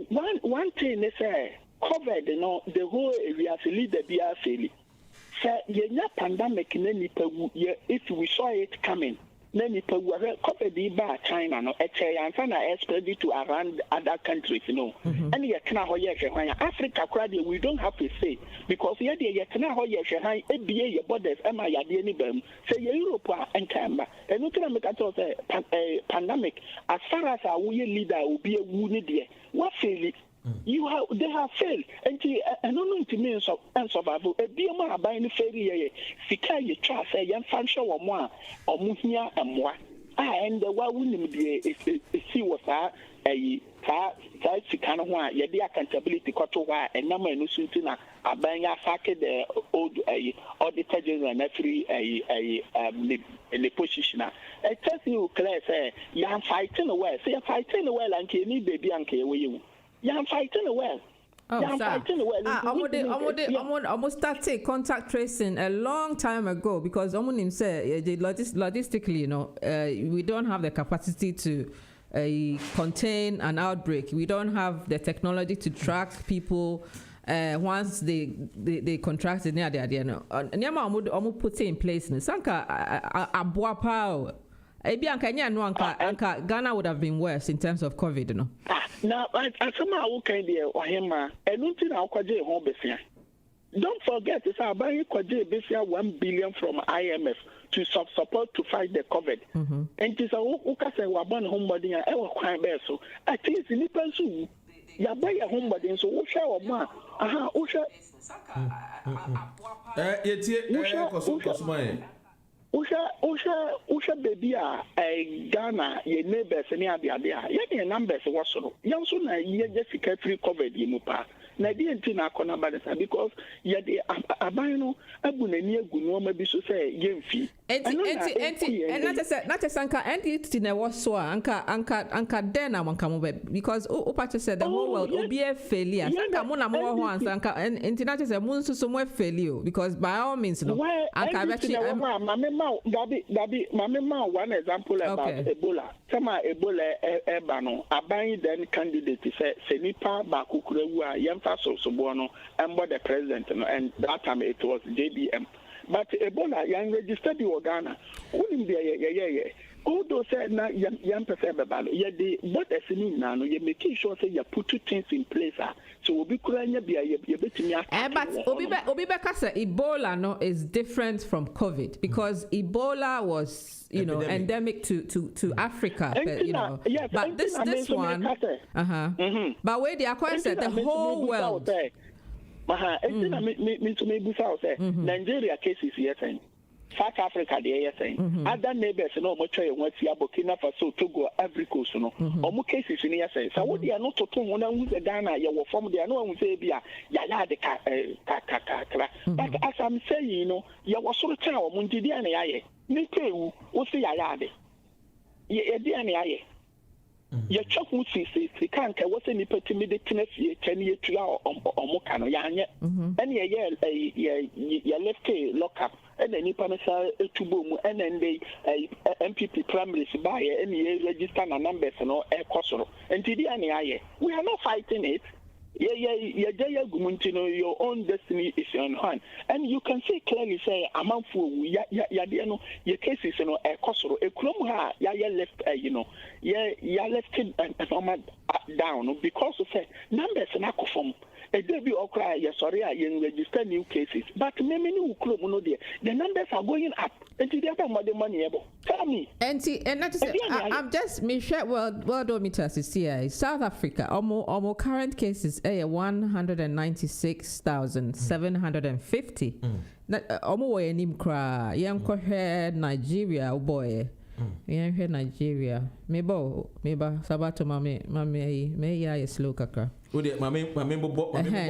one thing they say COVID the whole area lead the BRC Yenya pandemic if we saw it coming, then it COVID by China no and spread it to around other countries, And you can Africa we don't have to say because you can your borders say Europe and Canada. And look at pandemic as far as our leader will be a wounded what fail they have failed and don't to mean and survival a dear man buying failure sika you trust a young function or more or muhia and more and the one wouldn't be see was that a kind of one, yeah, the accountability control and number no suntina, a banya fake the old auditor general and every a position. I tell you, Claire, say, you're fighting away, say, you're fighting away, and you need baby and you. You're fighting away. Oh, almost started contact tracing a long time ago because Omonim said logistically, you know, we don't have the capacity to contain an outbreak. We don't have the technology to track people once they contracted near the idea. No, Nyama put in place. Sanka abuapao. Anka Ghana would have been worse in terms of COVID, you know. Now, I somehow kind of him, and nothing I'll call home besia. Don't forget, it's our buying besia 1 billion from IMF to support to fight the COVID. And it's a Ukasa Waban homebody and our crime so. I think it's in the person. You buy a homebody, so Usha or Ma. Aha, Usha. Usha baby Ghana ye neighbors ni adia ye numbers was so yanso na ye just free covered ye mupa na di enti na akona badesa because ye de aban no abu na ni agu no ma bi so say ye mfi enti not sanka enti na was so anka den na wanka mo because upa said the whole world obi e failure sanka mo na mo ho sanka enti na say mo nso so mo failure because by all means no anka Dabi, Mamma, one example about Ebola. Sama Ebola Ebano, a buying then candidate said Senipa Bakukurewa, Yemfaso Sobono, and what the president, and that time it was JBM. But Ebola, young registered you Ghana. Wouldn't be yeah. Although said na young percebable, yet the what as in now, you're making sure say you put two things in place. So we'll be crying be a bit me. But Obibeka said Ebola no is different from COVID because Ebola was endemic to Africa, you know. Yes, but this one, But where the acquired said the whole world. Nigeria cases yes. South Africa, the saying other neighbors, no much what's Burkina Faso, Togo, Ivory Coast, no, or cases in the say. So what they are not to one who's a Ghana, you were from the no one say, Yala the kakra. But as I'm saying, you know, you were so tell Mundidiana, Niku, what's the Yalade? Ye, your chop would see, can't care what's any timid 10 years to our Mokano Yanya, and ye left a lock up. And then you panasa to boom, and then they MPP primaries by any register and numbers and all air cost. And today, we are not fighting it. Your own destiny is on hand. And you can see clearly say, among fool, your cases, a cost, a crumha, left, left it down because of numbers and acroform. A debut or cry, sorry, I register new cases. But many new club, the numbers are going up. And to the other money able. Tell me. And that is I'm just Michelle Worldometers is here. South Africa, almost current cases 196,750. Almost enim cry. Young Nigeria, boy. Yeah, Nigeria. Maybe Sabato may I slow kaka.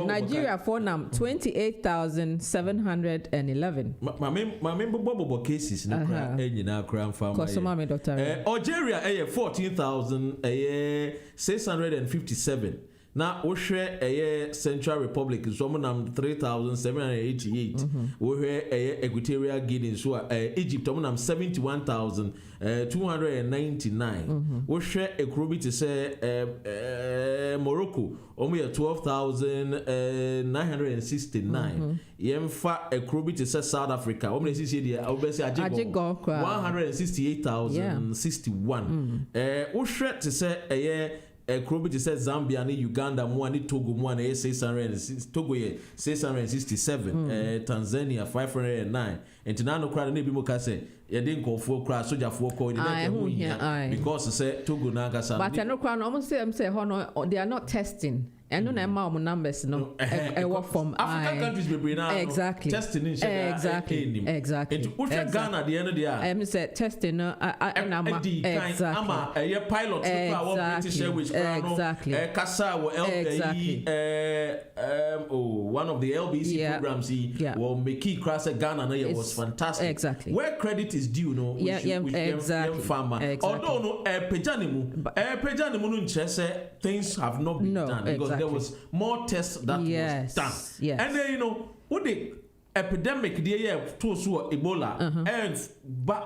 Nigeria for nam 28,711. My member cases no crime farm. Algeria 14,657. Now, we share a Central Republic, Somonam 3,788. We share a Equatorial Guinea, so Egypt, Somonam 71,299. We share a Krubi to say Morocco, only 12,969. Yemfa a Krubi to say South Africa, only see obviously 168,061. We share to say a Krobit says Zambia, Uganda, Mwani, Togo, Mwani, 606, Togo, 667, Tanzania, 509. And Tinano crowd, maybe Mokase, you didn't call for crash, soldier for coin, because say Togo Nagasa. But I know crown almost say, they are not testing. And no more numbers no work from African countries be now exactly testing exactly and Ghana at the end of the year I said testing exactly a pilot exactly Kasa one of the LBC programs will make Krasa Ghana was fantastic exactly where credit is due no exactly farmer although no pejanimu no interest things have not been done because there was more tests that was done and then what the epidemic the year to so Ebola and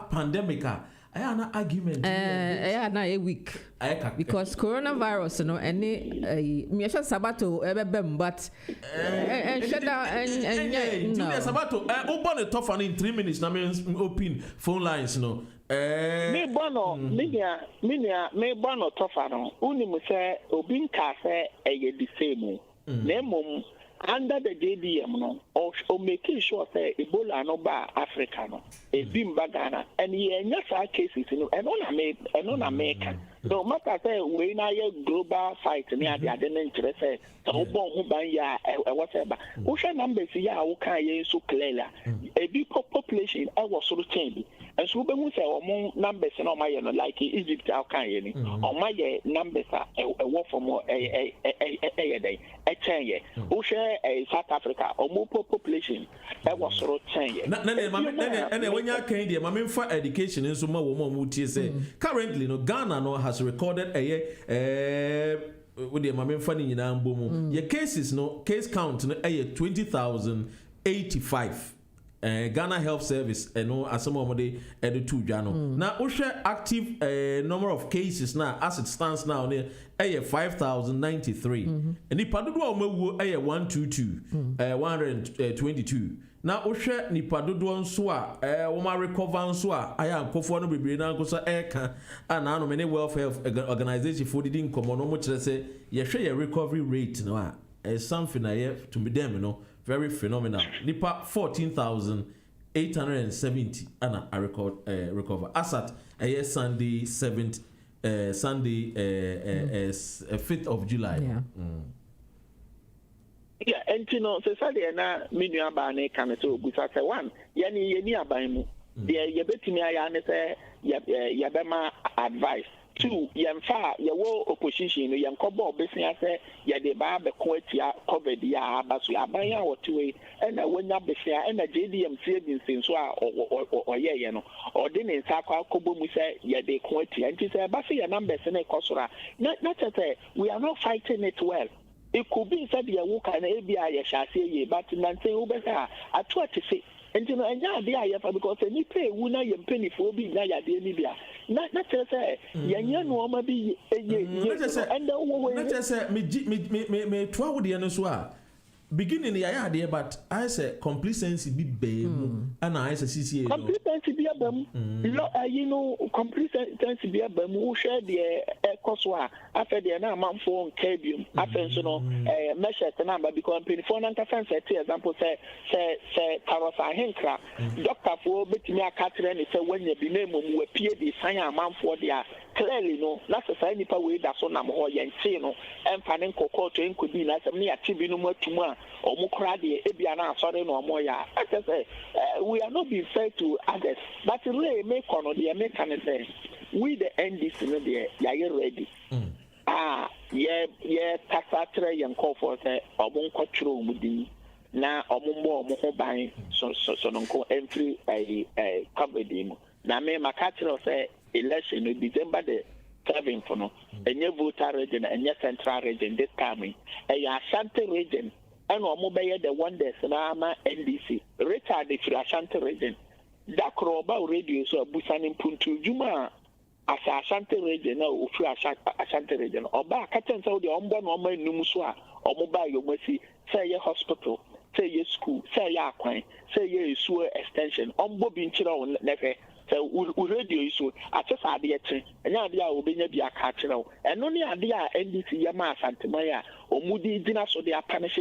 pandemic I have an argument. A week because coronavirus, me Sabato but shut down and Sabato open the top and in 3 minutes. I mean, open phone lines, me bono, me bono tofano. Unimu say obin cafe the same. Nemum. Under the JDM, no, or making sure say Ebola no ba Africa no, a bimba Ghana, and yes, cases, and on American. No matter say we na global fight near the other interest, so whatever. Usha numbers ya okay so clearly. A big population I was sort of changing. And so when we say among numbers no my like Egypt okay or my numbers are a work for more a day a 10 year. Usha South Africa or more population I was sort of 10 years. And when you came there, my for education in some more say currently no Ghana no has recorded with the mammy funny in Amboom. Your cases no case count no 20,085. Ghana Health Service and no as some of the 2 Jano. Now Usha active number of cases now as it stands now near 5,093. And the Padudu Omewu 122. Now Usha ni Padudu Nswa Oma recover Nswa aya nkofo no bebre na nkoso eka ana no many welfare organization for the din komo no mo kire say ye hwe ye recovery rate no something to be them very phenomenal. Nipa 14,870 and I recover. Asat Sunday 7th Sunday 5th of July. Yeah, and Saturday na menu abane kan so gusa say one yeni abane the yebetimi aya say yabema advice. 2 yemfa yewo opposition no yemkobo obesia say ye de ba be ko atia covid ya abaso aban ya wotiwe na wonya besia na JDM savings so a oyeye no ode ne nsa akobo mu say ye de ko atia nti say ba say your numbers na ekosora na say we are not fighting it well. It could be said the work and ABI ye but nansen ubesa atu say and anya dey ayefa because any pay wuna ye penny for bi na ya dey ni bia na say yanya no ma bi and na say me twa wo de no so a beginning ya there but I say complacency be bam and I say CCA complacency be bam complacency be bam who share the ekoswa after the na manfo nkabium after so no measure number because penny for na fancy example say Karosa Henkra doctor for betimi akatere ni say when you be name mu apie di san amanfo dia clearly no na say nipa we da so na mo yente no emfa ne nkokọ to enkodi na say me atibi no matumu a omukra de ebia na asore no omo ya say we are not being fair to others but really make on the mechanism we the NDC no there ya ready ye tasatre yen call for say obon kwatro mudi na omumbo omo ban so no ko entry covered him na me makatro say election no December the 7th no enye voter region enye central region this coming Ashanti region and omobeye the wonders na ama NDC Richard the Ashanti region that kroba radio so busani puntu juma as Ashanti region na ofu Ashanti region oba katen say the ombo no ma num so a omoba yomasi say ye hospital say ye school say ye akwan say ye esuo extension ombo bi nchira on nefe say radio so atse sa ade eche enya ade a obenya bi aka kire o eno ne ade a NDC ye ma asanteman a omudi dina so de apanish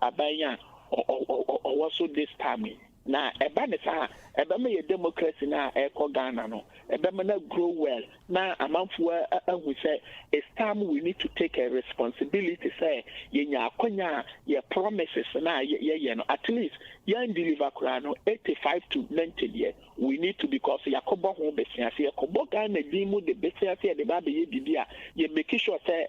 abanya o so this time na eba ne sa eba me democracy na eko Ghana no eba me na grow well na amanfo ahu say it's time we need to take a responsibility say yenya akonya ye promises na ye no at least yan deliver kura no 85 to 90 years we need to, because yakobo ho besiase yakobo Ghana dimu de besiase de ba be ye bibia ye make sure say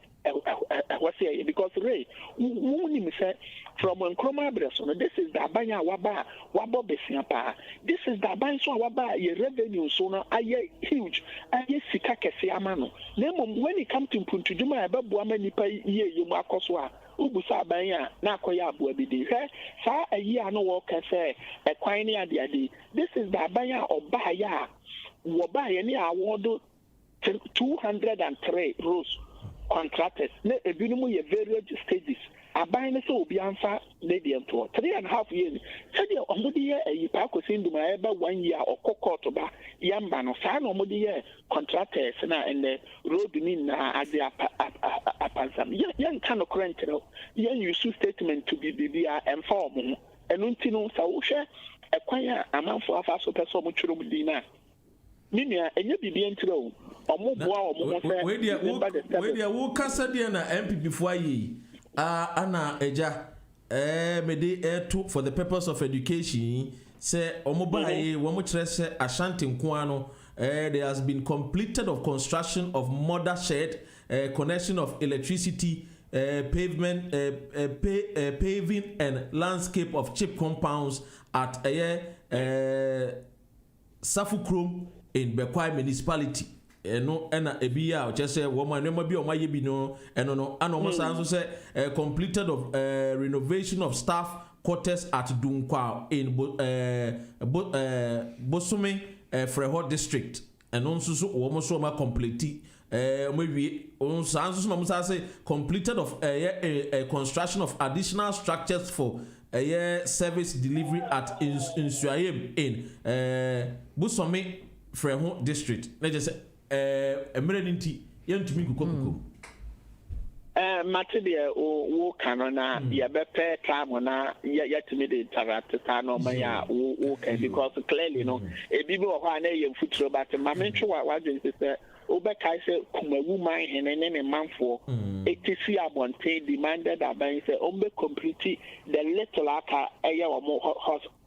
what's here because Ray we say from Nkrumah Breso, this is the abanya wabo besiapa. This is the abanya so waba ye revenue so no aye huge aye sika kese amano. Nemo when it come to Mpuntujuma ebe buama nipa ye yemu akoswa ubusa abanya na akoya abu abidi. He sa aye ano wo kese ekwan ni ade. This is the abanya obaya woba ye ni award 203 rows contractors. Ne ebinumu ye various stages. Abine so be answer medium to 3.5 years. Said the omudi a pako sinduma eba 1 year or cocoto ba yamba no sa no omudi contractors na and the road mean ade apazam. Yan kind of current yan use statement to be inform and untino sa ushe e kwanya amanfo afa so person mo twero mudina. Minia enye bibi entro omo boa omo fe we dia wo kasa dia na MPP fo ayi ana eja mede to for the purpose of education say omobaye wo mo kire se Ashanti nko ano there has been completed of construction of mother shed, connection of electricity, pavement, paving and landscape of chip compounds at Safukrom in Bekwai municipality. No, ena ebia o chese woman no bi o maye bi no eno no ana o so say completed of renovation of staff quarters at Dunkwa in Bosome Freho district and on so wo so ma complete maybe on so no say completed of construction of additional structures for service delivery at Insuayem in Bosome Freho district. Let's just say emergency yantumi kuko Matibia wo kanona ya bepe time na yatimi de tarata no ma ya wo kan because clearly no ebi bi wo ho na ye mfuturo but ma mentwe wa dwen se obekai se kumawu man hene ne manfo etisi abonte demanded aban se ombe complete the little aka eye wo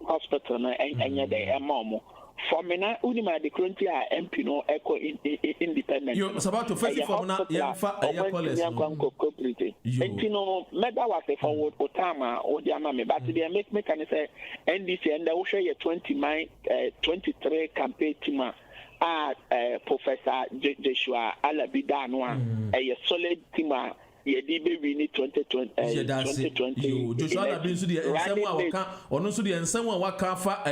hospital na enya de emamo for me na unima de currently MP no eco independent you about to face for na ya fa ya college no mega was forward otama o dia ma me but they make can say NDC and they share 23 campaign team Professor Joshua Alabida no a solid team yedi be win 2020 you Joshua Alabida so the ensem a waka ono so the ensem a waka fa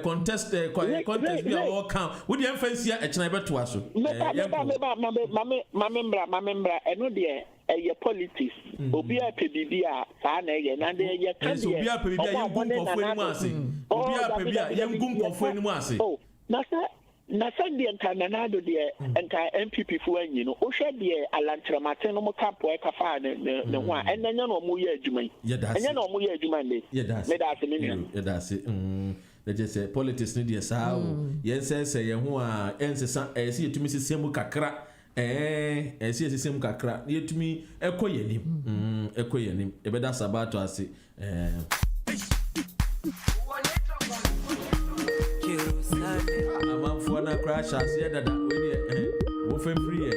contest bi a waka wo the emfancy e chena beto aso mamembra eno de eye politics obi a pebibia sa na eye na de eye kan de obi a pebibia yengu nkofo enimu ase obi a pebibia yengu nkofo enimu ase na Sunday ntananado de nka MPP fu anyi no o hwe de alantramate no mo camp e ka fa ne ho a enanya no mo ye adwuma enya no mo ye adwuma ne me da se me they just say politics ni de saa o yen say ye ho a ensesa ese yetumi sisem kakra ese sisem kakra yetumi ekoyenim ebeda sabato ase na crash as here that we free.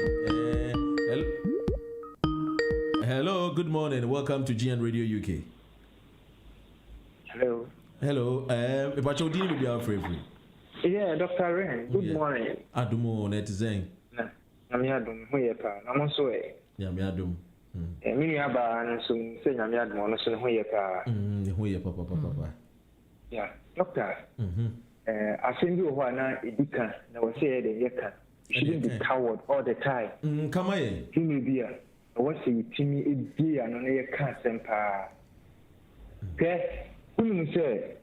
Hello, good morning. Welcome to GN Radio UK. Hello. About your deal with your free. Yeah, Dr. Ren. Good morning. Adumo netizen. Nyame adum ho ye pa. Na mo so e. Nyame adum. Mini aba no so se nyame adum no so ho ye pa. Ho ye papa. Yeah, Doctor. Assemble who na edika na we say the yeka shouldn't be coward all the time. Come on. Timi bia we say timi ebia no na yeka sempa. Ke unu say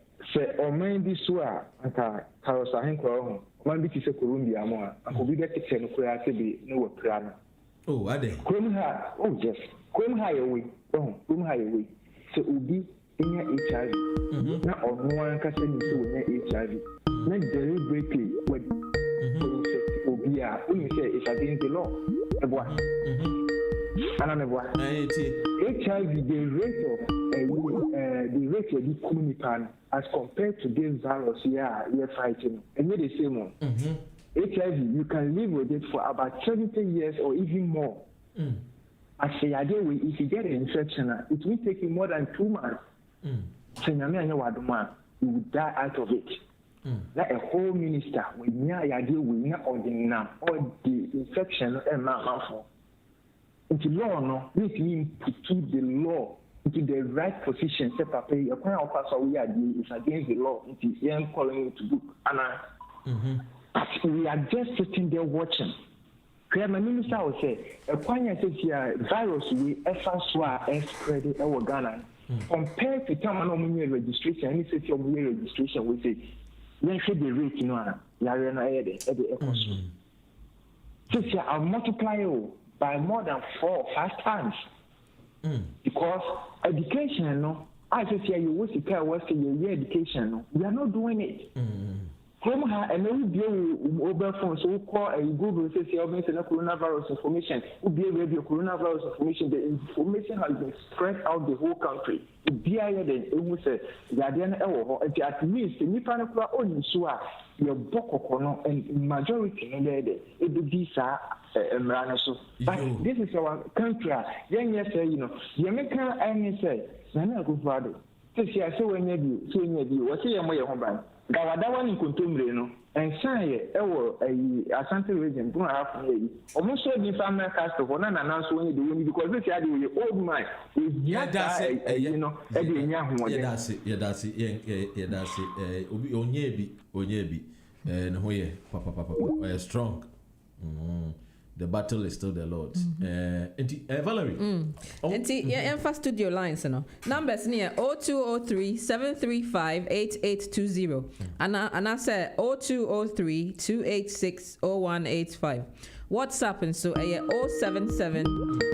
o man bi so a aka karosa hen kwa ho. Man bi ti se Colombia mo a akobi be tete no kura se bi no we pra no. Oh, ade. Krom ha, oh yes. Krom ha ye we. Oh, krom ha ye we. So obi ɛnya HIV na ɔno ankasa ne sɛ wɔnya HIV na deliberately wɔde infect obi a wonim sɛ it's against the law ɛboa HIV, the rate of the community as compared to this virus we're fighting, and we're the same one. HIV, you can live with it for about 70 years or even more. As the idea, if you get an infection, it will take you more than 2 months. So you will die out of it. Like a whole minister, when you idea we not ordinary or the infection and harmful. Into law, no, this means to keep the law into the right position. Say, Papa, your kind of person we are doing is against the law. It is young calling you to book. And we are just sitting there watching. My minister will say, a point says here, virus we ever saw spread it over Ghana. Compared to time on registration, any city of registration, we say, when should the rate, you know, Yarena at the economy. So, I'll multiply by more than 4 or 5 times. Because education, no, I just say you wish to care what's your education, no, we are not doing it. From her, and then we deal with mobile phones, so we call a Google says, you're missing coronavirus information. We deal with your coronavirus information. The information has been spread out the whole country. The BIA, then it was a Guardian, at least the Nippon only so your book and majority in there, it be visa. But this is our country. Young yes, you know, the American and say, Nana go father. So she I say when you what say your home. Gawadawa in Kuntumbre, and say, Asante region, 2.5 years. Almost so the family cast of one and announce when you do because this is the old man. That's it, you know, that's it. Onyebi, and where Papa, strong. The battle is still the Lord's. Valerie. Enfa studio lines, you know. Numbers near 0203 735 8820. And I said 0203 286 0185. WhatsApp and so 077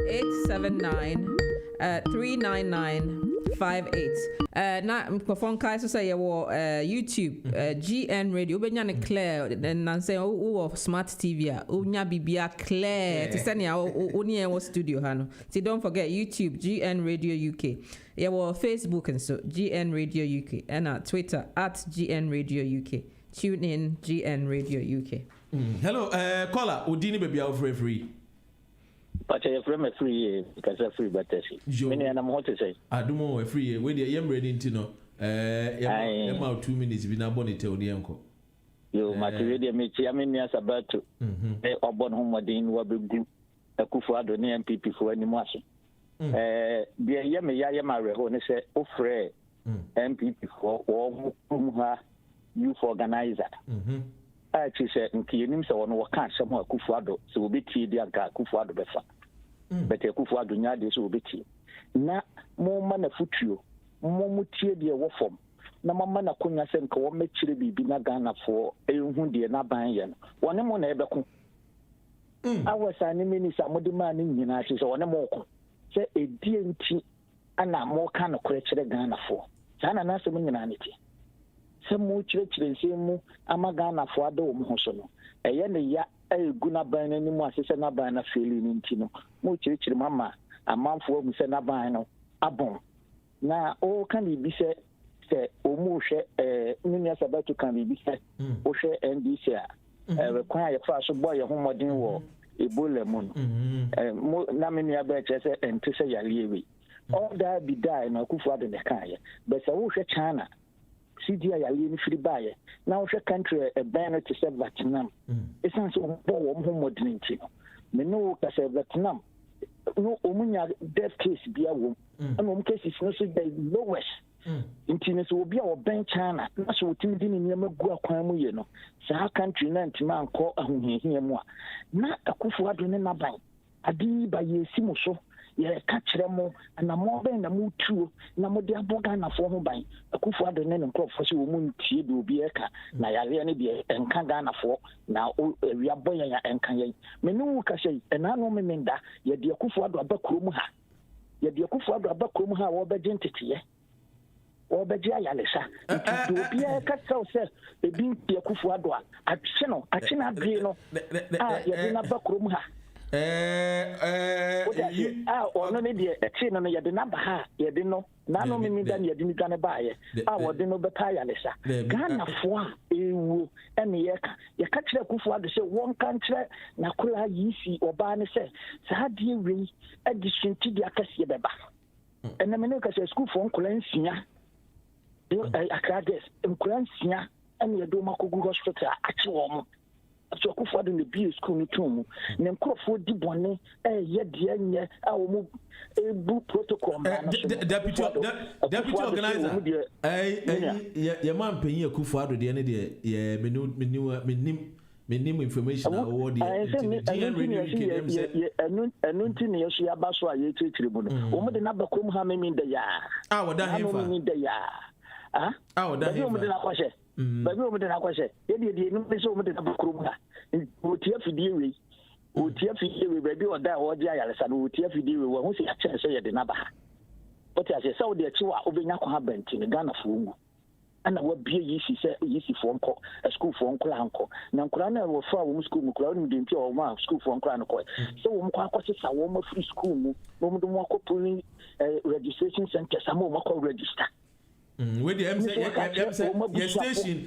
879 39958. Na microphone kai so say YouTube GN Radio obenya ne clear and say o smart TV onya bibia clear to send ya oni e studio ha no. See, don't forget YouTube GN Radio UK. Facebook and so GN Radio UK and Twitter @GN Radio UK. Tune in GN Radio UK. Hello caller odini baby out free. But I have a free because I'm free, but many and I'm what to say. I do more free. When the young ready to know, about 2 minutes, we now bonnet tell the uncle. You might read me, I mean, yes, about to or born home within what we do a Kufuado near MPP for any motion. Be a yammy Yamare, when I say, oh, Frey, MPP for all youth organizer. Actually said, and Kianim so on what can't somewhere Kufuado, so will be tea, dear Kufuado Befa. But a Kufuado Yadis will be tea. Na more mana futu, more mutia dear waffle. Na mamma kunya sen ko me chire bibi na Ghana for ehun de na ban ye no. Wone mo na ebeku. Awasa ni minisa mo de man ni nyina chi so wone mo ko. Se edie nti ana mo ka no kore chire Ghana for. Sa na na se mo nyina ni ti. Se mo chire nse mu ama Ghana for ado mo ho so no. Eye ne ya egu na ban ni mu asese na ban na feli ni nti no. Mo chire mama amanfo mu se na ban no abon. Na o kan bi se omu hwe nunya sabatu kan bi se o hwe NDC a kwan ya fa so boy ho modin wo ebola mu no na me nua ba che se ente se yalewe all that be die na Kufuado de kan ye but se wo hwe China CDI yale ni firi baye na wo hwe country ban to se Vietnam esan so bo wo ho modin nti no me no ka se Vietnam no omunya death case bia wo and cases no so the lowest intimacy will be our bank China. That's what we did in Yamagu Aquamu, you know. Sa country, Nantiman call a here more. Not a Kufuado in my bank. A D by ye Simoso, ye catch them more, and a more than a mood too. Namodia Bogana for home bank. A Kufuado and crop for you moon tea will be a car. Nayariani be and Kangana for now. We are boy and Kanye. Menu Cashay, and I know Menda, yet the Kufuado Abakumuha. Yet the Kufuado Abakumha or the identity. ɔbɛgye ayalesa nti obiara ka kyerɛw sɛ ebi mpie Akufo Addo a akye no adwene no a yɛde n'aba kurom ha ɔno ne deɛ ɛkye no yɛde n'aba ha yɛde no n'ano mimi da ne yɛde ne dwane baayɛ a wɔde no bɛka ayalesa Ghanafoɔ a ɛwuo ɛne yɛka kyerɛ Akufo Addo sɛ wɔnka nkyerɛ n'akora yisi ɔbaa ne sɛ saa adeɛ wei adi suntidi akɛseɛ bɛba ɛnam ne ka sɛ skuulfoɔ nkora nsia Accra Girls nkora nsia ɛne yɛde wɔn akɔgu hospital akye wɔn mo so Akufo Addo ne bi school no tomu ne nkurɔfoɔ di bɔne ɛyɛ deɛ nyɛ a wɔn ebu protocol ma no so deputy organizer yɛ man panyin Akufo Addo deɛ ne deɛ yɛ menim information award deɛ ɛno nti ne yɛso yɛaba so a yɛkyerɛkyerɛ mu no wɔn de n'aba kurom ha memi da yaa wɔda hefa memi da yaa wɔda hefa wɔn de n'akɔhyɛ baabi wɔn de n'akɔhyɛ yɛdeɛ no bi sɛ wɔn de n'aba kurom ha wɔtia fidie wei baabi ɔda a wɔgye ayaresa no wɔtia fidie wei wɔn ho sɛ yɛakyerɛ sɛ yɛde n'aba ha wɔte aseɛ sɛ wɔde akyi a wɔbɛnya kɔ ha bɛnti ne Ghanafoɔ wu ana wabie yisifoɔ nkɔ schoolfoɔ nkɔla nkɔ na nkɔla no wɔfa wɔn school mu kɔla wɔn de nti wɔn a schoolfoɔ nkɔla no kɔ sɛ wɔn kɔ akɔsesa wɔn afiri school mu wɔn de wɔn akɔ polling registration center sama wɔn akɔ register with the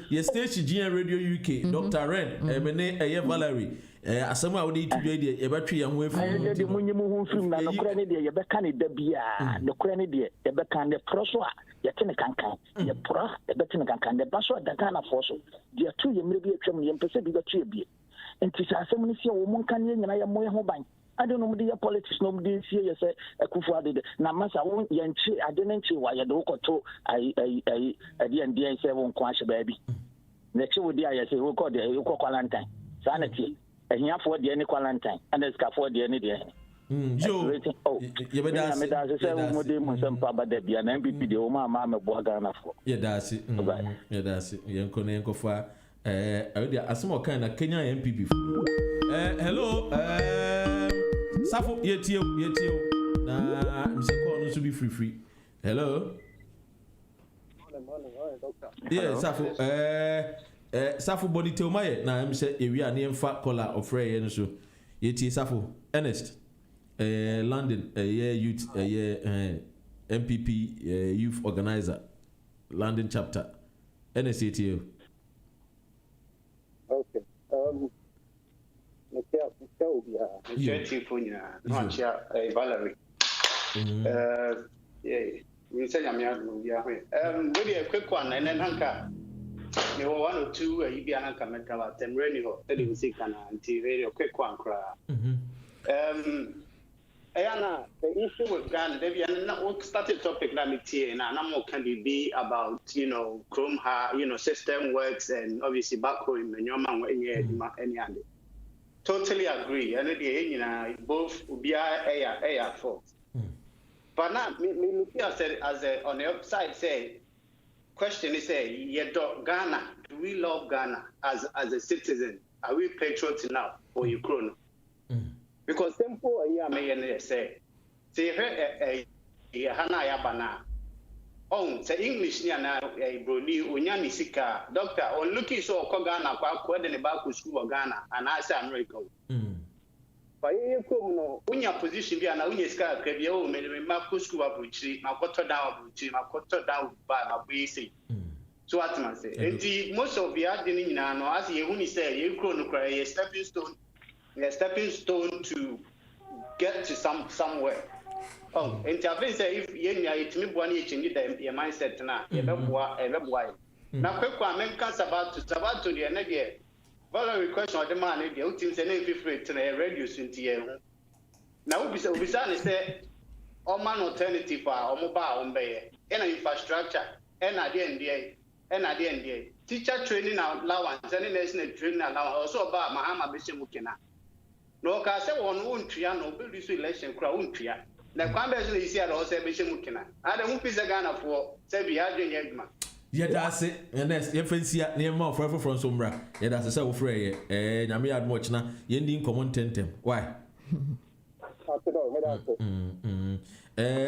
your station GN Radio UK Dr. Ren Emene Valerie asama wo dey to be dey e betwe yan ho afi ayi de munyi mu ho film na no kora ne de ye beka ne da bia ne kora ne de ye beka ne proso a ye tene kankan ye pro ye betene kankan ne baso da Ghana force de to ye mre bi atwam ye mpese bi betu bi enti sa asem ne sia wo mun kan ye nyina ye mo ye ho ban ade no mde ye politics no mde sie ye se Akufo Addo na masa wo ye nchi ade ne nchi wa ye de wokoto ai ade ndie se wo nko ahye ba bi na chi wo di aye se wo ko de wo quarantine sa na tie ehiafoɔ deɛ ne quarantine ana skafoɔ deɛ ne deɛ yo yɛbɛda ase sɛ wo mode mu nsɛm pa ba da bia na MPP deɛ wo ma mɛboa Ghanafoɔ yɛda ase yɛnkɔ na yɛnkɔfa ɛwode asɛm ɔkan na Kenya MPP hello Safo yɛtie na msɛ kɔɔ no nso bi free hello yeah Safo Safo body tell my na am say area na yemfa collar of rare no so yeti Safo Ernest London youth MPP youth organizer London chapter Ernest yeti okay Valerie we say I'm a quick one and then hanka me one or two you be an kamera them really hot they music and anti radio quick one cry Ayana the issue with Ghana they not started topic that me tea and I'm can be about Chrome system works and obviously back home in your man any other totally agree and the both be a fault but now me look as a on the upside say question is Ghana, do we love Ghana as a citizen? Are we patriots enough for Ukraine? Because simple may say Hana Yabana. Oh, say English na Bruni Unyani Sika, doctor, on looking so Ghana, quite in the back of school of Ghana, and I say America. But you come when your position be an Unisca, Kebio, Marcus Kuabuchi, Makoto down, Makoto down by my basic. So what I say, and most of the Adini no, as you only say, you couldn't cry a stepping stone to get to somewhere. Oh, and I've say if you me one each in your mindset now, everywhere. Now, quick one, men can't about to the energy. Valerie question the man the ultimate say free to radio sunti now we say all man alternative or mobile on bay and infrastructure and at the end teacher training allowance and national training allowance also about Mahama Bishimukina no ka say one won't tria no build this election crowd won't tria na kwambezi is here also Bishimukina I don't pizza Ghana for say be hadwin yedma that's it and that's FNC near more forever from Sombra. Yeah, that's a self free. Nyame ad much na yendi common tentem. Why?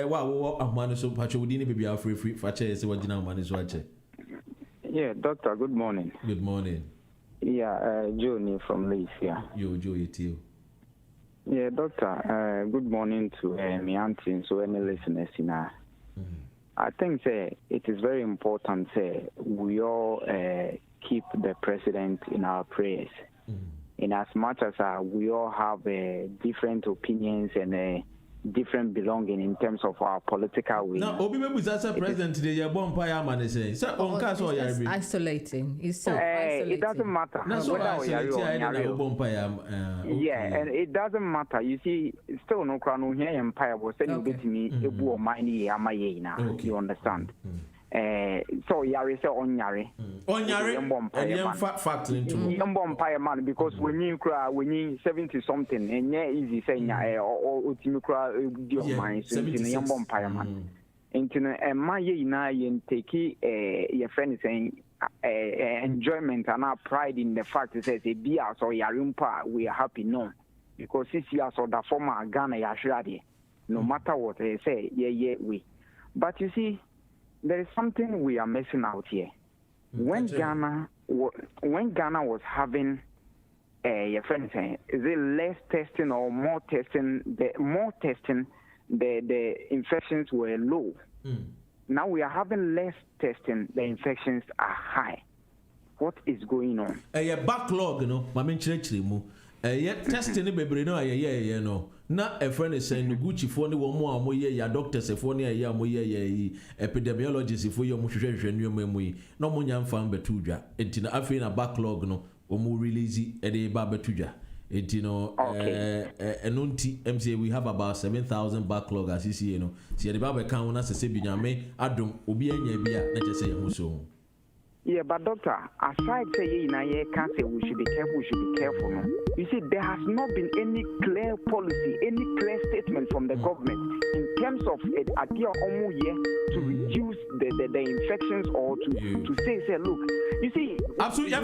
Wow, I'm so patch with any baby free for chase what you know man is watching. Yeah, doctor, good morning. Good morning. Yeah, Johnny from Leeds here. Yo, Joey too. Yeah, doctor, good morning to me auntie and so any listeners in our. I think it is very important we all keep the president in our prayers. In as much as we all have different opinions and different belonging in terms of our political way. Now, Obi Mebu is president today. You're born by man is saying, "Sir, on cast or It's isolating. It's so isolating. It doesn't matter. That's what I said. Yeah, and it doesn't matter. You see, still no crown here empire was sending bit me a boo money. You understand? So Yari say on Yari. On Yari, and fact into empire man because when you cry, when you 70 something, and yeah, easy saying or Timukra, your mind, in empire man. And my and take your friend saying enjoyment and our pride in the fact that says a beer or Yarimpa, we are happy no. Because 6 years or the former Ghana Yashadi, no matter what they say, we. But you see, there is something we are missing out here. When Ghana was having your friend saying, is it less testing or more testing? The infections were low. Now we are having less testing. The infections are high. What is going on? A backlog, you know. Mami chile mu. Yet testing the baby no no. Na a friend is saying Gucci for the one more ya doctors for near ya epidemiologists for your mushroom new memory. No munyam fan betuja. Etina afina backlog no omu release a day babetuja. Etino enunti MCA we have about 7,000 backlog as you see, you know. See the Bible count as a sebinyame adum obi enya bia na just say so. Yeah, but doctor, aside say can't say we should be careful, no? You see, there has not been any clear policy, any clear statement from the government in terms of idea to reduce the infections or to say look, you see, absolutely no,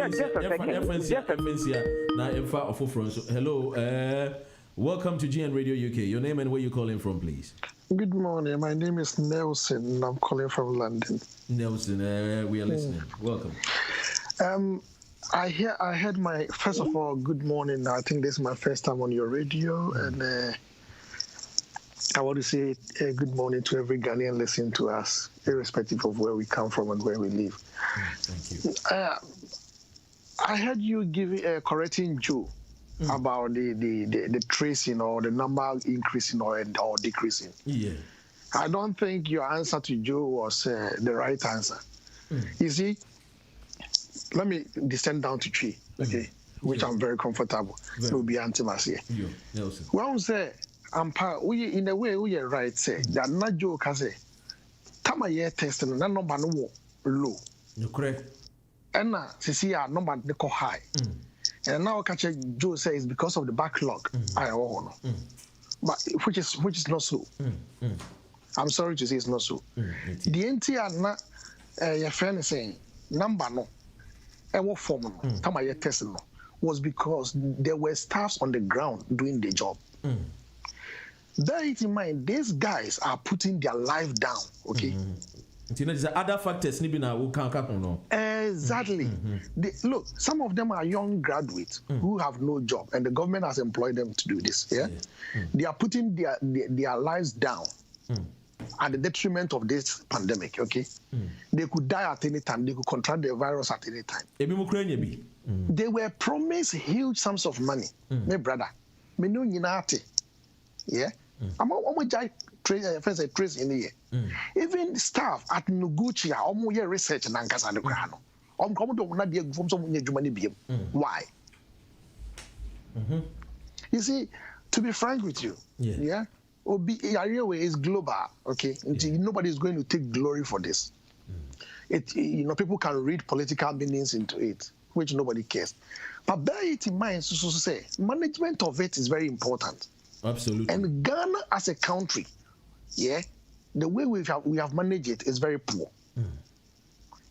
just a second. Hello, welcome to GN Radio UK. Your name and where you calling from, please? Good morning. My name is Nelson, and I'm calling from London. Nelson, we are listening. Welcome. I heard my first of all, good morning. I think this is my first time on your radio, and I want to say good morning to every Ghanaian listening to us, irrespective of where we come from and where we live. Thank you. I heard you correcting Joe about the tracing or the number increasing or decreasing. Yeah. I don't think your answer to Joe was the right answer. You see, let me descend down to tree, okay, which I'm very comfortable. It will be anti-mass here. Well, say, in a way, we are right, say, that not Joe can say, Tama year testing, that number no low. You correct. And now, see, our number go high. And now catch Joe says because of the backlog, I own. But which is not so. I'm sorry to say it's not so. The NTR your friend is saying number no, and what form no, time I testing no, was because there were staffs on the ground doing the job. Bear it in mind, these guys are putting their life down. Okay. You know, there's other factors. Exactly. Look, some of them are young graduates who have no job, and the government has employed them to do this. Yeah, they are putting their lives down at the detriment of this pandemic. Okay, they could die at any time. They could contract the virus at any time. They were promised huge sums of money. My brother, me no nyinati. Yeah, I'm trace in here. Even staff at Noguchi are almost research and Ankasa the Grano. Why? You see, to be frank with you, Ariawe is global, okay? Nobody is going to take glory for this. People can read political meanings into it, which nobody cares. But bear it in mind, so say, management of it is very important. Absolutely. And Ghana as a country, the way we have managed it is very poor.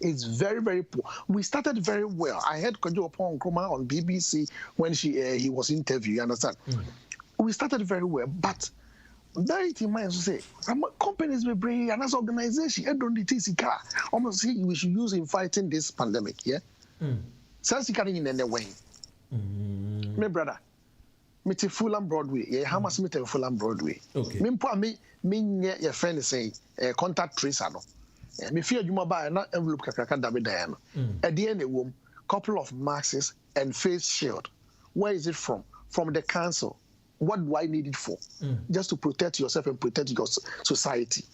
is very, very poor. We started very well. I heard Kojo Opon Nkrumah on BBC when he was interviewed, you understand? We started very well, but bear it in mind to say, companies will bring and as organization, I don't need car. Almost see we should use in fighting this pandemic, yeah? Sense in any way. My brother, me to Fulham Broadway, yeah, how much me to Fulham Broadway? Okay. Me your friend is saying, contact tracer, no. Me fear you buy not envelope kakaka dabe diano. At the end, a womb, couple of masks and face shield. Where is it from? From the council. What do I need it for? Just to protect yourself and protect your society.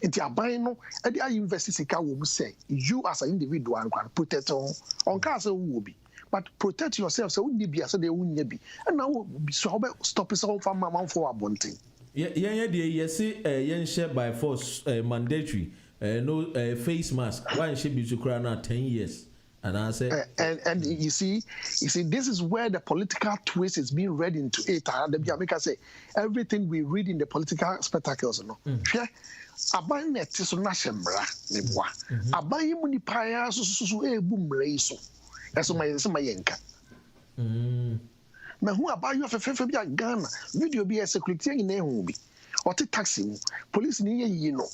If you are buying no, and you invest in car, will say you as an individual and protect on cars will be, but protect yourself. So wouldn't be as they wouldn't be, and now so stop us all from my mouth for a bunting. Yes, share by force mandatory. No face mask. Why should be to crown out 10 years? And I say, and you see, this is where the political twist is being read into it. The Jamaica say everything we read in the political spectacles, no. Aban net so na shembra ne boa. Aban yi muni paya so boom reiso. Eso my yenka. Na hu aban yo fefe bi Ghana. Video bi security ni na hu bi. Oti taxi mu. Police ni yi no.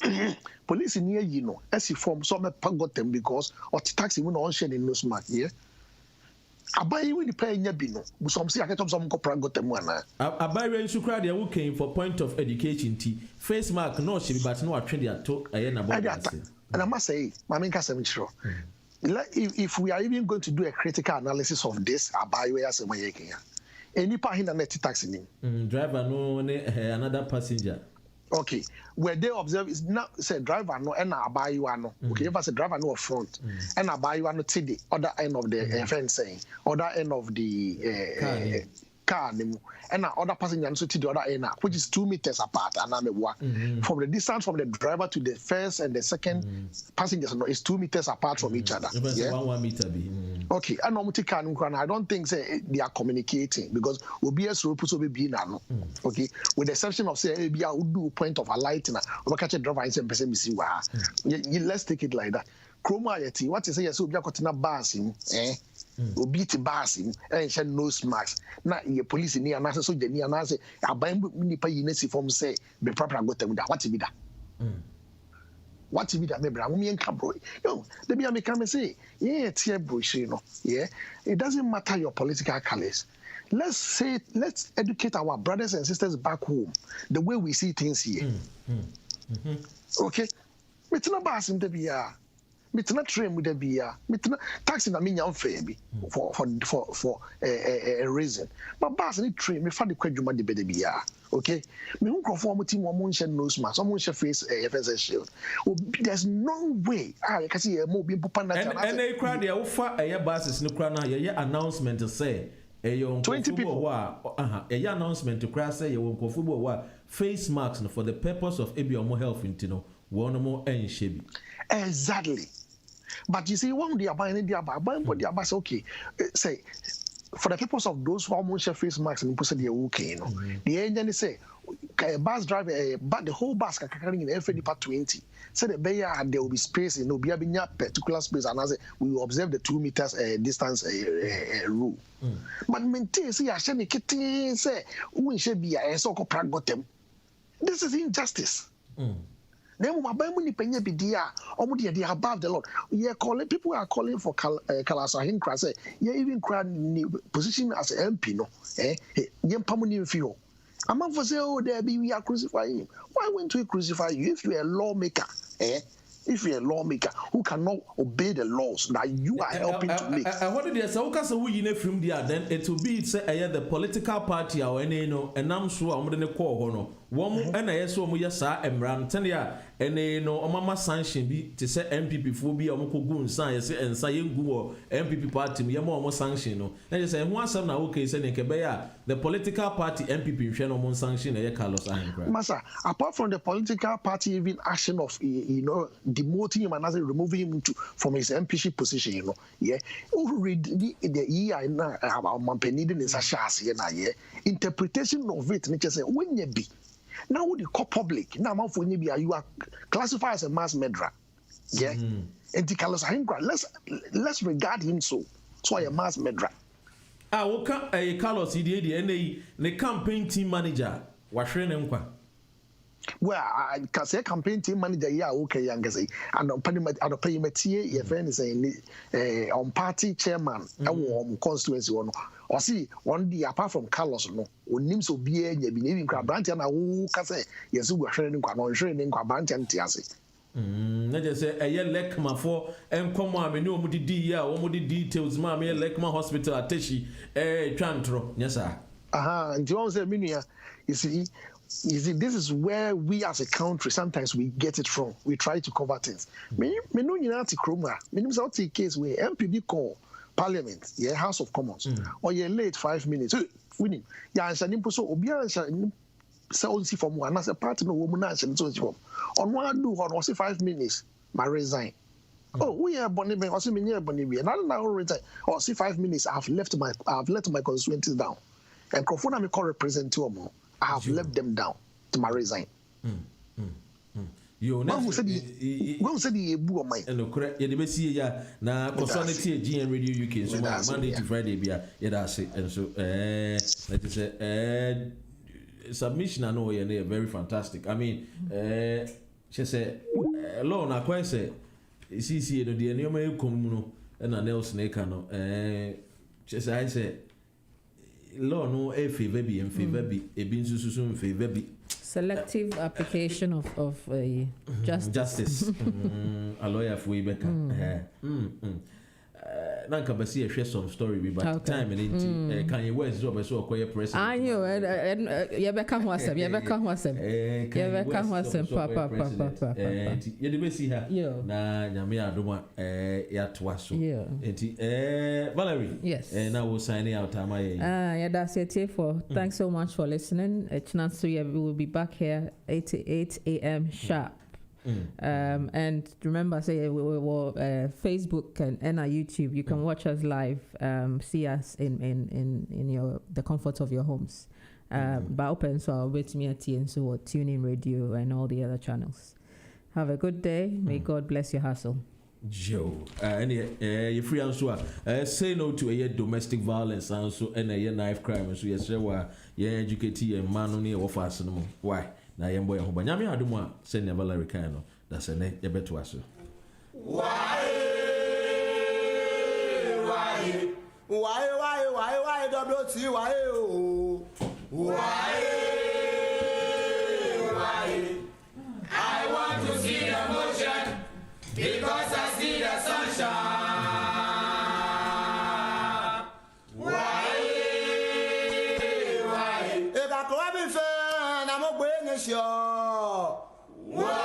Police ni yi no. Esi form so me got them because oti taxi mu na on share no smart, yeah. Abai we pay nya bi no. Some say aketom some ko got them ana. Abai we nsu kra de who came for point of education ti. Face mark no she but no atwe de ato aye na board. And I must say, mama nka sem sure. If we are even going to do a critical analysis of this, abai we as my yeke. Any pa hin na net taxi ni. Driver no another passenger. Okay, where they observe is not say driver no and abai you no. Okay, if I say driver no front and abai you no to the other end of the fence saying other end of the car and other passenger so to the other end which is 2 meters apart and from the distance from the driver to the first and the second passengers is 2 meters apart from each other. Yeah, 1 meter be. Okay, and I don't think say they are communicating because OBS will put be now. Okay, with the exception of say maybe I would do point of a light na or catch a driver and say person missing wa. Let's take it like that. Chroma yeti what is say yes obi akotina bus him obi ti bus him and she nose mask na ye police ni anase so je ni anase aban nipa yi na si form say be proper go tem da what be da what be da me bra wo me nka bro yo the be am come say yeah tie bro she no yeah it doesn't matter your political colors. Let's educate our brothers and sisters back home the way we see things here. Okay, it's not bus him to be mitna train with the beer, mitna taxi na minya unfair be for a reason. But bus ni train me find the kwadwuma de be the beer. Okay, me hu crofo mo team mo nche nose mask, mo nche face shield. There's no way you can see mo bi popa na and they crowd there ufa buses no crowd na ye announcement to say 20 people announcement to cry say you won face masks for the purpose of ebiomo health intino one more enshebi. Exactly. But you see, one day buying the say okay, say for the purpose of those who are share face masks and put the okay, you know. The engine say bus driver, but the whole bus can carry in every part 20. So the bayer there will be space, you know, be a particular space, and as we will observe the 2 meters distance rule. But maintain see I shall say we should be a so called got them. This is injustice. Then they are above the Lord. People are calling for Kalasahin Krase. You even position as an MP, no? I'm not for say, oh, there be we are crucifying him. Why won't we crucify you if you're a lawmaker? If you're a lawmaker who cannot obey the laws that you are helping to make. What did they say? From there, then it will be say the political party or any no, and I'm sure I'm going to call no. One and I saw me yasa emran tenya and no mama sanction be to say MPP phobia omokogun san say and say ngu MPP party me mo sanction no. And you say one some na okay say nkebeya the political party MPP hwe no mo sanction e Carlos Ahenkra. Masa, apart from the political party even action of demoting him and removing him from his MPP position, you know, yeah. Read the year na about Mampeniden is a chassis na yeah. Interpretation of it, nature say when you be. Now, what you call public, now you are classified as a mass murderer. Yeah. And Carlos Ahenkwa, let's regard him so a mass murderer. Carlos Idi the campaign team manager well, I can say campaign team manager okay young say and on pay metie your friend is on party chairman constituency one or see one day apart from Carlos no onim so bia nya bi even kwa branch na wo ka say yes we hwere ni kwa no hwere ni kwa branch ntiase na je say lekma for enkomo ameni omudidi ya omudi details ma me lekma hospital ateshi twantro nyesa nti won say minua you see, this is where we as a country sometimes we get it wrong. We try to cover things. Me no nyina kroma. Me nim say take case where MPD call Parliament, House of Commons, or you're late 5 minutes. Winning. Ya answer nimpo so obi answer say on see from one as a party no woman answer so from. On one do on say 5 minutes, my resign. Oh, we are bonny me, or see me near bonny me. Now resign. Or see 5 minutes, I've let my constituencies down. And Crofona me call representative more. I have left them down to my resign. Who said the ebu of mine? And correct, you did see ya na consolidate GN Radio UK. So Monday to Friday, be that's it. And so, like I said, submission I know you're very fantastic. I mean, she said, "Law na quite say, see the DNA come and a nail snake no." She said, "I said." Law no favor be in favor be a bin susun favor be selective application of justice. A lawyer for Rebecca. Nanka basi a share some story we but time and into can you West job so acquire president. I know and Rebecca was papa. You did see her. Na nyame adoma ya twaso. Valerie. Yes. Now we'll sign out yeah, that's it for. Thanks so much for listening. Chance to we will be back here 8 a.m. sharp. And remember, say we Facebook and our YouTube. You can watch us live, see us in the comfort of your homes. But open so with me at TN so TuneIn Radio and all the other channels. Have a good day. May God bless your hustle. Joe, and you free answer. Say no to a domestic violence and so and a knife crime. So yes, you educate and man on your office. Why? Na yembo ya hoba nyame adumwa send Valerie kan no da se ne ye beto aso why WT why I want to see the motion because I see the sunshine why if I come in fan I'm a sure.